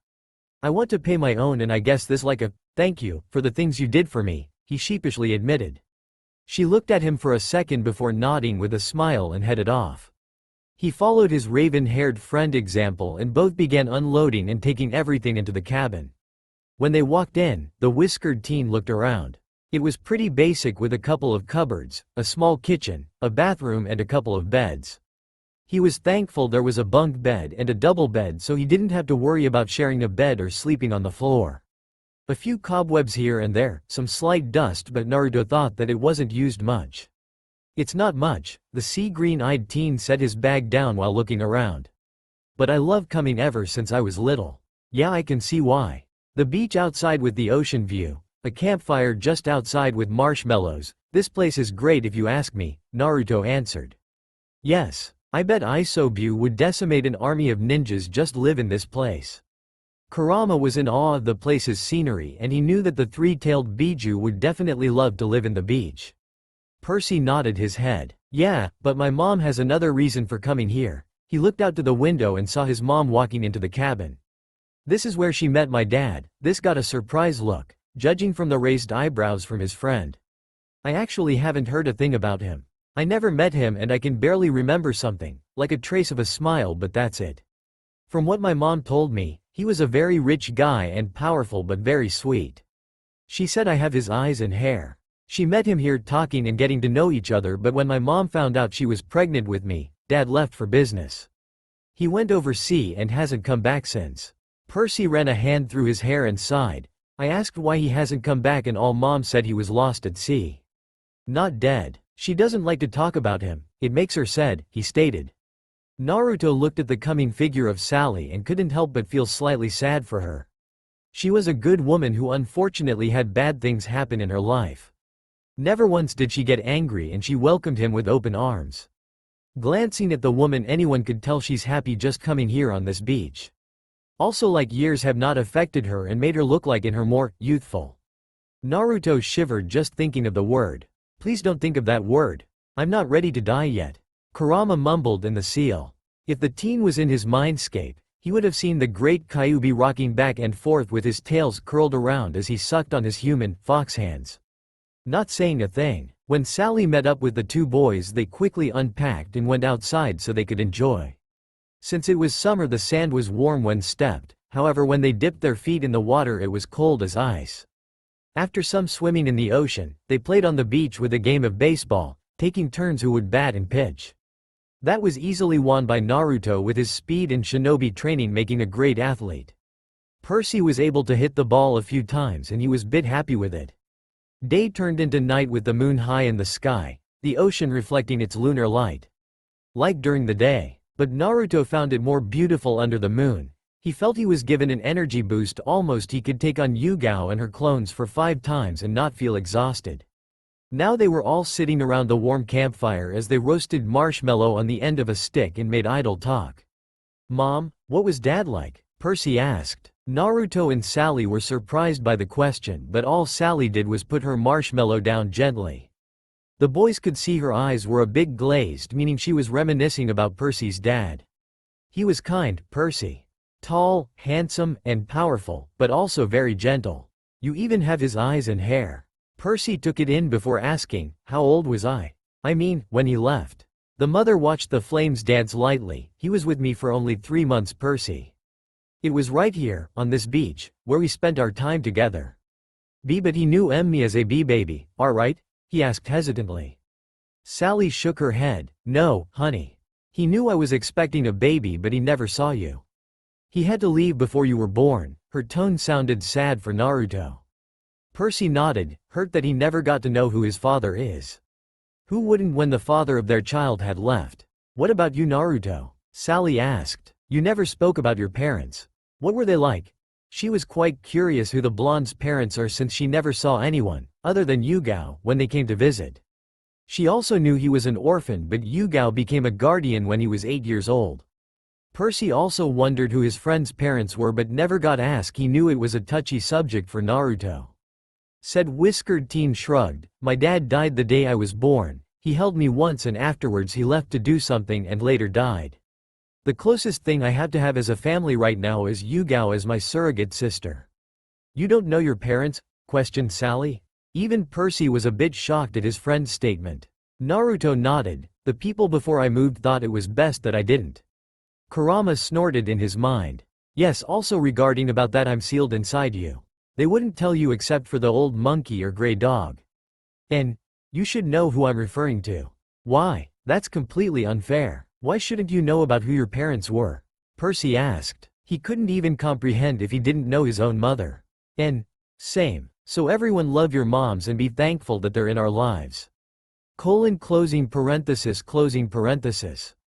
"I want to pay my own and I guess this like a thank you for the things you did for me," he sheepishly admitted. She looked at him for a second before nodding with a smile and headed off. He followed his raven-haired friend example and both began unloading and taking everything into the cabin. When they walked in, the whiskered teen looked around. It was pretty basic with a couple of cupboards, a small kitchen, a bathroom and a couple of beds. He was thankful there was a bunk bed and a double bed so he didn't have to worry about sharing a bed or sleeping on the floor. A few cobwebs here and there, some slight dust but Naruto thought that it wasn't used much. "It's not much," the sea-green-eyed teen set his bag down while looking around. "But I love coming ever since I was little." "Yeah, I can see why. The beach outside with the ocean view, a campfire just outside with marshmallows, this place is great if you ask me," Naruto answered. "Yes, I bet Isobu would decimate an army of ninjas just live in this place." Kurama was in awe of the place's scenery and he knew that the three-tailed Biju would definitely love to live in the beach. Percy nodded his head. "Yeah, but my mom has another reason for coming here." He looked out to the window and saw his mom walking into the cabin. "This is where she met my dad." This got a surprised look, judging from the raised eyebrows from his friend. "I actually haven't heard a thing about him. I never met him and I can barely remember something, like a trace of a smile but that's it. From what my mom told me, he was a very rich guy and powerful but very sweet. She said I have his eyes and hair. She met him here talking and getting to know each other but when my mom found out she was pregnant with me, Dad left for business. He went overseas and hasn't come back since." Percy ran a hand through his hair and sighed. "I asked why he hasn't come back and all Mom said he was lost at sea. Not dead. She doesn't like to talk about him, it makes her sad," he stated. Naruto looked at the coming figure of Sally and couldn't help but feel slightly sad for her. She was a good woman who unfortunately had bad things happen in her life. Never once did she get angry and she welcomed him with open arms. Glancing at the woman anyone could tell she's happy just coming here on this beach. Also like years have not affected her and made her look like in her more youthful. Naruto shivered just thinking of the word. "Please don't think of that word. I'm not ready to die yet." Kurama mumbled in the seal. If the teen was in his mindscape, he would have seen the great Kyuubi rocking back and forth with his tails curled around as he sucked on his human fox hands. Not saying a thing. When Sally met up with the two boys they quickly unpacked and went outside so they could enjoy. Since it was summer the sand was warm when stepped, however when they dipped their feet in the water it was cold as ice. After some swimming in the ocean, they played on the beach with a game of baseball, taking turns who would bat and pitch. That was easily won by Naruto with his speed and shinobi training making a great athlete. Percy was able to hit the ball a few times and he was bit happy with it. Day turned into night with the moon high in the sky, the ocean reflecting its lunar light. Like during the day. But Naruto found it more beautiful under the moon. He felt he was given an energy boost, almost he could take on Yugao and her clones for 5 times and not feel exhausted. Now they were all sitting around the warm campfire as they roasted marshmallow on the end of a stick and made idle talk. "Mom, what was Dad like?" Percy asked. Naruto and Sally were surprised by the question, but all Sally did was put her marshmallow down gently. The boys could see her eyes were a bit glazed, meaning she was reminiscing about Percy's dad. He was kind, Percy. Tall, handsome, and powerful, but also very gentle. You even have his eyes and hair. Percy took it in before asking, "How old was I?" "I mean, when he left." The mother watched the flames dance lightly. "He was with me for only 3 months, Percy. It was right here, on this beach, where we spent our time together." But he knew me as a baby, alright? He asked hesitantly. Sally shook her head. "No, honey. He knew I was expecting a baby but he never saw you. He had to leave before you were born." Her tone sounded sad for Naruto. Percy nodded, hurt that he never got to know who his father is. Who wouldn't when the father of their child had left? "What about you, Naruto?" Sally asked. "You never spoke about your parents. What were they like?" She was quite curious who the blonde's parents are since she never saw anyone, other than Yugao, when they came to visit. She also knew he was an orphan, but Yugao became a guardian when he was 8 years old. Percy also wondered who his friend's parents were but never got asked. He knew it was a touchy subject for Naruto. Said whiskered teen shrugged, "My dad died the day I was born. He held me once and afterwards he left to do something and later died. The closest thing I have to have as a family right now is Yugao as my surrogate sister." "You don't know your parents?" questioned Sally. Even Percy was a bit shocked at his friend's statement. Naruto nodded. "The people before I moved thought it was best that I didn't." Kurama snorted in his mind. "Yes, also regarding about that I'm sealed inside you. They wouldn't tell you except for the old monkey or gray dog. And you should know who I'm referring to." "Why? That's completely unfair. Why shouldn't you know about who your parents were?" Percy asked. He couldn't even comprehend if he didn't know his own mother. Same. So everyone love your moms and be thankful that they're in our lives. Closing parenthesis.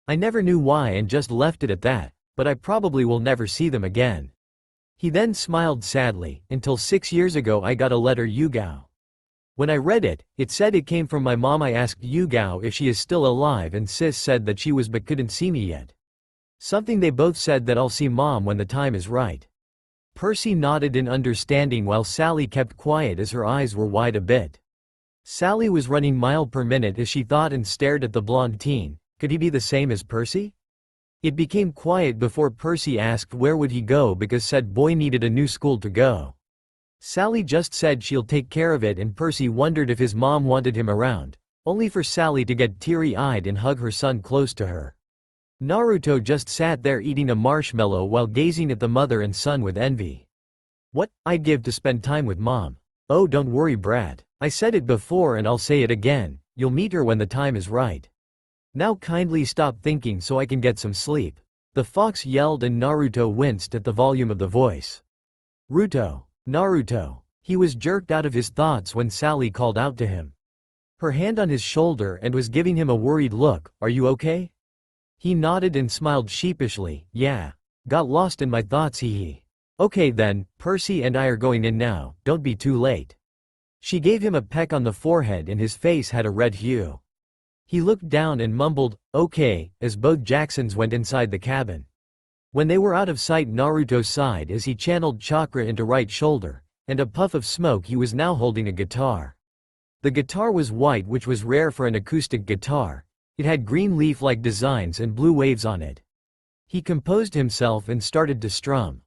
I never knew why and just left it at that, but I probably will never see them again. He then smiled sadly. "Until 6 years ago I got a letter, Yugao. When I read it, it said it came from my mom. I asked Yugao if she is still alive and sis said that she was but couldn't see me yet. Something they both said that I'll see mom when the time is right." Percy nodded in understanding while Sally kept quiet as her eyes were wide a bit. Sally was running mile per minute as she thought and stared at the blonde teen. Could he be the same as Percy? It became quiet before Percy asked where would he go because said boy needed a new school to go. Sally just said she'll take care of it and Percy wondered if his mom wanted him around, only for Sally to get teary-eyed and hug her son close to her. Naruto just sat there eating a marshmallow while gazing at the mother and son with envy. "What I'd give to spend time with mom." "Oh, don't worry, brat. I said it before and I'll say it again. You'll meet her when the time is right. Now kindly stop thinking so I can get some sleep." The fox yelled and Naruto winced at the volume of the voice. Naruto. He was jerked out of his thoughts when Sally called out to him. Her hand on his shoulder and was giving him a worried look. "Are you okay?" He nodded and smiled sheepishly. "Yeah. Got lost in my thoughts, hee. Okay then, Percy and I are going in now, don't be too late." She gave him a peck on the forehead and his face had a red hue. He looked down and mumbled, "Okay," as both Jacksons went inside the cabin. When they were out of sight, Naruto sighed as he channeled chakra into right shoulder, and a puff of smoke. He was now holding a guitar. The guitar was white, which was rare for an acoustic guitar. It had green leaf-like designs and blue waves on it. He composed himself and started to strum.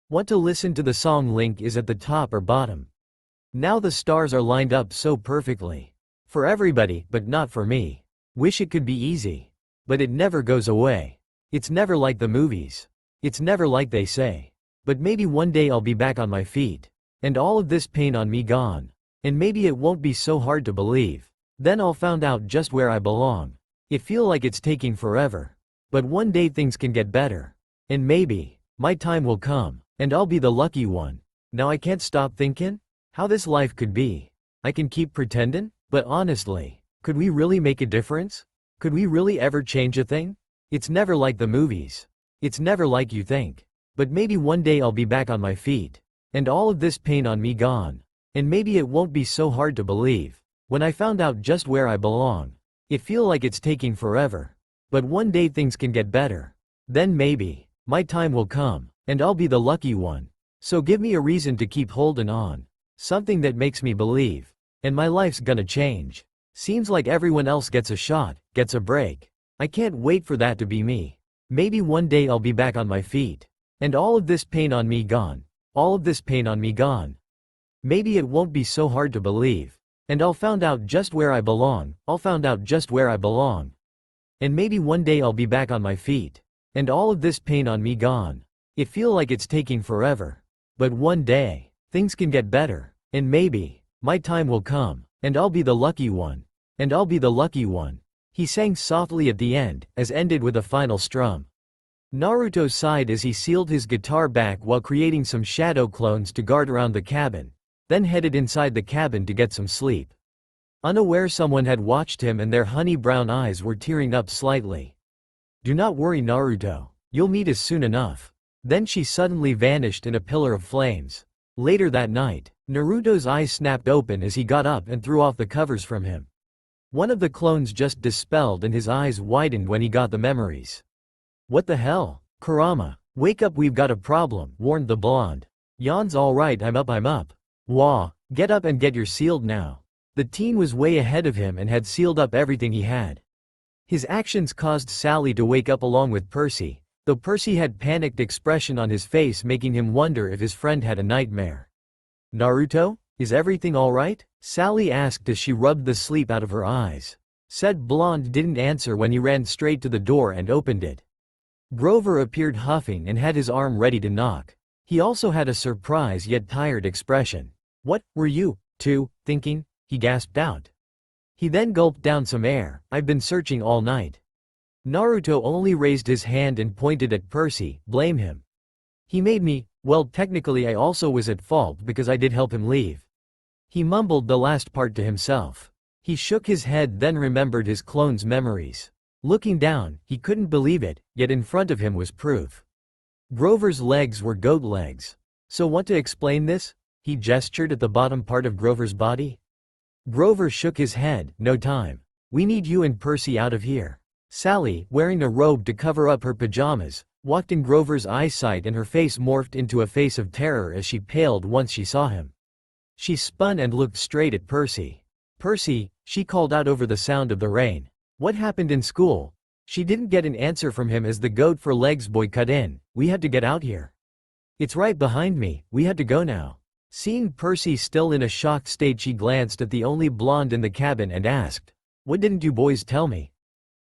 Want to listen to the song? Link is at the top or bottom. Now the stars are lined up so perfectly. For everybody, but not for me. Wish it could be easy. But it never goes away. It's never like the movies. It's never like they say. But maybe one day I'll be back on my feet. And all of this pain on me gone. And maybe it won't be so hard to believe. Then I'll find out just where I belong. It feel like it's taking forever. But one day things can get better. And maybe, my time will come. And I'll be the lucky one. Now I can't stop thinking how this life could be. I can keep pretending, but honestly, could we really make a difference? Could we really ever change a thing? It's never like the movies. It's never like you think. But maybe one day I'll be back on my feet. And all of this pain on me gone. And maybe it won't be so hard to believe. When I found out just where I belong. It feel like it's taking forever. But one day things can get better. Then maybe, my time will come, and I'll be the lucky one. So give me a reason to keep holding on. Something that makes me believe. And my life's gonna change. Seems like everyone else gets a shot, gets a break. I can't wait for that to be me. Maybe one day I'll be back on my feet. And all of this pain on me gone. All of this pain on me gone. Maybe it won't be so hard to believe. And I'll found out just where I belong. I'll found out just where I belong. And maybe one day I'll be back on my feet. And all of this pain on me gone. It feel like it's taking forever. But one day, things can get better. And maybe, my time will come. And I'll be the lucky one. And I'll be the lucky one. He sang softly at the end, as ended with a final strum. Naruto sighed as he sealed his guitar back while creating some shadow clones to guard around the cabin, then headed inside the cabin to get some sleep. Unaware someone had watched him and their honey brown eyes were tearing up slightly. Do not worry, Naruto. You'll meet us soon enough. Then she suddenly vanished in a pillar of flames. Later that night, Naruto's eyes snapped open as he got up and threw off the covers from him. One of the clones just dispelled and his eyes widened when he got the memories. What the hell? Kurama, wake up, we've got a problem, warned the blonde. Yon's alright, I'm up. Wah, get up and get your sealed now. The teen was way ahead of him and had sealed up everything he had. His actions caused Sally to wake up along with Percy, though Percy had panicked expression on his face, making him wonder if his friend had a nightmare. Naruto, is everything alright? Sally asked as she rubbed the sleep out of her eyes. Said blonde didn't answer when he ran straight to the door and opened it. Grover appeared huffing and had his arm ready to knock. He also had a surprised yet tired expression. What were you two thinking? He gasped out. He then gulped down some air. I've been searching all night. Naruto only raised his hand and pointed at Percy. Blame him. He made me, well, technically I also was at fault because I did help him leave. He mumbled the last part to himself. He shook his head, then remembered his clone's memories. Looking down, he couldn't believe it, yet in front of him was proof. Grover's legs were goat legs. So want to explain this? He gestured at the bottom part of Grover's body. Grover shook his head. No time. We need you and Percy out of here. Sally, wearing a robe to cover up her pajamas, walked in Grover's eyesight and her face morphed into a face of terror as she paled once she saw him. She spun and looked straight at Percy. Percy, she called out over the sound of the rain. What happened in school? She didn't get an answer from him as the goat for legs boy cut in. We had to get out here. It's right behind me, we had to go now. Seeing Percy still in a shocked state, she glanced at the only blonde in the cabin and asked, what didn't you boys tell me?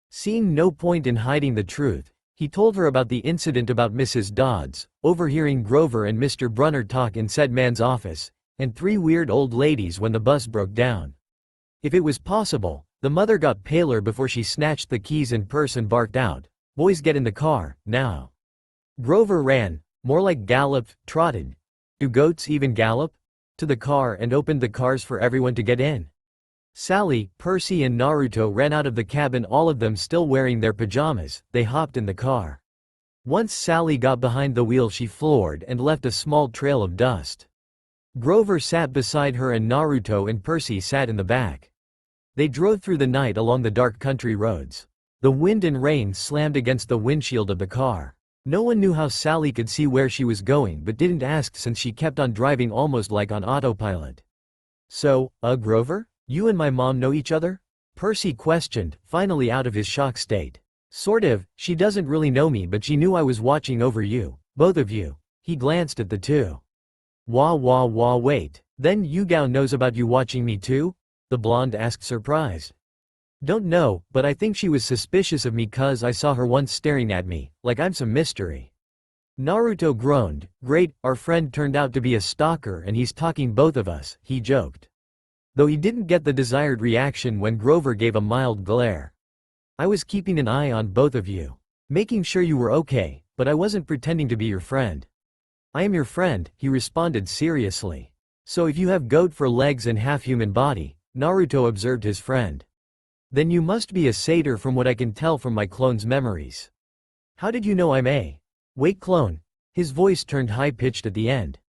Seeing no point in hiding the truth, he told her about the incident about Mrs. Dodds, overhearing Grover and Mr. Brunner talk in said man's office, and 3 weird old ladies when the bus broke down. If it was possible, the mother got paler before she snatched the keys and purse and barked out, boys get in the car, now. Grover ran, more like galloped, trotted. Do goats even gallop? To the car and opened the cars for everyone to get in. Sally, Percy and Naruto ran out of the cabin, all of them still wearing their pajamas. They hopped in the car. Once Sally got behind the wheel, she floored and left a small trail of dust. Grover sat beside her and Naruto and Percy sat in the back. They drove through the night along the dark country roads. The wind and rain slammed against the windshield of the car. No one knew how Sally could see where she was going but didn't ask since she kept on driving almost like on autopilot. So, Grover? You and my mom know each other? Percy questioned, finally out of his shock state. Sort of, she doesn't really know me but she knew I was watching over you, both of you. He glanced at the two. Wait, then Yugao knows about you watching me too? The blonde asked, surprised. Don't know, but I think she was suspicious of me cause I saw her once staring at me, like I'm some mystery. Naruto groaned. Great, our friend turned out to be a stalker and he's talking both of us, he joked. Though he didn't get the desired reaction when Grover gave a mild glare. I was keeping an eye on both of you. Making sure you were okay, but I wasn't pretending to be your friend. I am your friend, he responded seriously. So if you have goat for legs and half-human body, Naruto observed his friend. Then you must be a satyr from what I can tell from my clone's memories. How did you know I'm a wait clone? His voice turned high-pitched at the end.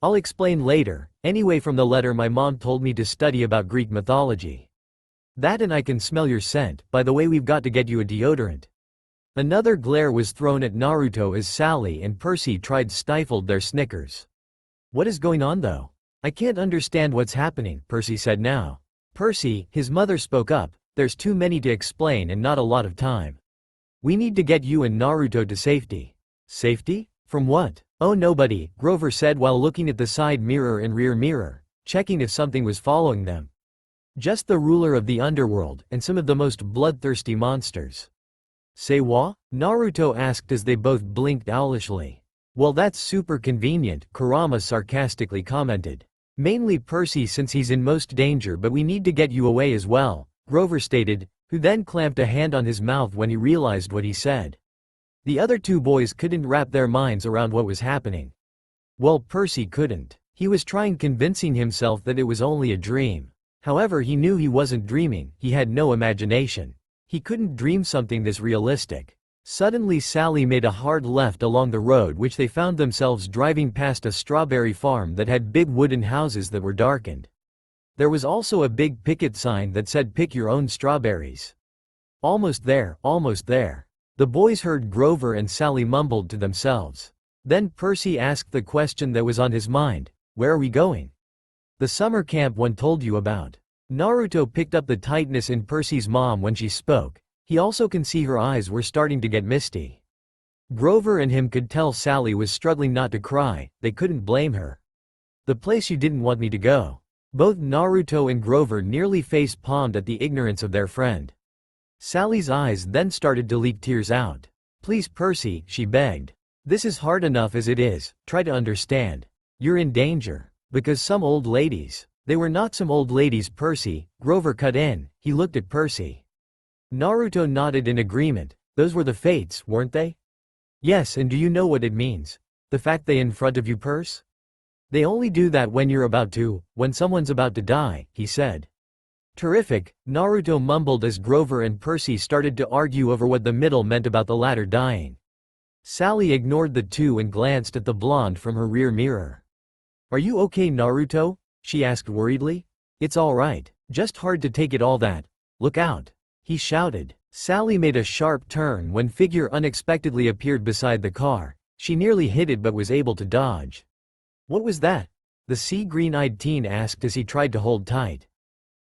I'll explain later. Anyway, from the letter my mom told me to study about Greek mythology. That, and I can smell your scent. By the way, we've got to get you a deodorant. Another glare was thrown at Naruto as Sally and Percy tried stifled their snickers. What is going on though? I can't understand what's happening, Percy said now. Percy, his mother spoke up, there's too many to explain and not a lot of time. We need to get you and Naruto to safety. Safety? From what? Oh, nobody, Grover said while looking at the side mirror and rear mirror, checking if something was following them. Just the ruler of the underworld and some of the most bloodthirsty monsters. Say what? Naruto asked as they both blinked owlishly. Well, that's super convenient, Kurama sarcastically commented. Mainly Percy since he's in most danger, but we need to get you away as well, Grover stated, who then clamped a hand on his mouth when he realized what he said. The other two boys couldn't wrap their minds around what was happening. Well, Percy couldn't. He was trying convincing himself that it was only a dream. However, he knew he wasn't dreaming, he had no imagination. He couldn't dream something this realistic. Suddenly Sally made a hard left along the road, which they found themselves driving past a strawberry farm that had big wooden houses that were darkened. There was also a big picket sign that said pick your own strawberries. Almost there, almost there. The boys heard Grover and Sally mumbled to themselves. Then Percy asked the question that was on his mind, where are we going? The summer camp one told you about. Naruto picked up the tightness in Percy's mom when she spoke. He also can see her eyes were starting to get misty. Grover and him could tell Sally was struggling not to cry, they couldn't blame her. The place you didn't want me to go. Both Naruto and Grover nearly face-palmed at the ignorance of their friend. Sally's eyes then started to leak tears out. Please Percy, she begged. This is hard enough as it is, try to understand. You're in danger. Because some old ladies. They were not some old ladies, Percy, Grover cut in, he looked at Percy. Naruto nodded in agreement, those were the fates, weren't they? Yes, and do you know what it means? The fact they in front of you, Percy? They only do that when you're about to, when someone's about to die, he said. Terrific, Naruto mumbled as Grover and Percy started to argue over what the middle meant about the latter dying. Sally ignored the two and glanced at the blonde from her rear mirror. Are you okay, Naruto? She asked worriedly. It's all right, just hard to take it all that. Look out, he shouted. Sally made a sharp turn when figure unexpectedly appeared beside the car. She nearly hit it but was able to dodge. What was that? The sea green-eyed teen asked as he tried to hold tight.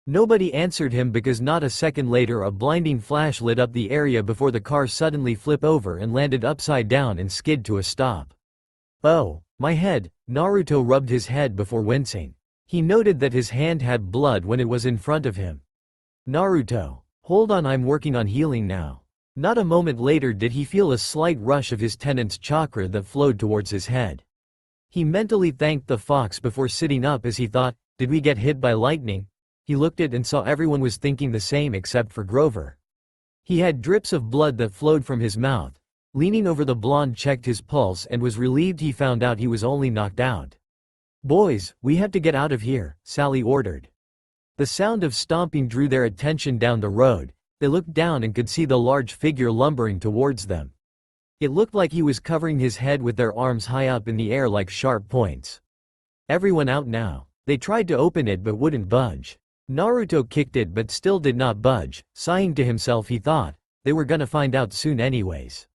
Nobody answered him because not a second later a blinding flash lit up the area before the car suddenly flipped over and landed upside down and skid to a stop. Oh, my head, Naruto rubbed his head before wincing. He noted that his hand had blood when it was in front of him. Naruto, hold on, I'm working on healing now. Not a moment later did he feel a slight rush of his tenant's chakra that flowed towards his head. He mentally thanked the fox before sitting up as he thought, did we get hit by lightning? He looked at and saw everyone was thinking the same except for Grover. He had drips of blood that flowed from his mouth. Leaning over, the blonde checked his pulse and was relieved he found out he was only knocked out. Boys, we have to get out of here, Sally ordered. The sound of stomping drew their attention down the road. They looked down and could see the large figure lumbering towards them. It looked like he was covering his head with their arms high up in the air like sharp points. Everyone out now. They tried to open it but wouldn't budge. Naruto kicked it but still did not budge. Sighing to himself, he thought, they were gonna find out soon anyways.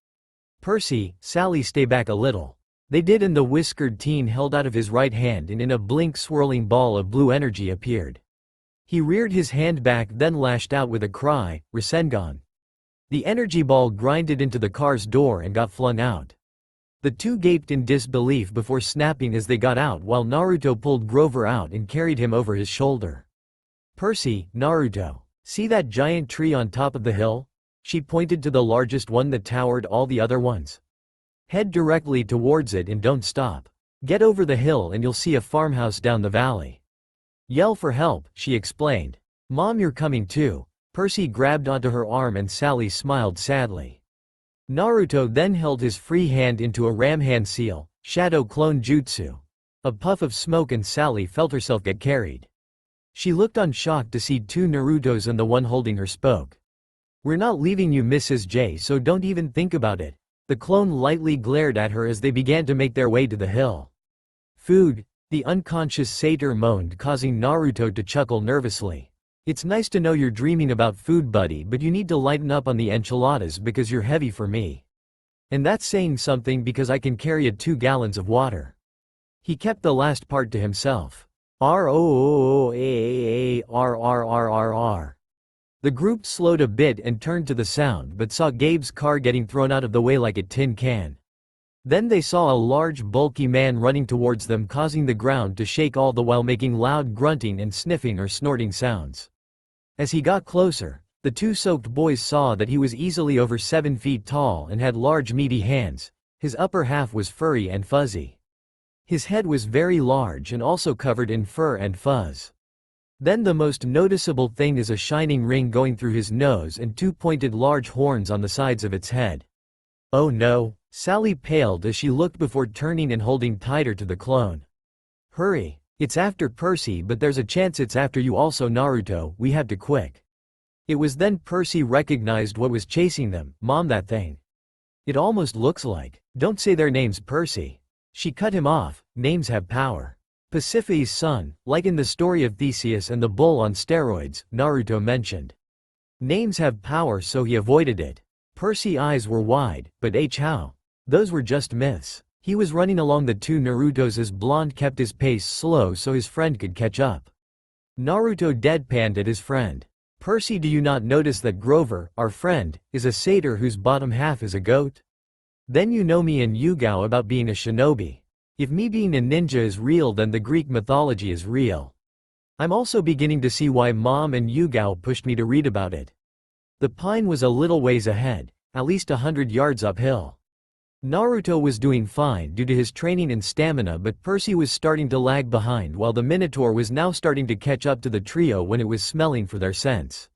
Percy, Sally, stay back a little. They did, and the whiskered teen held out of his right hand and in a blink swirling ball of blue energy appeared. He reared his hand back then lashed out with a cry, Rasengan. The energy ball grinded into the car's door and got flung out. The two gaped in disbelief before snapping as they got out while Naruto pulled Grover out and carried him over his shoulder. Percy, Naruto, see that giant tree on top of the hill? She pointed to the largest one that towered all the other ones. Head directly towards it and don't stop. Get over the hill and you'll see a farmhouse down the valley. Yell for help, she explained. Mom, you're coming too. Percy grabbed onto her arm and Sally smiled sadly. Naruto then held his free hand into a ram hand seal, Shadow clone jutsu. A puff of smoke and Sally felt herself get carried. She looked on shocked to see two Narutos and the one holding her spoke. "We're not leaving you, Mrs. J, so don't even think about it." The clone lightly glared at her as they began to make their way to the hill. "Food," the unconscious satyr moaned, causing Naruto to chuckle nervously. "It's nice to know you're dreaming about food, buddy, but you need to lighten up on the enchiladas because you're heavy for me. And that's saying something because I can carry 2 gallons of water." He kept the last part to himself. R-O-O-A-A-R-R-R-R-R. The group slowed a bit and turned to the sound but saw Gabe's car getting thrown out of the way like a tin can. Then they saw a large bulky man running towards them, causing the ground to shake, all the while making loud grunting and sniffing or snorting sounds. As he got closer, the two soaked boys saw that he was easily over 7 feet tall and had large meaty hands. His upper half was furry and fuzzy. His head was very large and also covered in fur and fuzz. Then the most noticeable thing is a shining ring going through his nose and 2 pointed large horns on the sides of its head. "Oh no," Sally paled as she looked before turning and holding tighter to the clone. "Hurry, it's after Percy, but there's a chance it's after you also, Naruto, we have to quick." It was then Percy recognized what was chasing them. "Mom, that thing. It almost looks like—" "Don't say their names, Percy." She cut him off. "Names have power. Pasiphae's son, like in the story of Theseus and the bull on steroids," Naruto mentioned. "Names have power, so he avoided it." Percy's eyes were wide, but how? Those were just myths. He was running along the two Narutos as Blonde kept his pace slow so his friend could catch up. Naruto deadpanned at his friend. "Percy, do you not notice that Grover, our friend, is a satyr whose bottom half is a goat? Then you know me and Yugao about being a shinobi. If me being a ninja is real, then the Greek mythology is real. I'm also beginning to see why Mom and Yugao pushed me to read about it." The pine was a little ways ahead, at least 100 yards uphill. Naruto was doing fine due to his training and stamina, but Percy was starting to lag behind, while the Minotaur was now starting to catch up to the trio when it was smelling for their scents.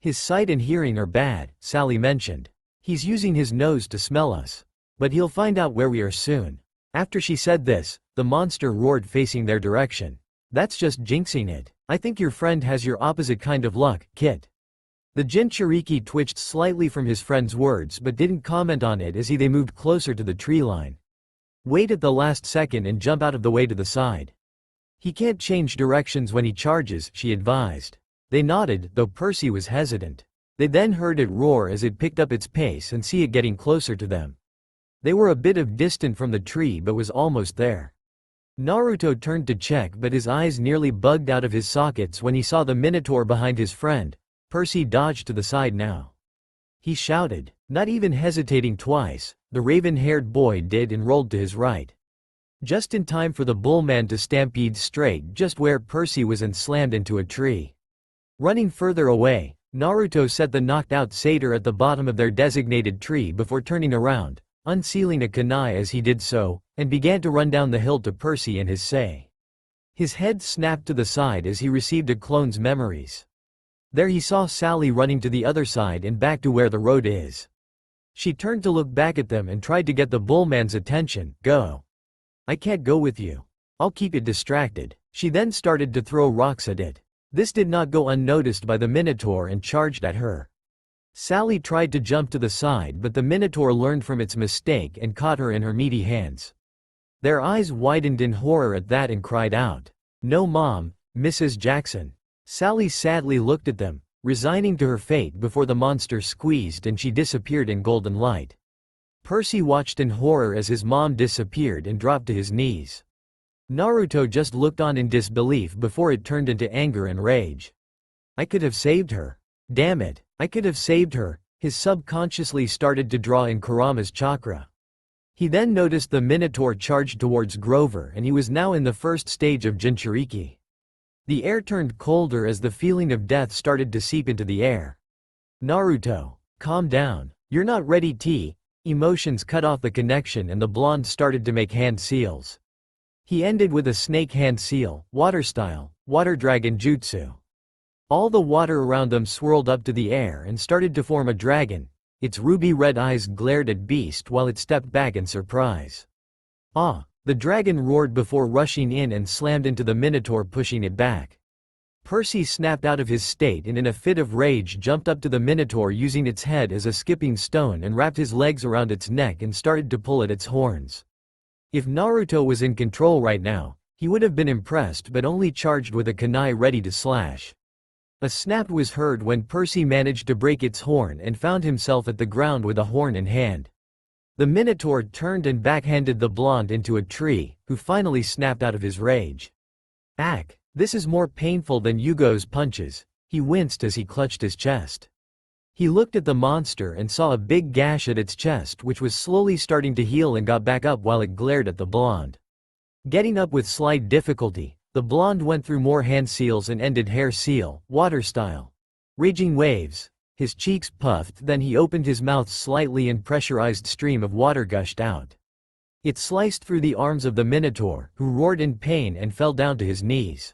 "His sight and hearing are bad," Sally mentioned. "He's using his nose to smell us. But he'll find out where we are soon." After she said this, the monster roared, facing their direction. "That's just jinxing it. I think your friend has your opposite kind of luck, Kit." The Jinchuriki twitched slightly from his friend's words but didn't comment on it as they moved closer to the tree line. "Wait at the last second and jump out of the way to the side. He can't change directions when he charges," she advised. They nodded, though Percy was hesitant. They then heard it roar as it picked up its pace and see it getting closer to them. They were a bit of distant from the tree but was almost there. Naruto turned to check, but his eyes nearly bugged out of his sockets when he saw the Minotaur behind his friend. Percy dodged to the side now. He shouted, not even hesitating twice. The raven-haired boy did and rolled to his right. Just in time for the bullman to stampede straight just where Percy was and slammed into a tree. Running further away, Naruto set the knocked-out satyr at the bottom of their designated tree before turning around, unsealing a kunai as he did so, and began to run down the hill to Percy and his sei. His head snapped to the side as he received a clone's memories. There he saw Sally running to the other side and back to where the road is. She turned to look back at them and tried to get the bullman's attention. "Go. I can't go with you. I'll keep it distracted." She then started to throw rocks at it. This did not go unnoticed by the Minotaur and charged at her. Sally tried to jump to the side, but the Minotaur learned from its mistake and caught her in her meaty hands. Their eyes widened in horror at that and cried out, "No, Mom, Mrs. Jackson." Sally sadly looked at them, resigning to her fate before the monster squeezed and she disappeared in golden light. Percy watched in horror as his mom disappeared and dropped to his knees. Naruto just looked on in disbelief before it turned into anger and rage. "I could have saved her. Damn it, I could have saved her." His subconsciously started to draw in Kurama's chakra. He then noticed the Minotaur charged towards Grover and he was now in the first stage of Jinchuriki. The air turned colder as the feeling of death started to seep into the air. "Naruto, calm down. You're not ready t." Emotions cut off the connection and the blonde started to make hand seals. He ended with a snake hand seal, water style, water dragon jutsu. All the water around them swirled up to the air and started to form a dragon. Its ruby red eyes glared at Beast while it stepped back in surprise. Ah! The dragon roared before rushing in and slammed into the Minotaur, pushing it back. Percy snapped out of his state and in a fit of rage jumped up to the Minotaur, using its head as a skipping stone, and wrapped his legs around its neck and started to pull at its horns. If Naruto was in control right now, he would have been impressed, but only charged with a kunai ready to slash. A snap was heard when Percy managed to break its horn and found himself at the ground with a horn in hand. The Minotaur turned and backhanded the blonde into a tree, who finally snapped out of his rage. Ack! This is more painful than Yugo's punches. He winced as he clutched his chest. He looked at the monster and saw a big gash at its chest, which was slowly starting to heal, and got back up while it glared at the blonde. Getting up with slight difficulty, the blonde went through more hand seals and ended hair seal, water style. Raging waves. His cheeks puffed, then he opened his mouth slightly and pressurized stream of water gushed out. It sliced through the arms of the Minotaur, who roared in pain and fell down to his knees.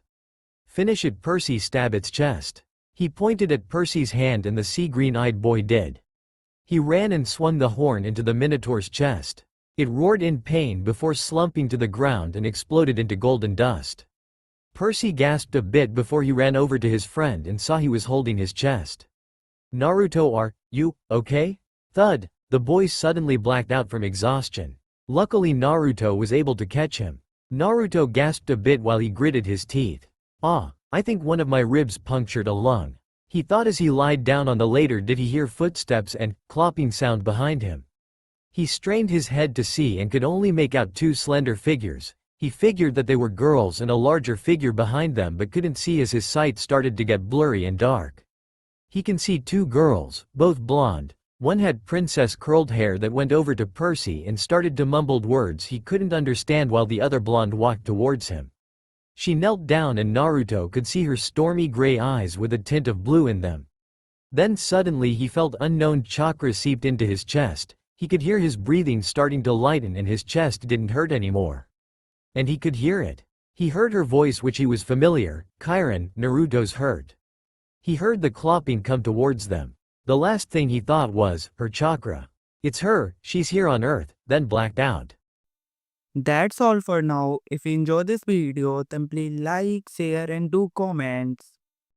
Finish it, Percy, stab its chest. He pointed at Percy's hand, and the sea-green-eyed boy did. He ran and swung the horn into the Minotaur's chest. It roared in pain before slumping to the ground and exploded into golden dust. Percy gasped a bit before he ran over to his friend and saw he was holding his chest. Naruto, are you okay? Thud! The boy suddenly blacked out from exhaustion. Luckily Naruto was able to catch him. Naruto gasped a bit while he gritted his teeth. Ah, I think one of my ribs punctured a lung. He thought as he lied down on the. Later did he hear footsteps and clopping sound behind him. He strained his head to see and could only make out two slender figures. He figured that they were girls and a larger figure behind them, but couldn't see as his sight started to get blurry and dark. He can see two girls, both blonde. One had princess curled hair that went over to Percy and started to mumble words he couldn't understand, while the other blonde walked towards him. She knelt down and Naruto could see her stormy gray eyes with a tint of blue in them. Then suddenly he felt unknown chakra seeped into his chest. He could hear his breathing starting to lighten and his chest didn't hurt anymore. And he could hear it. He heard her voice, which he was familiar. Kirin, Naruto's hurt. He heard the clopping come towards them. The last thing he thought was, her chakra. It's her, she's here on Earth, then blacked out. That's all for now. If you enjoy this video, then please like, share and do comments.